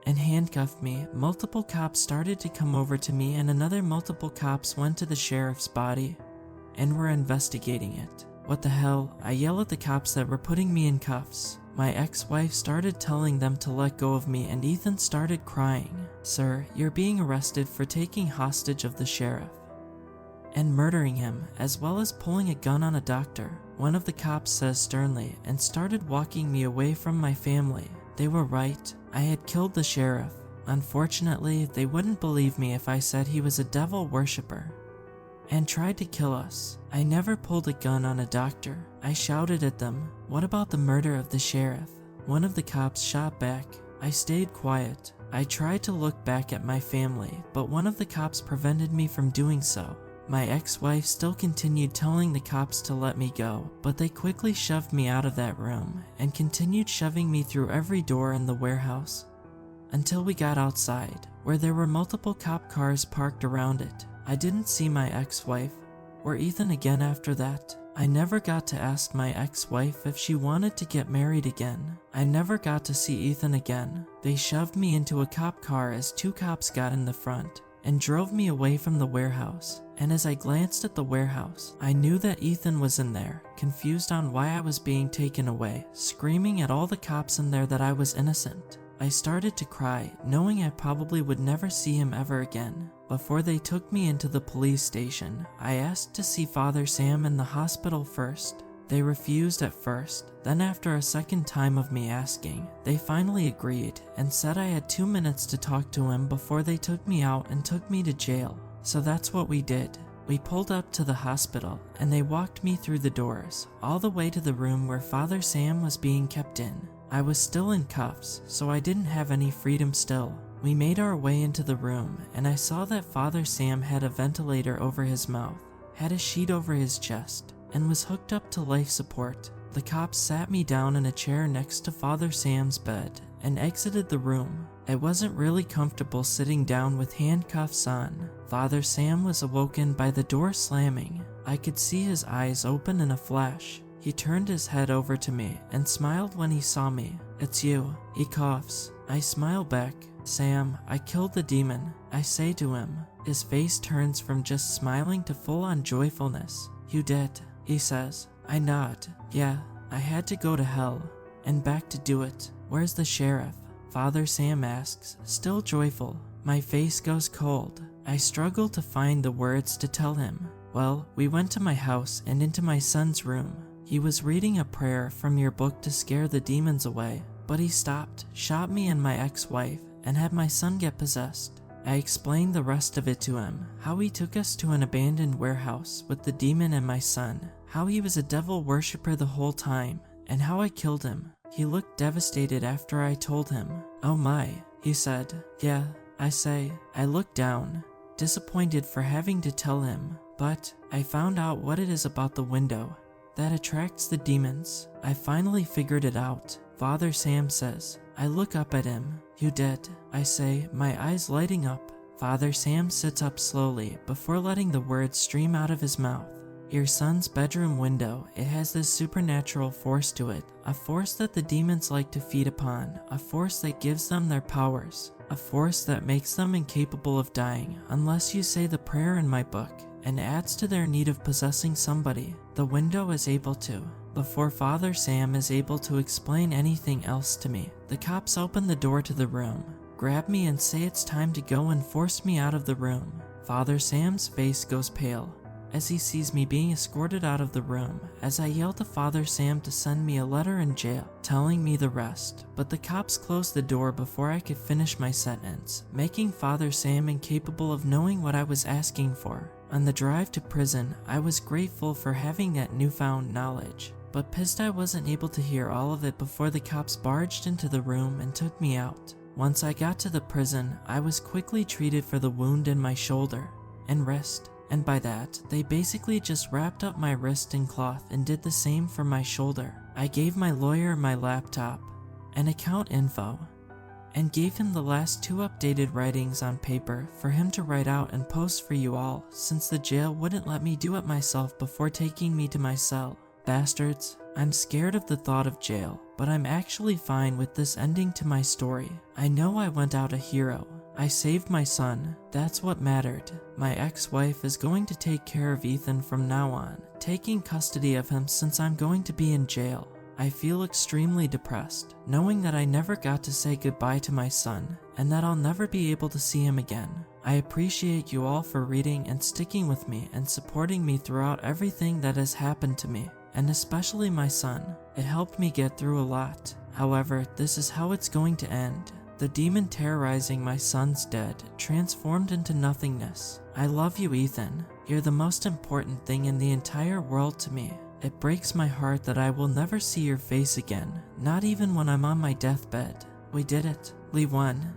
S1: and handcuffed me. Multiple cops started to come over to me, and another multiple cops went to the sheriff's body and were investigating it. "What the hell?" I yell at the cops that were putting me in cuffs. My ex-wife started telling them to let go of me, and Ethan started crying. "Sir, you're being arrested for taking hostage of the sheriff and murdering him, as well as pulling a gun on a doctor," one of the cops says sternly, and started walking me away from my family. They were right. I had killed the sheriff. Unfortunately, they wouldn't believe me if I said he was a devil worshipper and tried to kill us. I never pulled a gun on a doctor. I shouted at them, "What about the murder of the sheriff?" One of the cops shot back. I stayed quiet. I tried to look back at my family, but one of the cops prevented me from doing so. My ex-wife still continued telling the cops to let me go, but they quickly shoved me out of that room and continued shoving me through every door in the warehouse until we got outside, where there were multiple cop cars parked around it. I didn't see my ex-wife or Ethan again after that. I never got to ask my ex-wife if she wanted to get married again. I never got to see Ethan again. They shoved me into a cop car as two cops got in the front and drove me away from the warehouse. And as I glanced at the warehouse, I knew that Ethan was in there, confused on why I was being taken away, screaming at all the cops in there that I was innocent. I started to cry, knowing I probably would never see him ever again. Before they took me into the police station, I asked to see Father Sam in the hospital first. They refused at first, then after a second time of me asking, they finally agreed and said I had 2 minutes to talk to him before they took me out and took me to jail. So that's what we did. We pulled up to the hospital, and they walked me through the doors, all the way to the room where Father Sam was being kept in. I was still in cuffs, so I didn't have any freedom still. We made our way into the room, and I saw that Father Sam had a ventilator over his mouth, had a sheet over his chest, and was hooked up to life support. The cops sat me down in a chair next to Father Sam's bed and exited the room. I wasn't really comfortable sitting down with handcuffs on. Father Sam was awoken by the door slamming. I could see his eyes open in a flash. He turned his head over to me and smiled when he saw me. "It's you." He coughs. I smile back. "Sam, I killed the demon," I say to him. His face turns from just smiling to full-on joyfulness. "You did," he says. I nod. "Yeah, I had to go to hell and back to do it." "Where's the sheriff?" Father Sam asks, still joyful. My face goes cold. I struggle to find the words to tell him. "Well, we went to my house and into my son's room. He was reading a prayer from your book to scare the demons away, but he stopped, shot me and my ex-wife, and had my son get possessed." I explained the rest of it to him, how he took us to an abandoned warehouse with the demon and my son, how he was a devil worshipper the whole time, and how I killed him. He looked devastated after I told him. "Oh my," he said. "Yeah," I say. I look down, disappointed for having to tell him, but I found out what it is about the window that attracts the demons. I finally figured it out. Father Sam says. I look up at him. "You did," I say, my eyes lighting up. Father Sam sits up slowly before letting the words stream out of his mouth. "Your son's bedroom window, it has this supernatural force to it, a force that the demons like to feed upon, a force that gives them their powers, a force that makes them incapable of dying unless you say the prayer in my book, and adds to their need of possessing somebody. The window is able to." Before Father Sam is able to explain anything else to me, the cops open the door to the room, grab me and say it's time to go and force me out of the room. Father Sam's face goes pale as he sees me being escorted out of the room, as I yell to Father Sam to send me a letter in jail telling me the rest, but the cops closed the door before I could finish my sentence, making Father Sam incapable of knowing what I was asking for. On the drive to prison, I was grateful for having that newfound knowledge, but pissed I wasn't able to hear all of it before the cops barged into the room and took me out. Once I got to the prison, I was quickly treated for the wound in my shoulder and wrist, and by that, they basically just wrapped up my wrist in cloth and did the same for my shoulder. I gave my lawyer my laptop and account info, and gave him the last 2 updated writings on paper for him to write out and post for you all, since the jail wouldn't let me do it myself before taking me to my cell. Bastards, I'm scared of the thought of jail, but I'm actually fine with this ending to my story. I know I went out a hero. I saved my son, that's what mattered. My ex-wife is going to take care of Ethan from now on, taking custody of him since I'm going to be in jail. I feel extremely depressed, knowing that I never got to say goodbye to my son, and that I'll never be able to see him again. I appreciate you all for reading and sticking with me and supporting me throughout everything that has happened to me, and especially my son. It helped me get through a lot. However, this is how it's going to end. The demon terrorizing my son's dead, transformed into nothingness. I love you, Ethan. You're the most important thing in the entire world to me. It breaks my heart that I will never see your face again, not even when I'm on my deathbed. We did it. Lee won.